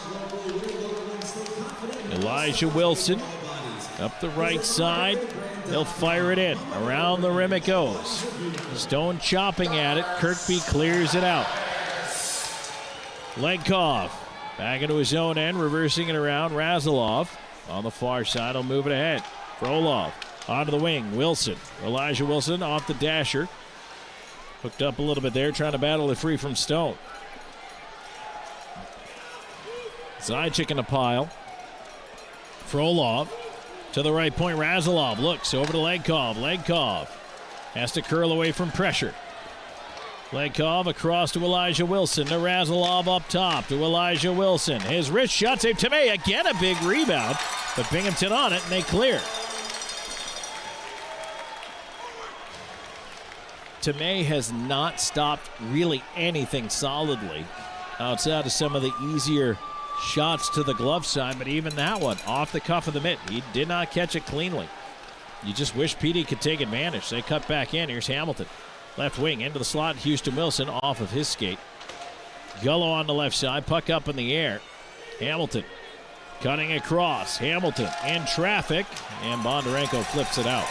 Elijah Wilson up the right side. He'll fire it in. Around the rim it goes. Stone chopping at it. Kirkby clears it out. Legkov back into his own end, reversing it around. Razilov on the far side will move it ahead. Frolov onto the wing. Wilson. Elijah Wilson off the dasher. Hooked up a little bit there, trying to battle it free from Stone. Zajic in a pile. Frolov to the right point. Razilov looks over to Legkov. Legkov has to curl away from pressure. Legkov across to Elijah Wilson. To Razilov up top to Elijah Wilson. His wrist shot save. Tomei again a big rebound, but Binghamton on it and they clear. Tomei has not stopped really anything solidly outside of some of the easier shots to the glove side, but even that one off the cuff of the mitt, he did not catch it cleanly. You just wish PD could take advantage. They cut back in. Here's Hamilton. Left wing into the slot. Houston Wilson off of his skate. Gullo on the left side. Puck up in the air. Hamilton cutting across. Hamilton in traffic, and Bondarenko flips it out.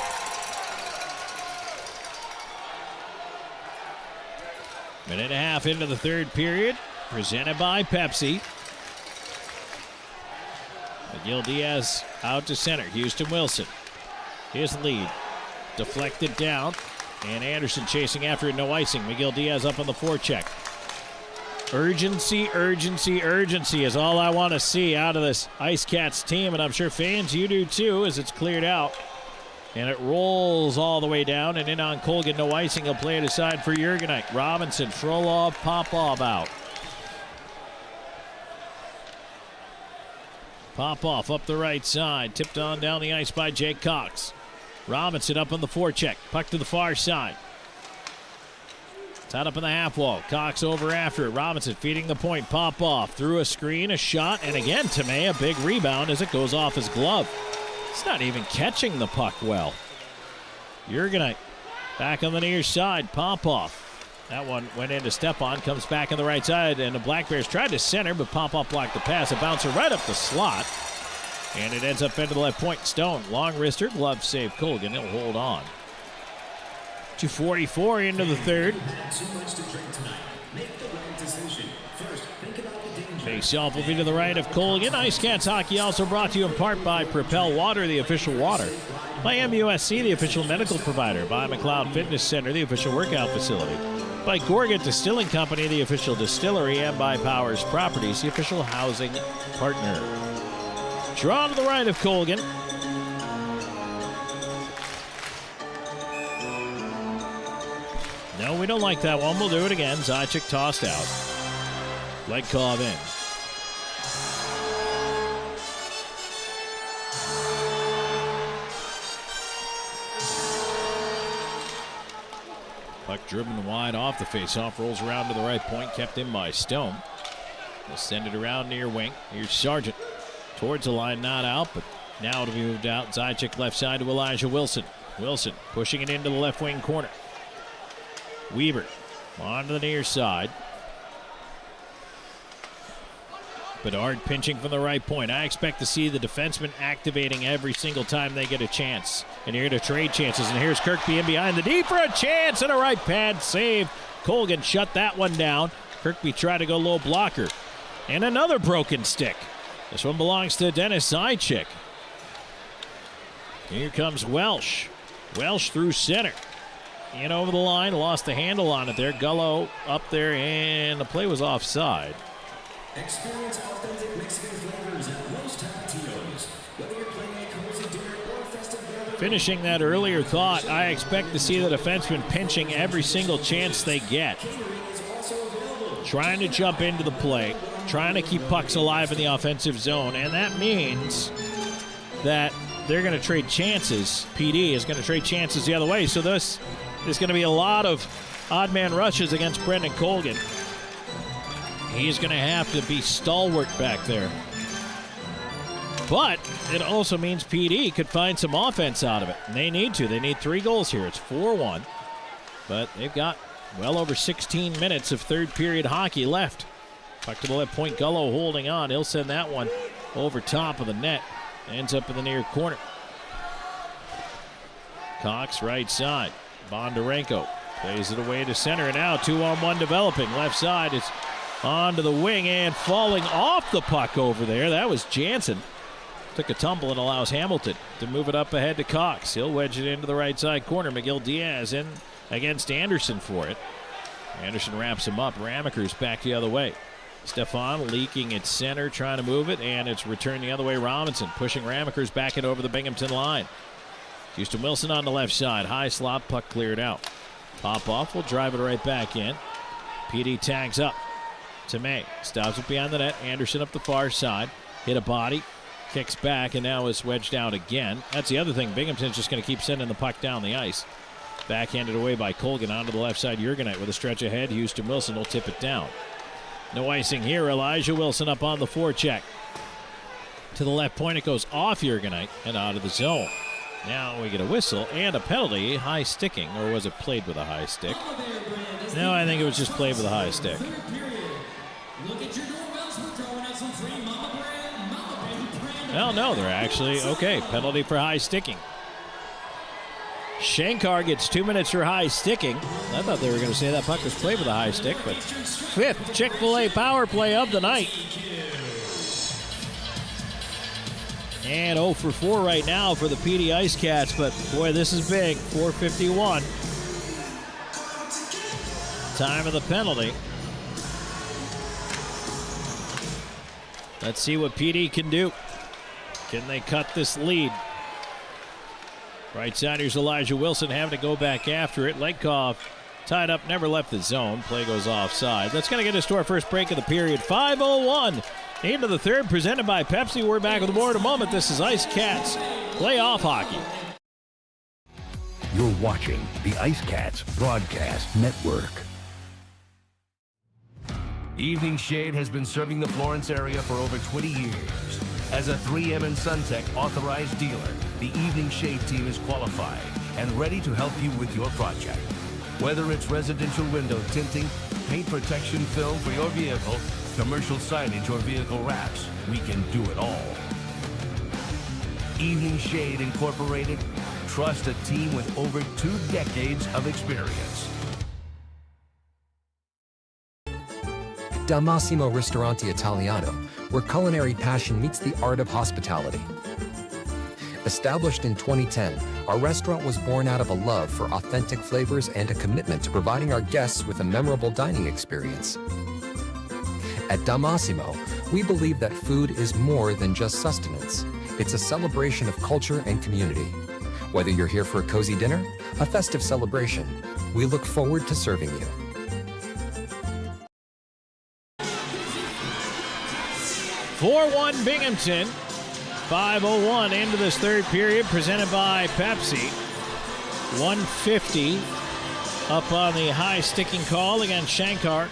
Minute and a half into the third period. Presented by Pepsi. Miguel Diaz out to center. Houston Wilson. His lead. Deflected down. And Anderson chasing after it. No icing. Miguel Diaz up on the forecheck. Urgency, urgency, urgency is all I want to see out of this IceCats team. And I'm sure fans, you do too, as it's cleared out. And it rolls all the way down and in on Colgan. No icing. He'll play it aside for Jurgenite. Robinson, Frolov, Popov out. Popov up the right side. Tipped on down the ice by Jake Cox. Robinson up on the forecheck. Puck to the far side. Tied up in the half wall. Cox over after it. Robinson feeding the point. Popov through a screen, a shot, and again Tomei a big rebound as it goes off his glove. He's not even catching the puck well. Jurgenite back on the near side. Popov. That one went into Stepan, comes back on the right side, and the Black Bears tried to center, but Popov blocked the pass. A bouncer right up the slot, and it ends up into the left point. Stone, long wrister, glove save Colgan. He'll hold on. 2:44 into the third. Face-off will be to the right of Colgan. IceCats hockey also brought to you in part by Propel Water, the official water. By MUSC, the official medical provider. By McLeod Fitness Center, the official workout facility. By Gorgat Distilling Company, the official distillery. And by Powers Properties, the official housing partner. Draw to the right of Colgan. No, we don't like that one. We'll do it again. Zajic tossed out. Legkov in. Puck driven wide off the faceoff. Rolls around to the right point. Kept in by Stone. They'll send it around near wing. Here's Sargent. Towards the line, not out, but now to be moved out. Zajic left side to Elijah Wilson. Wilson pushing it into the left wing corner. Weaver on to the near side. Bedard pinching from the right point. I expect to see the defensemen activating every single time they get a chance. And here to trade chances. And here's Kirkby in behind the D for a chance and a right pad save. Colgan shut that one down. Kirkby tried to go low blocker. And another broken stick. This one belongs to Dennis Zajic. Here comes Welsh. Welsh through center. In over the line, lost the handle on it there. Gullo up there, and the play was offside. Experience authentic Mexican flavors at Los Tapatíos. Whether you're playing a cozy dinner or festive gathering. Finishing that earlier thought, I expect to see the defensemen pinching every single chance they get. Trying to jump into the play, trying to keep pucks alive in the offensive zone, and that means that they're going to trade chances. PD is going to trade chances the other way, so this is going to be a lot of odd man rushes against Brendan Colgan. He's going to have to be stalwart back there. but it also means PD could find some offense out of it. And they need to. They need 3 goals here. It's 4-1. But they've got well over 16 minutes of third period hockey left. Puck to the left point. Gullo holding on. He'll send that one over top of the net. Ends up in the near corner. Cox right side. Bondarenko plays it away to center. And now 2-on-1 developing. Left side is onto the wing and falling off the puck over there. That was Jansen. Took a tumble and allows Hamilton to move it up ahead to Cox. He'll wedge it into the right side corner. Miguel Diaz in against Anderson for it. Anderson wraps him up. Ramaker's back the other way. Stefan leaking at center, trying to move it, and it's returned the other way. Robinson pushing Ramaker's back it over the Binghamton line. Houston Wilson on the left side. High slot, puck cleared out. Pop off will drive it right back in. PD tags up to May. Stops it behind the net. Anderson up the far side. Hit a body. Kicks back and now is wedged out again. That's the other thing. Binghamton's just going to keep sending the puck down the ice. Backhanded away by Colgan onto the left side. Jurgenite with a stretch ahead. Houston Wilson will tip it down. No icing here. Elijah Wilson up on the forecheck. To the left point, it goes off Jurgenite and out of the zone. Now we get a whistle and a penalty. High sticking, or was it played with a high stick? No, I think it was just played with a high stick. Well, no, they're actually, okay, penalty for high sticking. Shankar gets 2 minutes for high sticking. I thought they were going to say that puck was played with a high stick, but 5th Chick-fil-A power play of the night. And 0 for 4 right now for the PD IceCats, but boy, this is big. 4:51. Time of the penalty. Let's see what PD can do. Can they cut this lead? Right side, here's Elijah Wilson having to go back after it. Lenkov tied up, never left the zone. Play goes offside. That's going to get us to our first break of the period. 5:01 into the third, presented by Pepsi. We're back with more in a moment. This is IceCats Playoff Hockey. You're watching the IceCats Broadcast Network. Evening Shade has been serving the Florence area for over 20 years. As a 3M and SunTech authorized dealer, the Evening Shade team is qualified and ready to help you with your project. Whether it's residential window tinting, paint protection film for your vehicle, commercial signage, or vehicle wraps, we can do it all. Evening Shade Incorporated. Trust a team with over 2 decades of experience. Dal Massimo Ristorante Italiano, where culinary passion meets the art of hospitality. Established in 2010, our restaurant was born out of a love for authentic flavors and a commitment to providing our guests with a memorable dining experience. At Dal Massimo, we believe that food is more than just sustenance. It's a celebration of culture and community. Whether you're here for a cozy dinner, a festive celebration, we look forward to serving you. (4-1) Binghamton. 5:01 into this third period, presented by Pepsi. 150 up on the high sticking call against Shankar.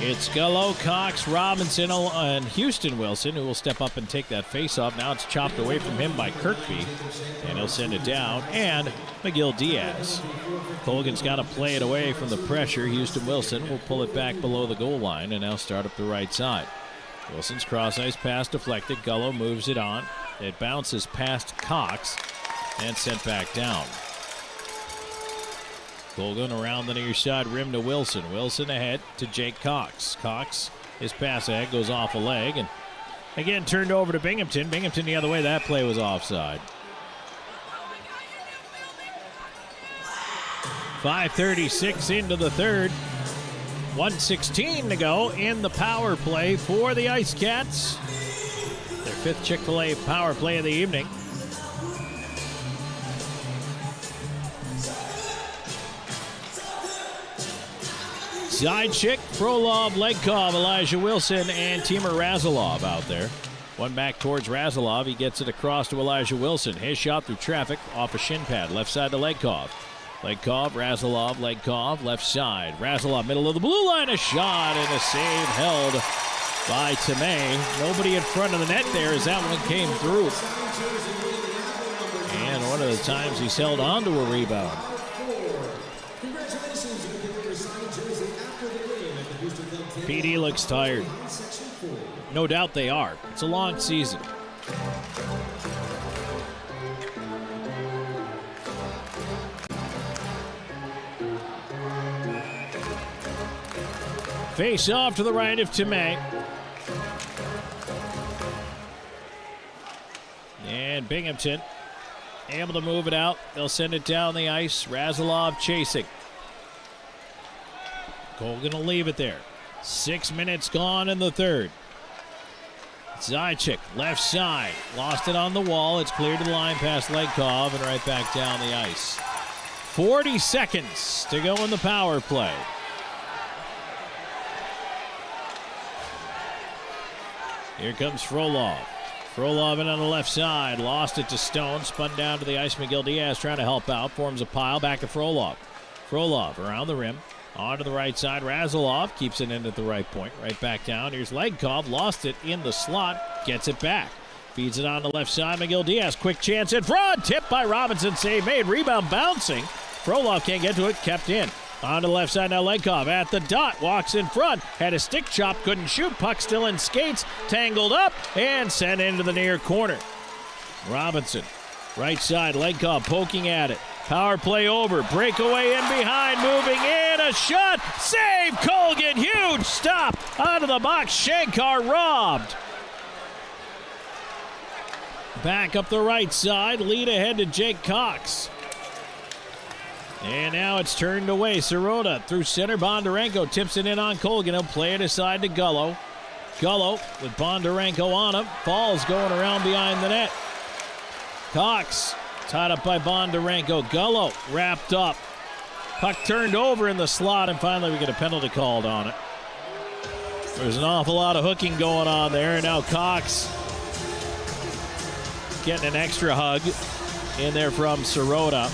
It's Gullo, Cox, Robinson, and Houston Wilson who will step up and take that face-off. Now it's chopped away from him by Kirkby, and he'll send it down. And Miguel Diaz. Colgan's got to play it away from the pressure. Houston Wilson will pull it back below the goal line and now start up the right side. Wilson's cross-ice pass deflected. Gullo moves it on. It bounces past Cox and sent back down. Colgan around the near side rim to Wilson. Wilson ahead to Jake Cox. Cox, his pass ahead goes off a leg and again turned over to Binghamton. Binghamton the other way. That play was offside. 5:36 into the third. 1:16 to go in the power play for the IceCats. Their 5th Chick-fil-A power play of the evening. Side chick, Frolov, Legkov, Elijah Wilson, and Timur Razilov out there. One back towards Razilov. He gets it across to Elijah Wilson. His shot through traffic off a shin pad. Left side to Legkov. Legkov, Razalov, Legkov, left side. Razalov, middle of the blue line, a shot and a save held by Tomei. Nobody in front of the net there as that one came through. And one of the times he's held on to a rebound. PD looks tired. No doubt they are. It's a long season. Face off to the right of Tomei. And Binghamton able to move it out. They'll send it down the ice. Razalov chasing. Colgan will leave it there. 6 minutes gone in the third. Zajic, left side. Lost it on the wall. It's cleared to the line past Legkov and right back down the ice. 40 seconds to go in the power play. Here comes Frolov. Frolov in on the left side. Lost it to Stone. Spun down to the ice. Miguel Diaz trying to help out. Forms a pile. Back to Frolov. Frolov around the rim. On to the right side. Razalov keeps it in at the right point. Right back down. Here's Legkov. Lost it in the slot. Gets it back. Feeds it on the left side. Miguel Diaz. Quick chance in front. Tipped by Robinson. Save made. Rebound bouncing. Frolov can't get to it. Kept in. On the left side now, Legkov at the dot, walks in front, had a stick chop, couldn't shoot, puck still in skates, tangled up, and sent into the near corner. Robinson, right side, Legkov poking at it. Power play over, breakaway in behind, moving in, a shot, save, Colgan, huge stop, out of the box, Shankar robbed. Back up the right side, lead ahead to Jake Cox. And now it's turned away. Sirota through center. Bondarenko tips it in on Colgan. He'll play it aside to Gullo. Gullo with Bondarenko on him. Falls going around behind the net. Cox tied up by Bondarenko. Gullo wrapped up. Puck turned over in the slot, and finally we get a penalty called on it. There's an awful lot of hooking going on there, and now Cox getting an extra hug in there from Sirota.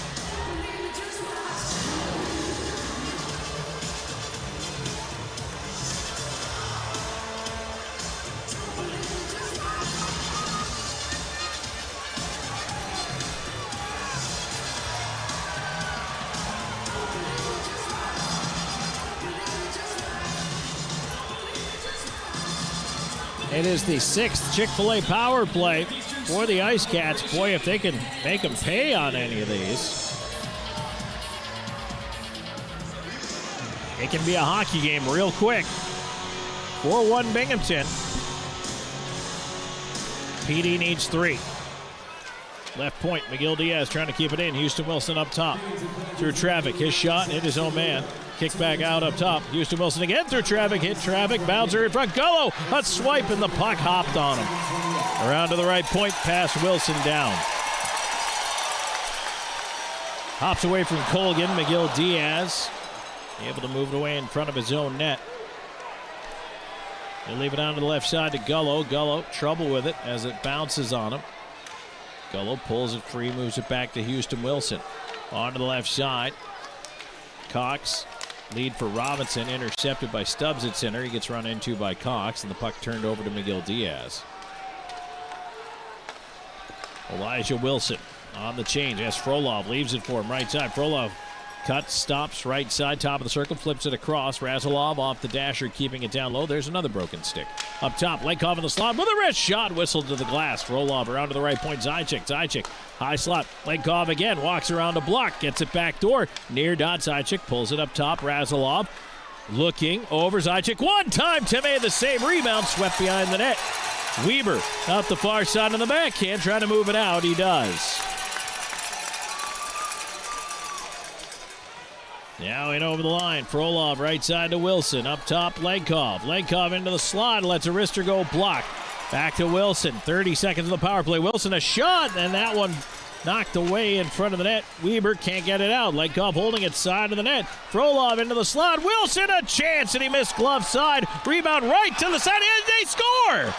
It is the 6th Chick-fil-A power play for the IceCats. Boy, if they can make them pay on any of these, it can be a hockey game real quick. 4-1 Binghamton. PD needs 3. Left point, Miguel Diaz trying to keep it in. Houston Wilson up top. Through traffic, his shot, hit his own man. Kick back out up top. Houston Wilson again through traffic, hit traffic, bouncer in front. Gullo, a swipe, and the puck hopped on him. Around to the right point, pass Wilson down. Hops away from Colgan, Miguel Diaz. Able to move it away in front of his own net. They leave it on to the left side to Gullo. Gullo, trouble with it as it bounces on him. Gullo pulls it free, moves it back to Houston Wilson. On to the left side. Cox, lead for Robinson, intercepted by Stubbs at center. He gets run into by Cox, and the puck turned over to Miguel Diaz. Elijah Wilson on the change as Frolov leaves it for him. Right side, Frolov cuts, stops, right side, top of the circle, flips it across. Razalov off the dasher, keeping it down low. There's another broken stick. Up top, Legkov in the slot with a wrist shot, whistled to the glass. Frolov around to the right point, Zajic, high slot. Legkov again, walks around the block, gets it back door. Near dot, Zajic pulls it up top. Razalov looking over Zajic. One time, Tomei the save, rebound, swept behind the net. Weber out the far side of the backhand, trying to move it out. He does. Now in over the line, Frolov right side to Wilson. Up top, Legkov. Legkov into the slot, lets a wrister go block. Back to Wilson, 30 seconds of the power play. Wilson a shot, and that one knocked away in front of the net. Weber can't get it out. Legkov holding it side of the net. Frolov into the slot. Wilson a chance, and he missed glove side. Rebound right to the side, and they score!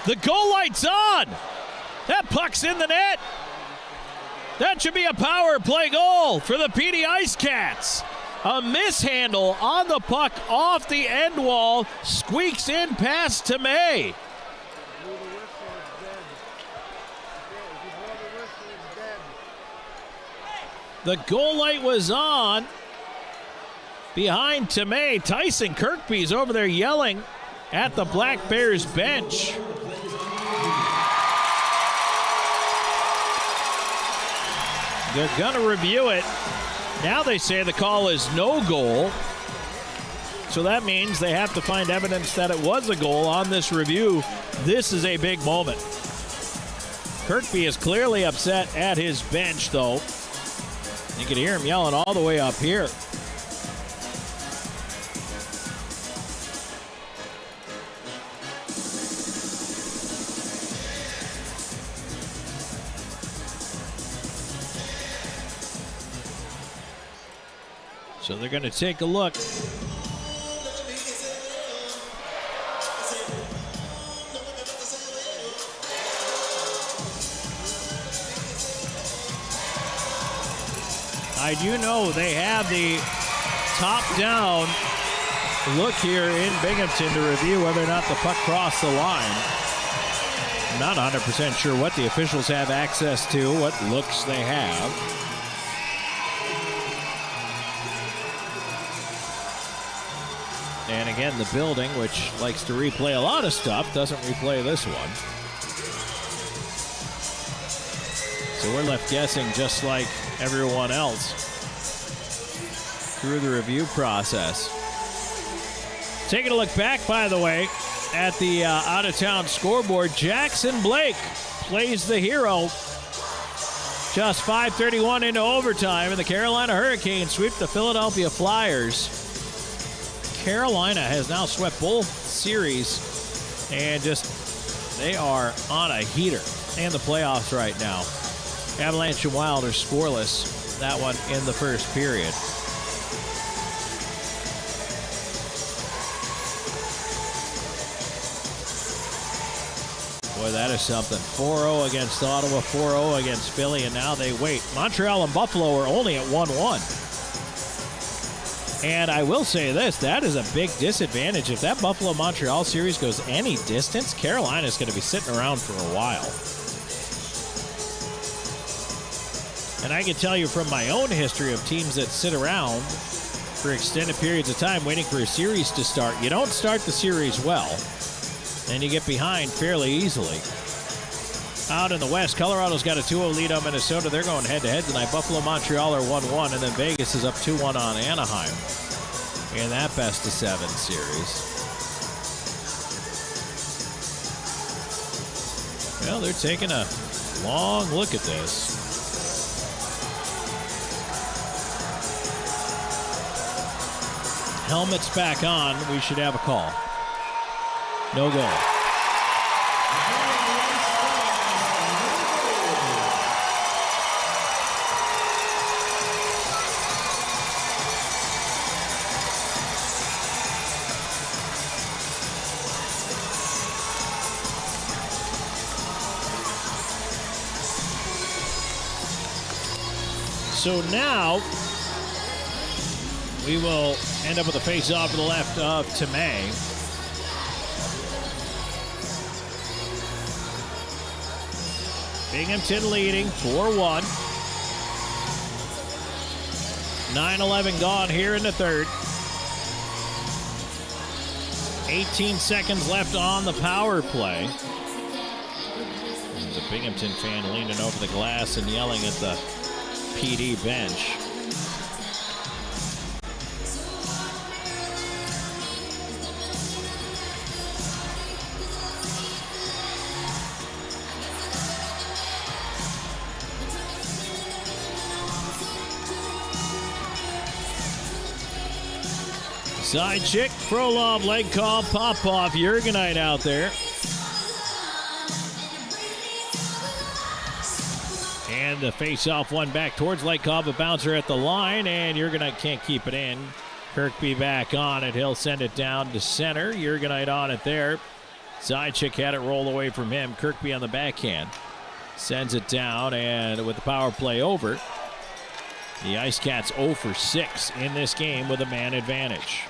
The goal light's on! That puck's in the net! That should be a power play goal for the PD IceCats. A mishandle on the puck off the end wall, squeaks in past Tomei. The goal light was on behind Tomei. Tyson Kirkby's over there yelling at the Black Bears bench. They're going to review it. Now they say the call is no goal. So that means they have to find evidence that it was a goal on this review. This is a big moment. Kirkby is clearly upset at his bench, though. You can hear him yelling all the way up here. So they're going to take a look. I do know they have the top-down look here in Binghamton to review whether or not the puck crossed the line. I'm not 100% sure what the officials have access to, what looks they have. And again, the building, which likes to replay a lot of stuff, doesn't replay this one. So we're left guessing just like everyone else through the review process. Taking a look back, by the way, at the out-of-town scoreboard, Jackson Blake plays the hero. Just 5:31 into overtime, and the Carolina Hurricanes sweep the Philadelphia Flyers. Carolina has now swept both series, and just they are on a heater in the playoffs right now. Avalanche and Wild are scoreless, that one in the first period. Boy, that is something. 4-0 against Ottawa, 4-0 against Philly, and now they wait. Montreal and Buffalo are only at 1-1. And I will say this, that is a big disadvantage. If that Buffalo-Montreal series goes any distance, Carolina's going to be sitting around for a while. And I can tell you from my own history of teams that sit around for extended periods of time waiting for a series to start, you don't start the series well, and you get behind fairly easily. Out in the West, Colorado's got a 2-0 lead on Minnesota. They're going head-to-head tonight. Buffalo, Montreal are 1-1, and then Vegas is up 2-1 on Anaheim in that best-of-7 series. Well, they're taking a long look at this. Helmets back on. We should have a call. No goal. So now we will end up with a face-off to the left of Tomei. Binghamton leading 4-1. 9:11 gone here in the third. 18 seconds left on the power play. There's a Binghamton fan leaning over the glass and yelling at the PD bench. Side chick, Frolov, leg call, Popov, Jurgenite out there. And the face-off one back towards Laikov, a bouncer at the line, and Jurgenite can't keep it in. Kirkby back on it. He'll send it down to center. Jurgenite on it there. Side chick had it roll away from him. Kirkby on the backhand. sends it down, and with the power play over, the IceCats 0 for 6 in this game with a man advantage.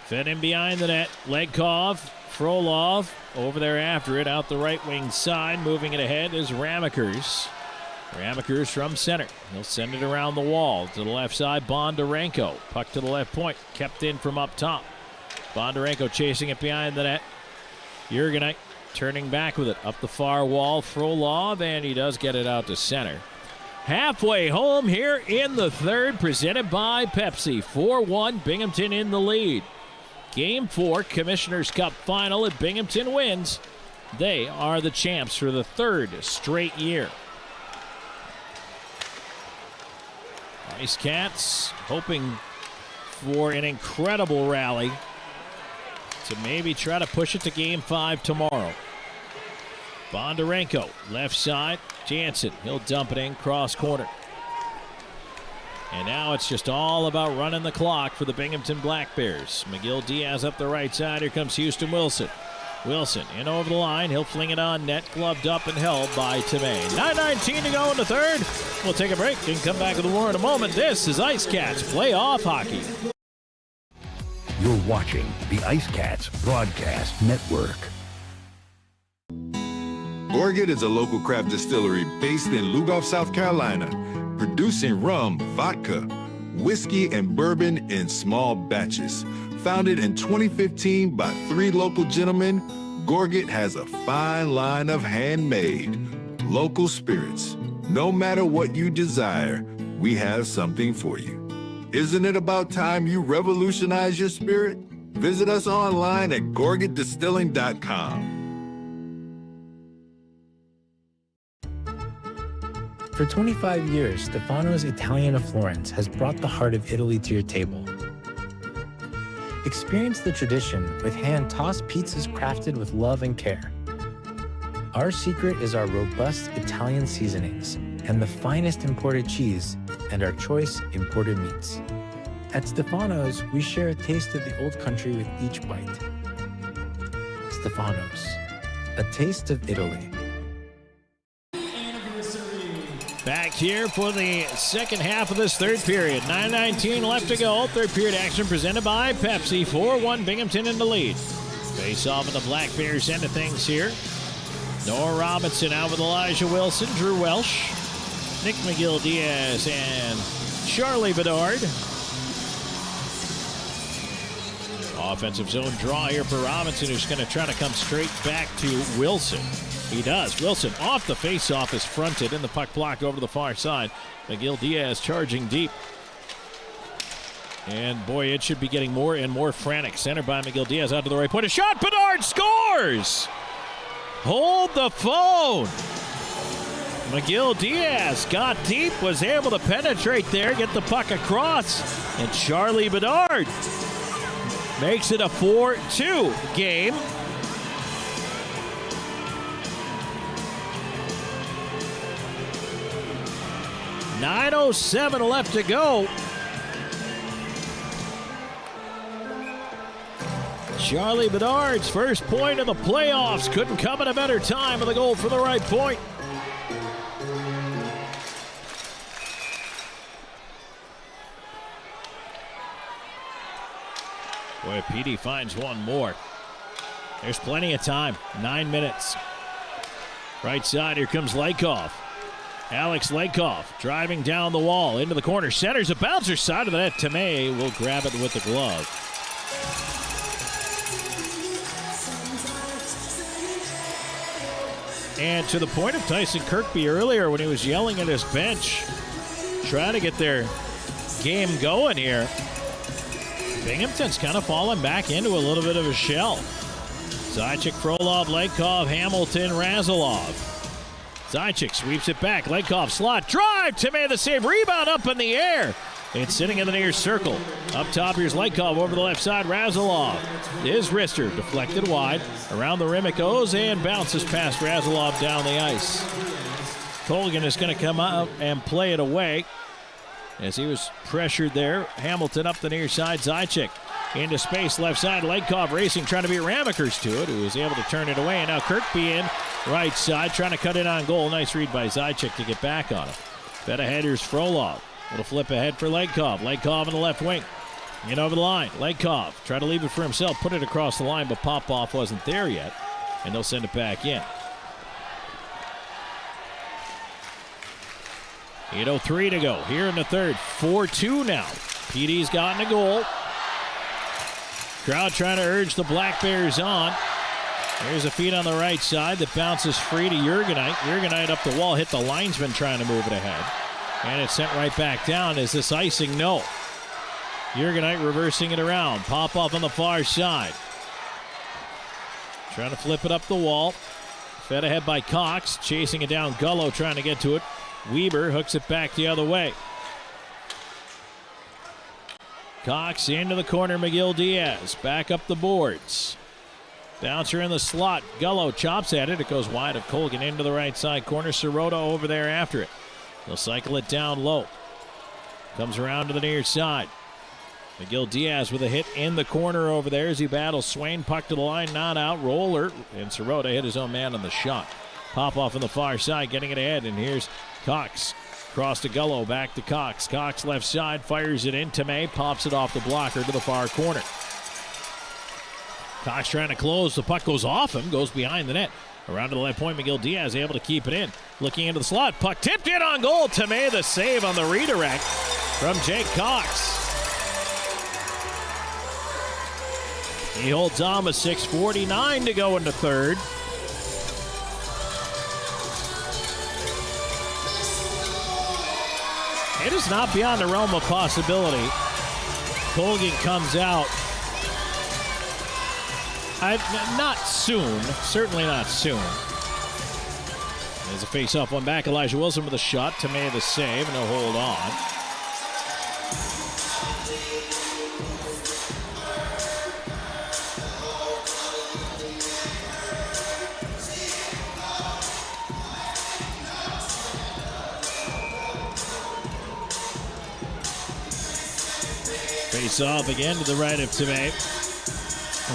Fed in behind the net. Legkov, Frolov over there after it, out the right wing side. Moving it ahead is Ramekers. Ramekers from center. He'll send it around the wall to the left side. Bondarenko. Puck to the left point. Kept in from up top. Bondarenko chasing it behind the net. Jurgenite turning back with it. Up the far wall. Frolov, and he does get it out to center. Halfway home here in the third, presented by Pepsi. 4-1, Binghamton in the lead. Game 4, Commissioner's Cup final. If Binghamton wins, they are the champs for the third straight year. IceCats hoping for an incredible rally to maybe try to push it to Game 5 tomorrow. Bondarenko, left side, Jansen. He'll dump it in, cross corner. And now it's just all about running the clock for the Binghamton Black Bears. McGill Diaz up the right side. Here comes Houston Wilson. Wilson in over the line. He'll fling it on net. Gloved up and held by Tomei. 9:19 to go in the third. We'll take a break and come back with more in a moment. This is IceCats Playoff Hockey. You're watching the IceCats Broadcast Network. Gorget is a local craft distillery based in Lugoff, South Carolina, producing rum, vodka, whiskey, and bourbon in small batches. Founded in 2015 by 3 local gentlemen, Gorget has a fine line of handmade, local spirits. No matter what you desire, we have something for you. Isn't it about time you revolutionize your spirit? Visit us online at gorgetdistilling.com. For 25 years, Stefano's Italian of Florence has brought the heart of Italy to your table. Experience the tradition with hand-tossed pizzas crafted with love and care. Our secret is our robust Italian seasonings and the finest imported cheese and our choice imported meats. At Stefano's, we share a taste of the old country with each bite. Stefano's, a taste of Italy. Back here for the second half of this third period. 9:19 left to go. Third period action presented by Pepsi. 4-1 Binghamton in the lead. Face off of the Black Bears end of things here. Noah Robinson out with Elijah Wilson, Drew Welsh, Nick McGill Diaz, and Charlie Bedard. Offensive zone draw here for Robinson, who's going to try to come straight back to Wilson. He does. Wilson off the faceoff is fronted, and the puck blocked over to the far side. McGill Diaz charging deep. And boy, it should be getting more and more frantic. Centered by McGill Diaz out to the right point. A shot. Bedard scores! Hold the phone. McGill Diaz got deep, was able to penetrate there, get the puck across. And Charlie Bedard makes it a 4-2 game. .907 left to go. Charlie Bedard's first point of the playoffs. Couldn't come at a better time with a goal for the right point. Boy, PD finds one more. There's plenty of time. 9 minutes. Right side, here comes Lykov. Alex Lykov driving down the wall into the corner. Centers a bouncer side of the net. Tomei will grab it with the glove. And to the point of Tyson Kirkby earlier when he was yelling at his bench, trying to get their game going here. Binghamton's kind of fallen back into a little bit of a shell. Zajac, Frolov, Lykov, Hamilton, Razilov. Zajac sweeps it back. Lykov slot drive. Tomei the save. Rebound up in the air. It's sitting in the near circle. Up top, here's Lykov over the left side. Razilov. His wrister deflected wide. Around the rim it goes and bounces past Razilov down the ice. Colgan is going to come out and play it away as he was pressured there. Hamilton up the near side. Zajac into space left side. Legkov racing, trying to beat Ramakers to it, who was able to turn it away. And now Kirkby in right side, trying to cut it on goal. Nice read by Zajac to get back on him. Fed ahead, here's Frolov. Little flip ahead for Legkov. Legkov in the left wing. In over the line. Legkov tried to leave it for himself, put it across the line, but Popoff wasn't there yet. And they'll send it back in. 8:03 to go here in the third. 4-2 now. PD's gotten a goal. Crowd trying to urge the Black Bears on. There's a feed on the right side that bounces free to Jurgenite. Jurgenite up the wall, hit the linesman trying to move it ahead. And it's sent right back down. Is this icing? No. Jurgenite reversing it around. Popoff on the far side. Trying to flip it up the wall. Fed ahead by Cox. Chasing it down. Gullo trying to get to it. Weber hooks it back the other way. Cox into the corner. McGill Diaz back up the boards. Bouncer in the slot. Gullo chops at it. It goes wide of Colgan into the right side corner. Sirota over there after it. They'll cycle it down low. Comes around to the near side. McGill Diaz with a hit in the corner over there as he battles Swain. Puck to the line, not out. Roller. And Sirota hit his own man on the shot. Popoff on the far side, getting it ahead. And here's Cox. Cross to Gullo, back to Cox. Cox left side, fires it in. Tomei pops it off the blocker to the far corner. Cox trying to close. The puck goes off him, goes behind the net. Around to the left point, McGill Diaz able to keep it in. Looking into the slot, puck tipped in on goal. Tomei the save on the redirect from Jake Cox. He holds on with 6:49 to go in the third. It is not beyond the realm of possibility. Colgan comes out. Not soon. Certainly not soon. There's a face-off one back. Elijah Wilson with a shot. Tomei the save, and he'll hold on. Face off again to the right of Tomei.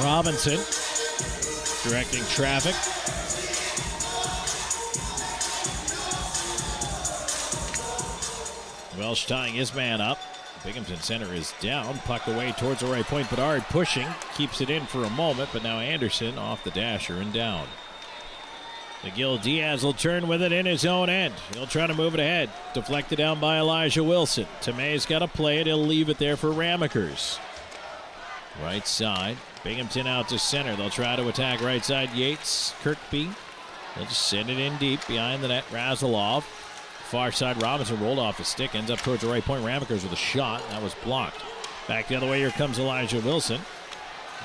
Robinson directing traffic. Welsh tying his man up. Binghamton center is down. Puck away towards the right point. Bedard pushing. Keeps it in for a moment, but now Anderson off the dasher and down. McGill Diaz will turn with it in his own end. He'll try to move it ahead. Deflected down by Elijah Wilson. Tomei's got to play it. He'll leave it there for Ramakers. Right side. Binghamton out to center. They'll try to attack right side. Yates, Kirkby. They'll just send it in deep behind the net. Razilov. Far side, Robinson rolled off his stick. Ends up towards the right point. Ramakers with a shot. That was blocked. Back the other way. Here comes Elijah Wilson.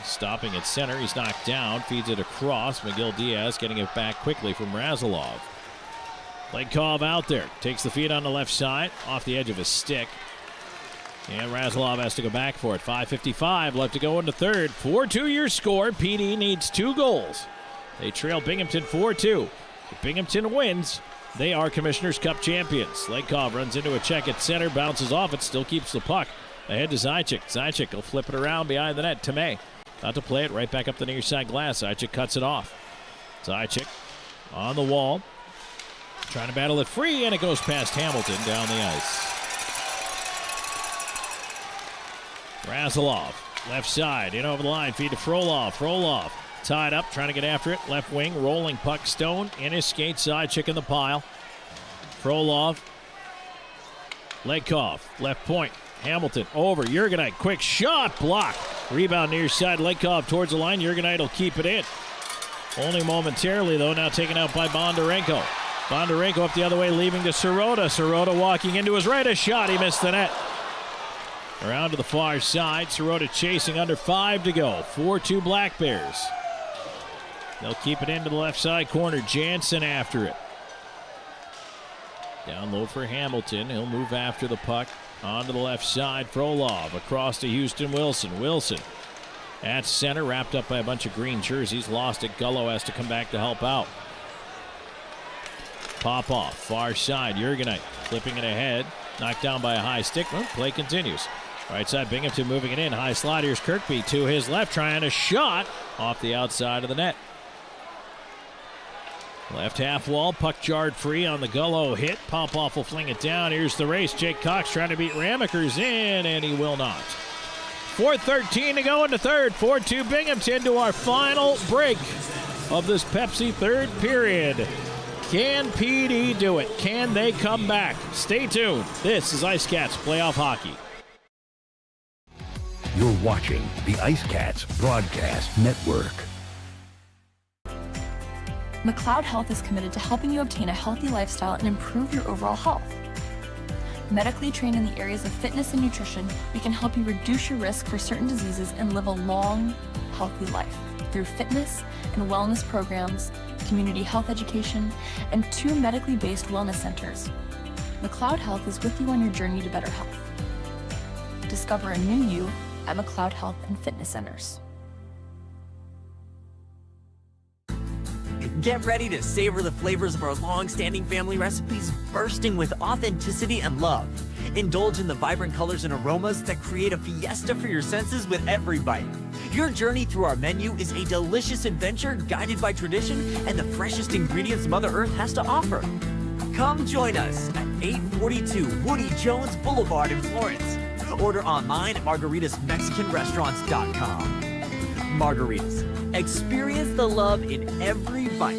Stopping at center. He's knocked down. Feeds it across. McGill Diaz getting it back quickly from Razilov. Legkov out there. Takes the feed on the left side. Off the edge of his stick. And Razilov has to go back for it. 5:55 left to go in the third. 4-2 your score. PD needs 2 goals. They trail Binghamton 4-2. If Binghamton wins, they are Commissioner's Cup champions. Legkov runs into a check at center. Bounces off it. Still keeps the puck. Ahead to Zajac. Zajac will flip it around behind the net. Tomei about to play it right back up the near side glass. Zajac cuts it off. Zajac on the wall. Trying to battle it free, and it goes past Hamilton down the ice. Razilov, left side, in over the line, feed to Frolov. Frolov tied up, trying to get after it. Left wing, rolling puck. Stone in his skate side, chick in the pile. Frolov. Legkov, left point. Hamilton over. Jurgenite, quick shot, block. Rebound near side. Legkov towards the line. Jurgenite will keep it in. Only momentarily, though, now taken out by Bondarenko. Bondarenko up the other way, leaving to Sirota. Sirota walking into his right. A shot, he missed the net. Around to the far side. Sirota chasing, under 5 to go. 4-2 Black Bears. They'll keep it into the left side corner. Jansen after it. Down low for Hamilton. He'll move after the puck. Onto the left side. Frolov across to Houston Wilson. Wilson at center, wrapped up by a bunch of green jerseys. Lost it. Gullo has to come back to help out. Popoff, far side. Jurgenite flipping it ahead. Knocked down by a high stick. Well, play continues. Right side, Binghamton moving it in. High slide. Here's Kirkby to his left, trying a shot off the outside of the net. Left half wall, puck jarred free on the Gullo hit. Popoff will fling it down. Here's the race. Jake Cox trying to beat Ramaker's in, and he will not. 4:13 to go in the third. 4-2 Binghamton to our final break of this Pepsi third period. Can PD do it? Can they come back? Stay tuned. This is IceCats Playoff Hockey. You're watching the IceCats Broadcast Network. McLeod Health is committed to helping you obtain a healthy lifestyle and improve your overall health. Medically trained in the areas of fitness and nutrition, we can help you reduce your risk for certain diseases and live a long, healthy life through fitness and wellness programs, community health education, and 2 medically based wellness centers. McLeod Health is with you on your journey to better health. Discover a new you at McLeod Health and Fitness Centers. Get ready to savor the flavors of our long-standing family recipes, bursting with authenticity and love. Indulge in the vibrant colors and aromas that create a fiesta for your senses with every bite. Your journey through our menu is a delicious adventure guided by tradition and the freshest ingredients Mother Earth has to offer. Come join us at 842 Woody Jones Boulevard in Florence. Order online at margaritasmexicanrestaurants.com. Margaritas. Experience the love in every bite.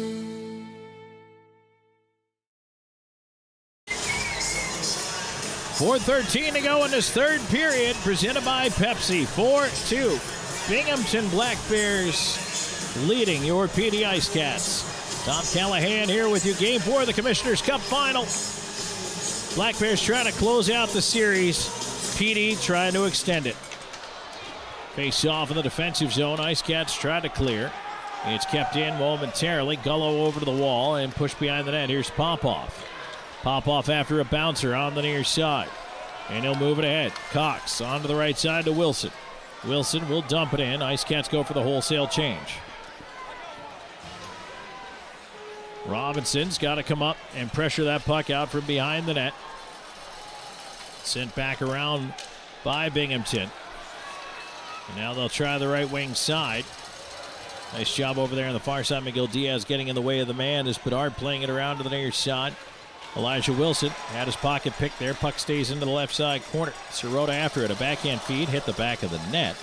.413 to go in this third period, presented by Pepsi. 4-2. Binghamton Black Bears leading your PD IceCats. Tom Callahan here with you. Game 4 of the Commissioner's Cup Final. Black Bears trying to close out the series. PD trying to extend it. Face off in the defensive zone. IceCats try to clear. It's kept in momentarily. Gullo over to the wall and pushed behind the net. Here's Popoff. Popoff after a bouncer on the near side. And he'll move it ahead. Cox onto the right side to Wilson. Wilson will dump it in. IceCats go for the wholesale change. Robinson's got to come up and pressure that puck out from behind the net. Sent back around by Binghamton. And now they'll try the right wing side. Nice job over there on the far side. Miguel Diaz getting in the way of the man as Bedard playing it around to the near side. Elijah Wilson had his pocket picked there. Puck stays into the left side corner. Sirota after it. A backhand feed hit the back of the net.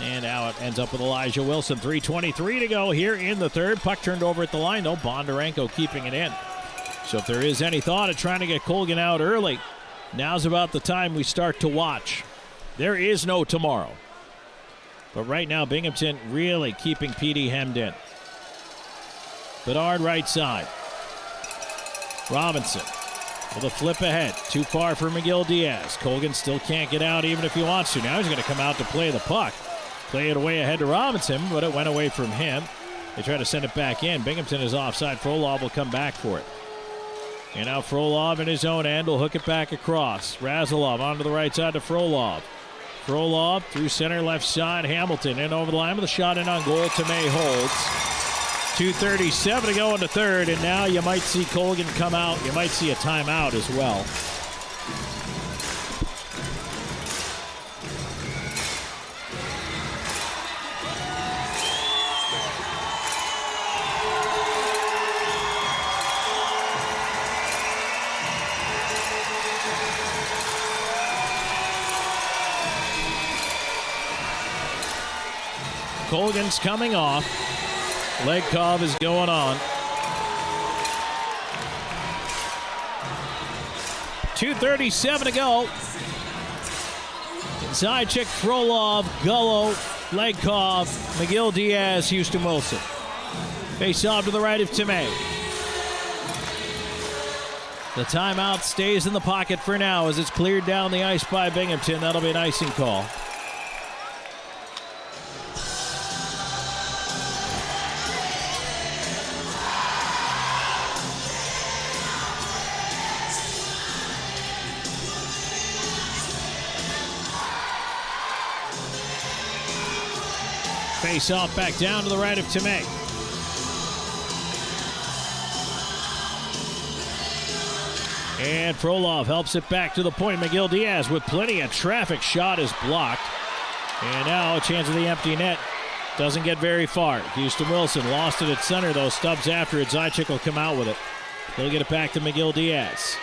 And now it ends up with Elijah Wilson. 3:23 to go here in the third. Puck turned over at the line, though. Bondarenko keeping it in. So if there is any thought of trying to get Colgan out early, now's about the time we start to watch. There is no tomorrow. But right now, Binghamton really keeping PD hemmed in. Bedard right side. Robinson with a flip ahead. Too far for McGill Diaz. Colgan still can't get out even if he wants to. Now he's going to come out to play the puck. Play it away ahead to Robinson, but it went away from him. They try to send it back in. Binghamton is offside. Frolov will come back for it. And now Frolov in his own end will hook it back across. Razilov onto the right side to Frolov. Frolov through center left side. Hamilton in over the line with a shot in on goal. Tomei holds. 2:37 to go in the third, and now you might see Colgan come out. You might see a timeout as well. Colgan's coming off. Legkov is going on. 2:37 to go. Zajac, Frolov, Gullo, Legkov, McGill Diaz, Houston Wilson. Face off to the right of Tomei. The timeout stays in the pocket for now as it's cleared down the ice by Binghamton. That'll be an icing call. Face off back down to the right of Tomei. And Frolov helps it back to the point. McGill Diaz with plenty of traffic. Shot is blocked. And now a chance of the empty net. Doesn't get very far. Houston Wilson lost it at center, though. Stubbs after it. Zajac will come out with it. He'll get it back to McGill Diaz.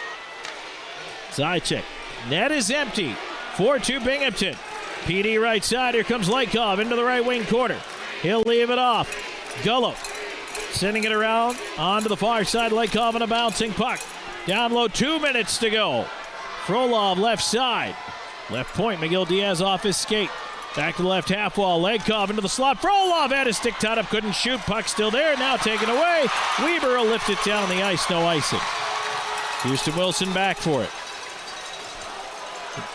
Zajac. Net is empty. 4-2 Binghamton. PD right side. Here comes Lykov into the right wing corner. He'll leave it off. Gullo sending it around onto the far side. Lykov on a bouncing puck. Down low, 2 minutes to go. Frolov left side. Left point. McGill Diaz off his skate. Back to the left half wall. Lykov into the slot. Frolov had his stick tied up. Couldn't shoot. Puck still there. Now taken away. Weber will lift it down the ice. No icing. Houston Wilson back for it.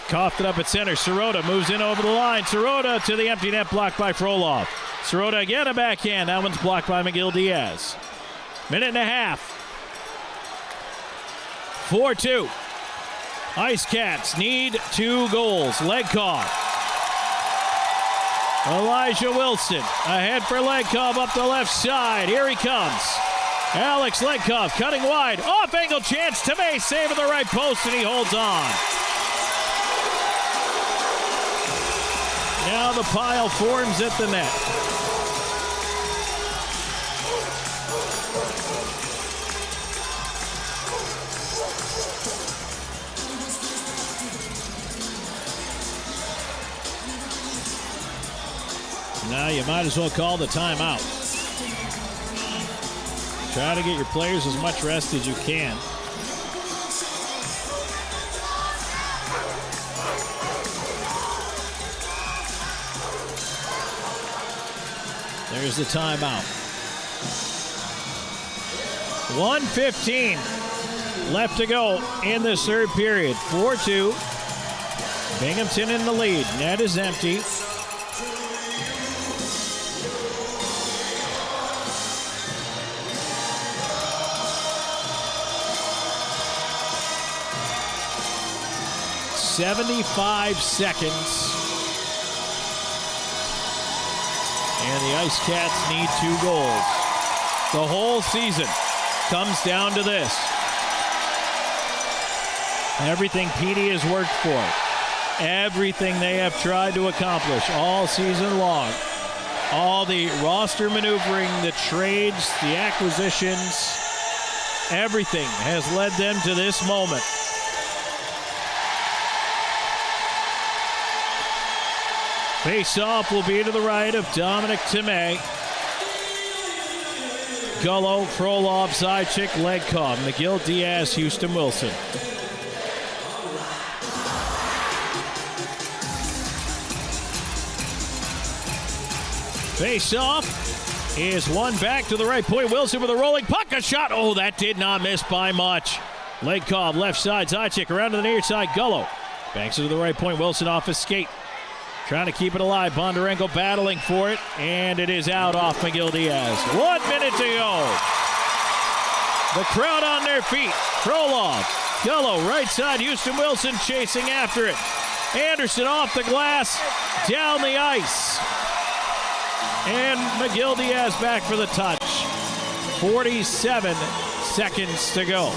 Coughed it up at center. Sirota moves in over the line. Sirota to the empty net, blocked by Frolov. Sirota again a backhand. That one's blocked by McGill Diaz. Minute and a half. 4-2. IceCats need 2 goals. Legkov. Elijah Wilson ahead for Legkov up the left side. Here he comes. Alex Legkov cutting wide. Off angle chance. Tomei save at the right post, and he holds on. Now the pile forms at the net. Now you might as well call the timeout. Try to get your players as much rest as you can. There's the timeout. 1:15 left to go in this third period. 4-2. Binghamton in the lead. Net is empty. .75 seconds. And the IceCats need 2 goals. The whole season comes down to this. Everything PD has worked for. Everything they have tried to accomplish all season long. All the roster maneuvering, the trades, the acquisitions, everything has led them to this moment. Face-off will be to the right of Dominic Tomei. Gullo, Frolov, Zajac, Legkov, McGill Diaz, Houston Wilson. Face-off is one back to the right point. Wilson with a rolling puck, a shot. Oh, that did not miss by much. Legkov left side, Zajac around to the near side. Gullo banks it to the right point. Wilson off his skate. Trying to keep it alive. Bondarenko battling for it, and it is out off McGill Diaz. 1 minute to go. The crowd on their feet. Frolov, Gullo, right side. Houston Wilson chasing after it. Anderson off the glass, down the ice. And McGill Diaz back for the touch. 47 seconds to go.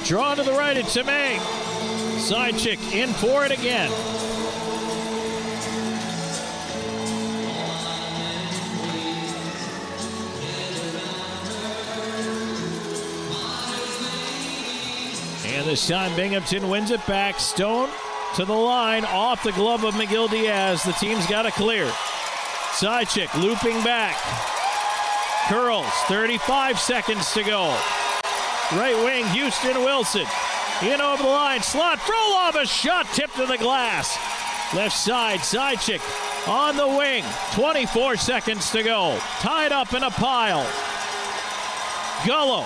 Drawn to the right, it's Tomei. Zajac in for it again. And this time Binghamton wins it back. Stone to the line, off the glove of McGill Diaz. The team's got to clear. Zajac looping back. Curls, 35 seconds to go. Right wing, Houston Wilson. In over the line, slot, Frolov, a shot tipped to the glass. Left side, Zajac on the wing. 24 seconds to go. Tied up in a pile. Gullo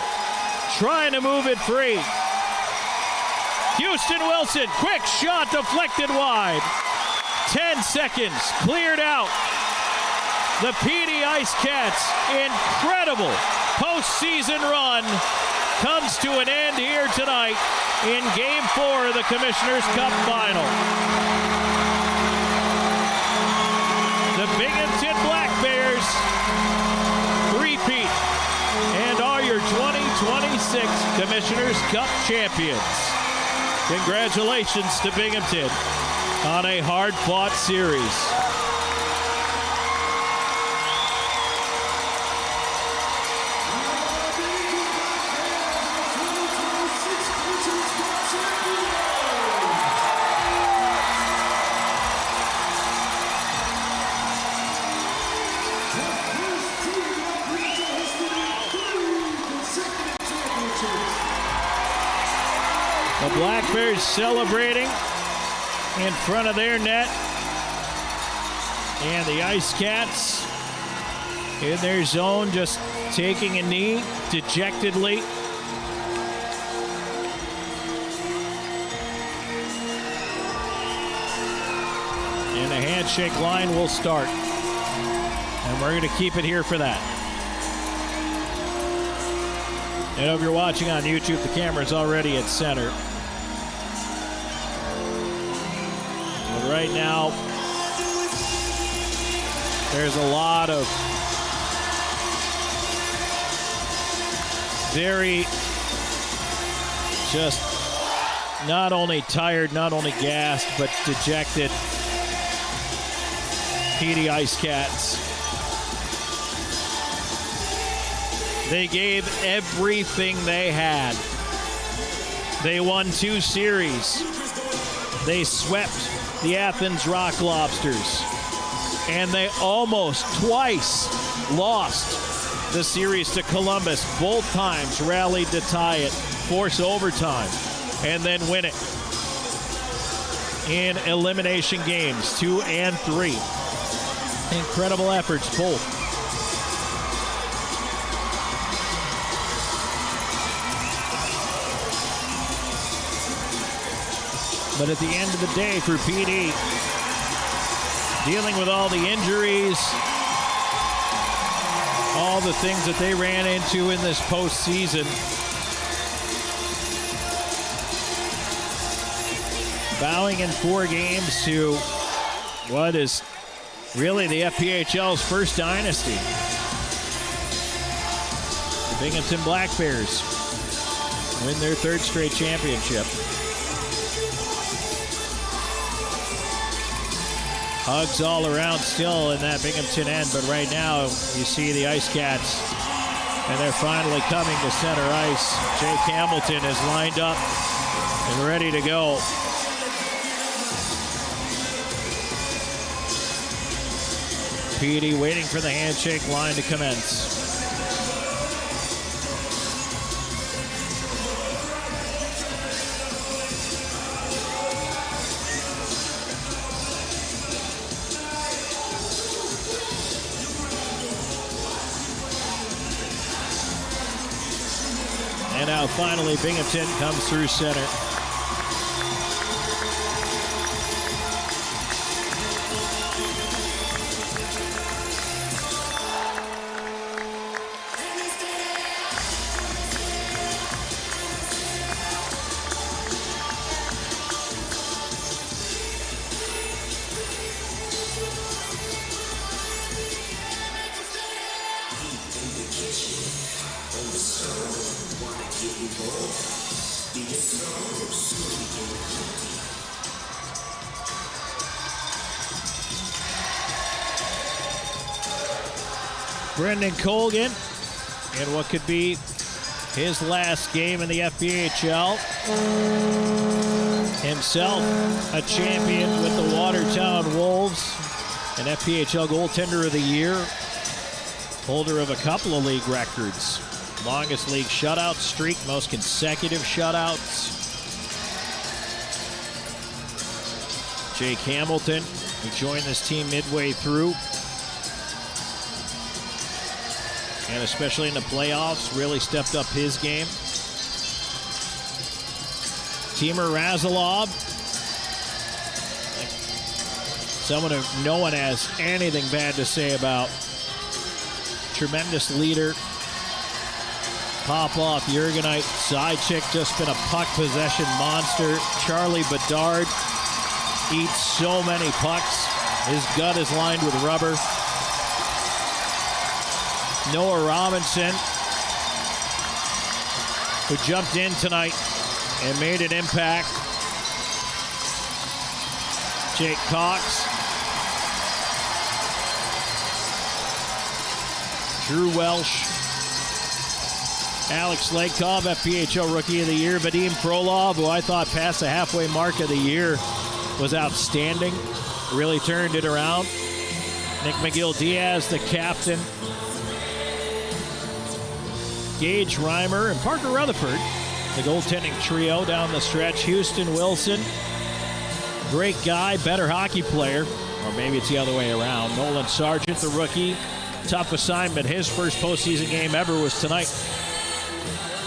trying to move it free. Houston Wilson, quick shot deflected wide. 10 seconds, cleared out. The PD IceCats' incredible postseason run comes to an end here tonight in Game 4 of the Commissioner's Cup Final. the Binghamton Black Bears three-peat and are your 2026 Commissioners Cup champions. Congratulations to Binghamton on a hard-fought series. The Black Bears celebrating in front of their net. And the IceCats in their zone just taking a knee dejectedly. And the handshake line will start. And we're going to keep it here for that. And if you're watching on YouTube, the camera's already at center. But right now, there's a lot of very just not only tired, not only gassed, but dejected Dee IceCats. They gave everything they had. They won 2 series. They swept the Athens Rock Lobsters. And they almost twice lost the series to Columbus. Both times rallied to tie it, force overtime, and then win it in elimination games 2 and 3. Incredible efforts, both. But at the end of the day for PD, dealing with all the injuries, all the things that they ran into in this postseason, bowing in 4 games to what is really the FPHL's first dynasty. The Binghamton Black Bears win their 3rd straight championship. Hugs all around still in that Binghamton end, but right now you see the IceCats, and they're finally coming to center ice. Jake Hamilton is lined up and ready to go. PD waiting for the handshake line to commence. And now finally Binghamton comes through center. Brendan Colgan in what could be his last game in the FPHL. Himself a champion with the Watertown Wolves, an FPHL Goaltender of the Year, holder of a couple of league records. Longest league shutout streak, most consecutive shutouts. Jake Hamilton, who joined this team midway through, and especially in the playoffs, really stepped up his game. Timur Razilov, someone who no one has anything bad to say about. Tremendous leader. Pop-off Jurgenite. Side chick, just been a puck possession monster. Charlie Bedard eats so many pucks His gut is lined with rubber. Noah Robinson, who jumped in tonight and made an impact. Jake Cox. Drew Welsh. Alex Lakecobb, FPHL Rookie of the Year. Vadim Frolov, who I thought passed the halfway mark of the year, was outstanding. Really turned it around. Nick McGill-Diaz, the captain. Gage Reimer and Parker Rutherford, the goaltending trio down the stretch. Houston Wilson, great guy, better hockey player. Or maybe it's the other way around. Nolan Sargent, the rookie. Tough assignment. His first postseason game ever was tonight.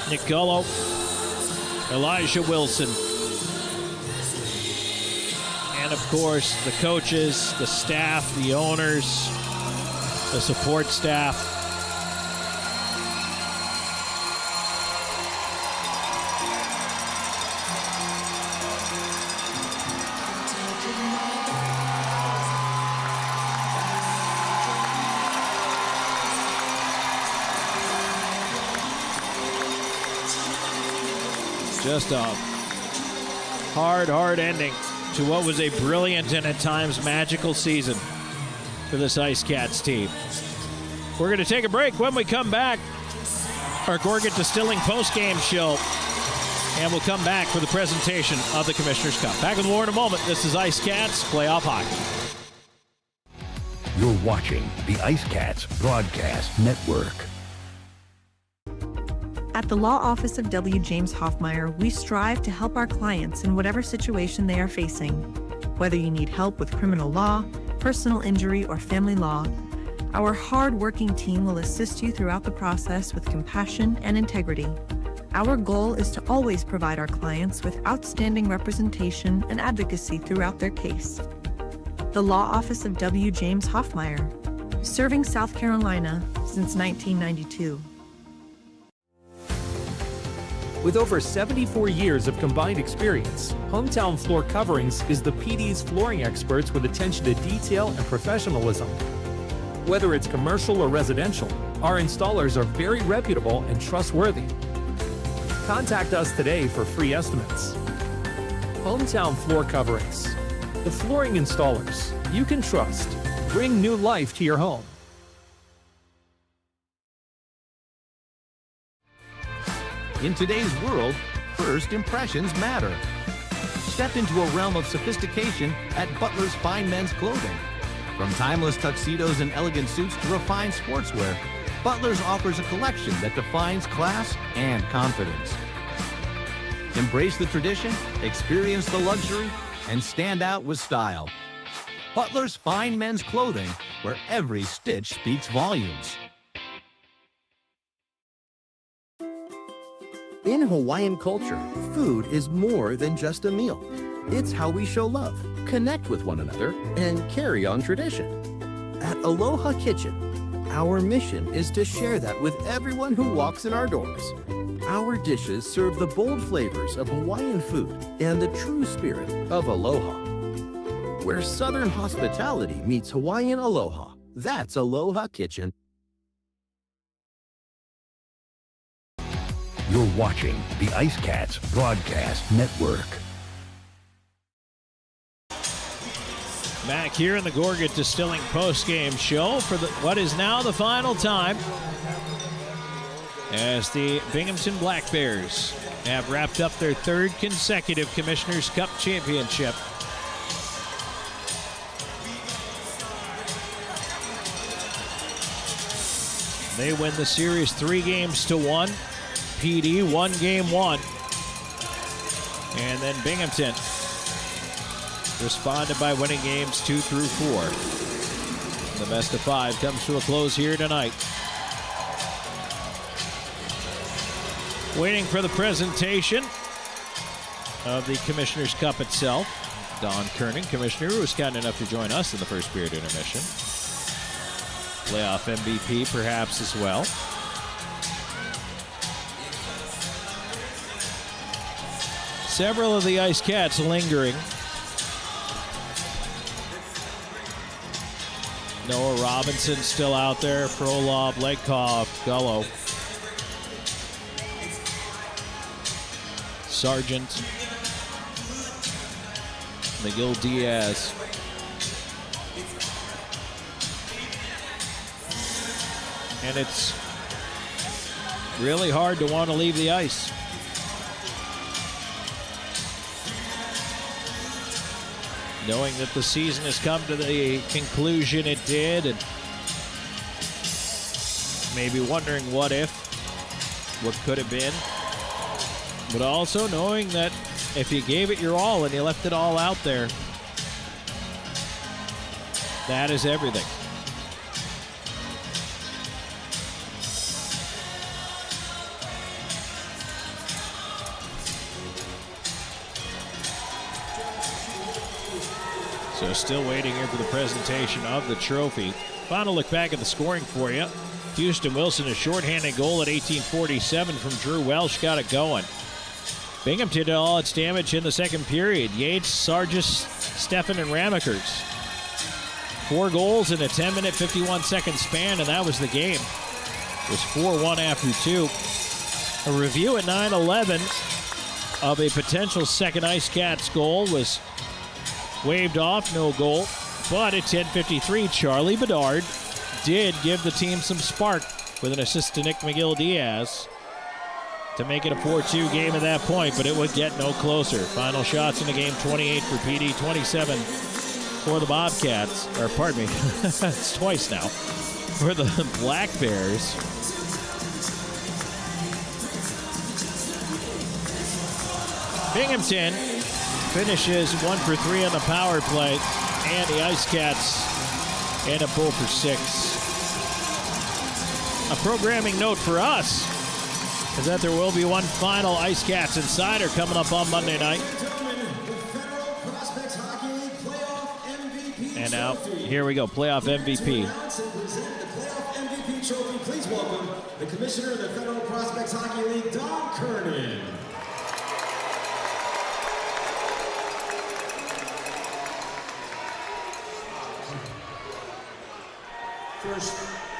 Nick Gullo, Elijah Wilson. And, of course, the coaches, the staff, the owners, the support staff. Just a hard ending to what was a brilliant and at times magical season for this IceCats team. We're going to take a break. When we come back, our Gorgat Distilling postgame show, and we'll come back for the presentation of the Commissioner's Cup. Back with more in a moment. This is IceCats Playoff Hockey. You're watching the IceCats Broadcast Network. At the Law Office of W. James Hoffmeyer, we strive to help our clients in whatever situation they are facing. Whether you need help with criminal law, personal injury, or family law, our hard-working team will assist you throughout the process with compassion and integrity. Our goal is to always provide our clients with outstanding representation and advocacy throughout their case. The Law Office of W. James Hoffmeyer, serving South Carolina since 1992. With over 74 years of combined experience, Hometown Floor Coverings is the PD's flooring experts with attention to detail and professionalism. Whether it's commercial or residential, our installers are very reputable and trustworthy. Contact us today for free estimates. Hometown Floor Coverings, the flooring installers you can trust. Bring new life to your home. In today's world, first impressions matter. Step into a realm of sophistication at Butler's Fine Men's Clothing. From timeless tuxedos and elegant suits to refined sportswear, Butler's offers a collection that defines class and confidence. Embrace the tradition, experience the luxury, and stand out with style. Butler's Fine Men's Clothing, where every stitch speaks volumes. In Hawaiian culture, food is more than just a meal. It's how we show love, connect with one another, and carry on tradition. At Aloha Kitchen, our mission is to share that with everyone who walks in our doors. Our dishes serve the bold flavors of Hawaiian food and the true spirit of aloha. Where Southern hospitality meets Hawaiian aloha, that's Aloha Kitchen. You're watching the IceCats Broadcast Network. Back here in the Gorgat Distilling postgame show for what is now the final time as the Binghamton Black Bears have wrapped up their third consecutive Commissioner's Cup championship. They win the series 3-1. PD 1-1. And then Binghamton responded by winning games 2 through 4. The best of 5 comes to a close here tonight. Waiting for the presentation of the Commissioner's Cup itself. Don Kernan, Commissioner, who was kind enough to join us in the first period intermission. Playoff MVP perhaps as well. Several of the IceCats lingering Noah Robinson still out there. Frolov, Legkov, Gullo. Sargent. McGill Diaz. And it's really hard to want to leave the ice. Knowing that the season has come to the conclusion it did, and maybe wondering what if, what could have been. But also knowing that if you gave it your all and you left it all out there, that is everything. So still waiting here for the presentation of the trophy. Final look back at the scoring for you. Houston Wilson, a shorthanded goal at 18:47 from Drew Welsh, got it going. Binghamton did all its damage in the second period. Yates, Sargis, Steffen, and Ramekers. 4 goals in a 10-minute, 51-second span, and that was the game. It was 4-1 after 2. A review at 9:11 of a potential second IceCats goal was waved off, no goal. But at 10:53, Charlie Bedard did give the team some spark with an assist to Nick McGill Diaz to make it a 4-2 game at that point, but it would get no closer. Final shots in the game, 28 for PD, 27 for the Bobcats. Or pardon me, it's twice now, for the Black Bears. Binghamton finishes 1 for 3 on the power play, and the IceCats end up 0 for 6. A programming note for us is that there will be one final IceCats Insider coming up on Monday night. And now, here we go, playoff MVP. Please welcome the Commissioner of the Federal Prospects Hockey League, Don Kernan.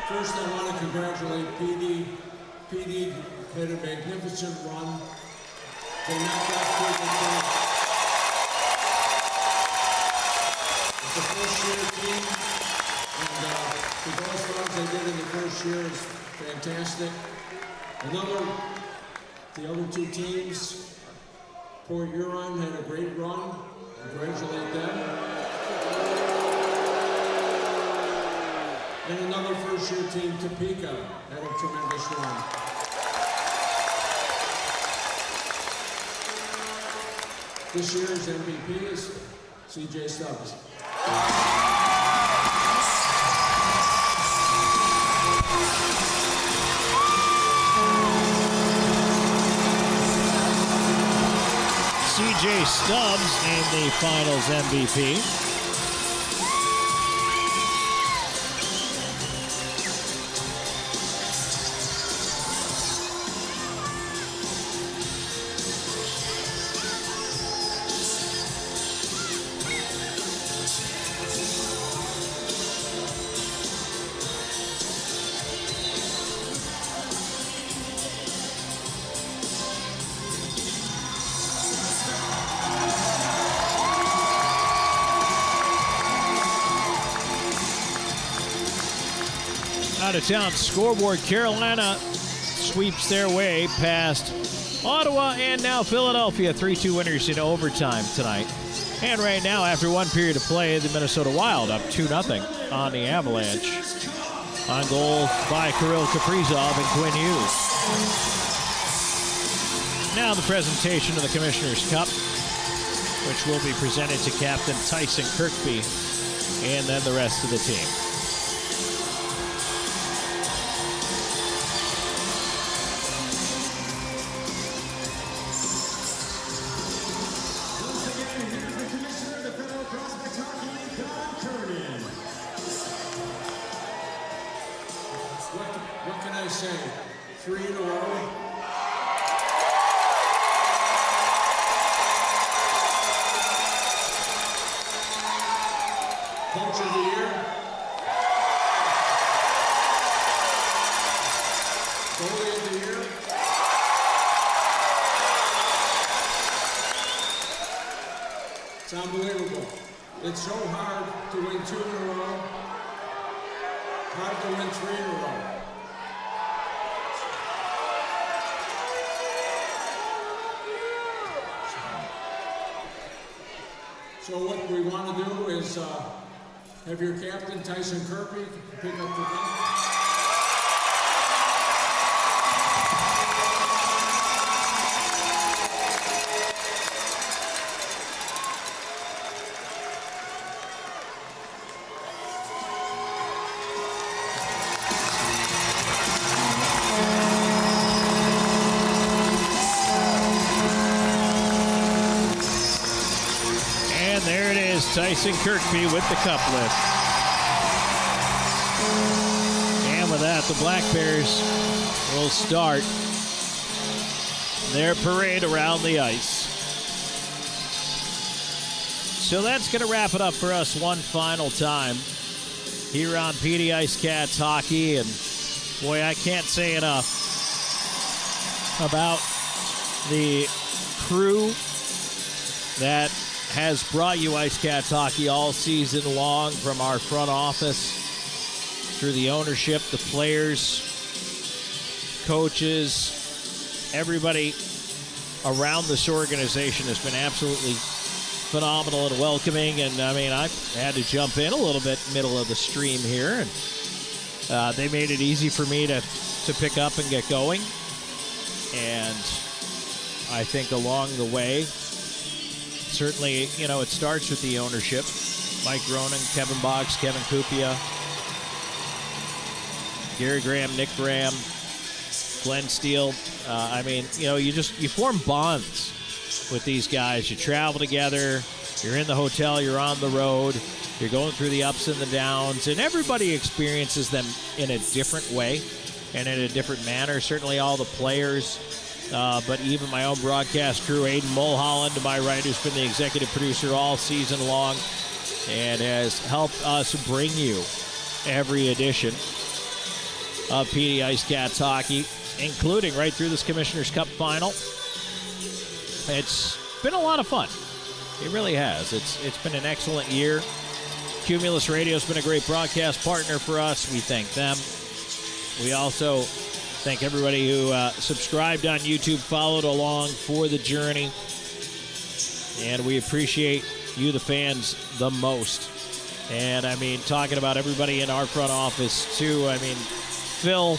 First, I want to congratulate PD. PD had a magnificent run. They knocked off Binghamton. It's a first-year team, and the both runs they did in the first year is fantastic. The other 2 teams, Port Huron had a great run. Congratulate them. And another first-year team, Topeka, had a tremendous run. This year's MVP is C.J. Stubbs. C.J. Stubbs named the Finals MVP. Out of town scoreboard, Carolina sweeps their way past Ottawa and now Philadelphia. 3-2 winners in overtime tonight. And right now, after 1 period of play, the Minnesota Wild up 2-0 on the Avalanche. On goal by Kirill Kaprizov and Quinn Hughes. Now the presentation of the Commissioner's Cup, which will be presented to Captain Tyson Kirkby and then the rest of the team. What can I say? 3 in a row. Coach of the year. Goalie of the year. It's unbelievable. It's so hard to win 2 in a row, hard to win 3 in a row. So what we want to do is have your captain, Tyson Kirby, pick up the game. Tyson Kirkby with the cup lift. And with that, the Black Bears will start their parade around the ice. So that's going to wrap it up for us one final time here on PD IceCats Hockey. And boy, I can't say enough about the crew that has brought you IceCats hockey all season long, from our front office through the ownership, the players, coaches, everybody around this organization has been absolutely phenomenal and welcoming. And I mean, I had to jump in a little bit middle of the stream here, and they made it easy for me to pick up and get going. And I think along the way, certainly, you know, it starts with the ownership. Mike Ronan, Kevin Boggs, Kevin Kupia, Gary Graham, Nick Graham, Glenn Steele. I mean, you know, you form bonds with these guys. You travel together. You're in the hotel. You're on the road. You're going through the ups and the downs. And everybody experiences them in a different way and in a different manner. Certainly all the players. But even my own broadcast crew, Aiden Mulholland to my right, who's been the executive producer all season long and has helped us bring you every edition of PD IceCats Hockey, including right through this Commissioner's Cup final. It's been a lot of fun. It really has. It's been an excellent year. Cumulus Radio's been a great broadcast partner for us. We thank them. We also thank everybody who subscribed on YouTube, followed along for the journey. And we appreciate you, the fans, the most. And, I mean, talking about everybody in our front office, too. I mean, Phil,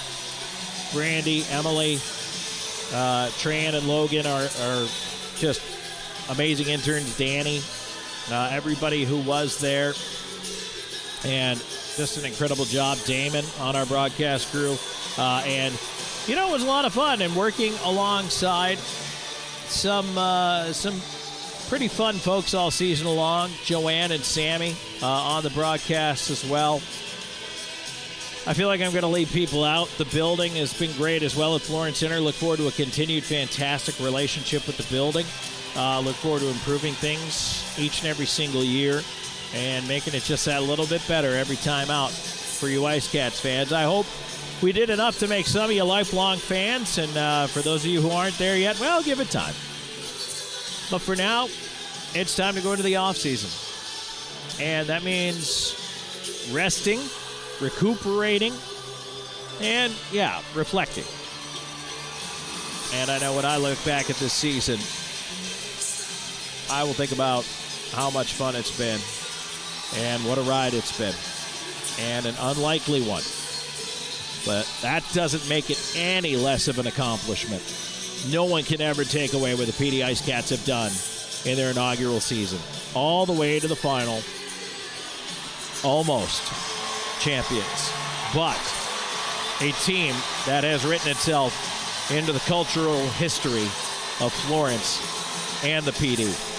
Brandy, Emily, Tran, and Logan are just amazing interns. Danny, everybody who was there. And just an incredible job. Damon on our broadcast crew. And, you know, it was a lot of fun, and working alongside some pretty fun folks all season long. Joanne and Sammy on the broadcast as well. I feel like I'm going to leave people out. The building has been great as well at Florence Center. Look forward to a continued fantastic relationship with the building. Look forward to improving things each and every single year and making it just that little bit better every time out for you IceCats fans. I hope we did enough to make some of you lifelong fans, and for those of you who aren't there yet, well, give it time. But for now, it's time to go into the off-season. And that means resting, recuperating, and, yeah, reflecting. And I know when I look back at this season, I will think about how much fun it's been and what a ride it's been, and an unlikely one. But that doesn't make it any less of an accomplishment. No one can ever take away what the PD IceCats have done in their inaugural season. All the way to the final. Almost champions. But a team that has written itself into the cultural history of Florence and the PD.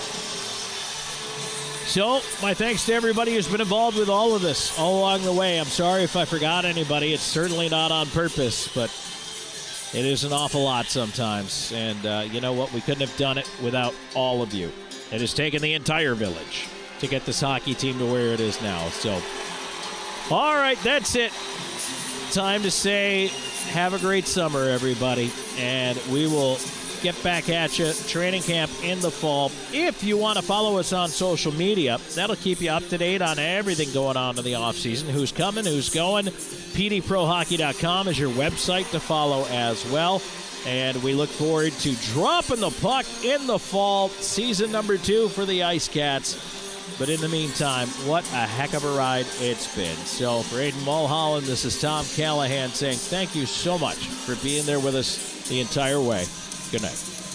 So, my thanks to everybody who's been involved with all of this all along the way. I'm sorry if I forgot anybody. It's certainly not on purpose, but it is an awful lot sometimes. And you know what? We couldn't have done it without all of you. It has taken the entire village to get this hockey team to where it is now. So, all right, that's it. Time to say have a great summer, everybody, and we will get back at you. Training camp in the fall. If you want to follow us on social media, that'll keep you up to date on everything going on in the offseason, who's coming, who's going. PDProHockey.com is your website to follow as well. And we look forward to dropping the puck in the fall, season number 2 for the IceCats. But in the meantime, what a heck of a ride it's been. So for Aiden Mulholland, this is Tom Callahan saying thank you so much for being there with us the entire way. Good night.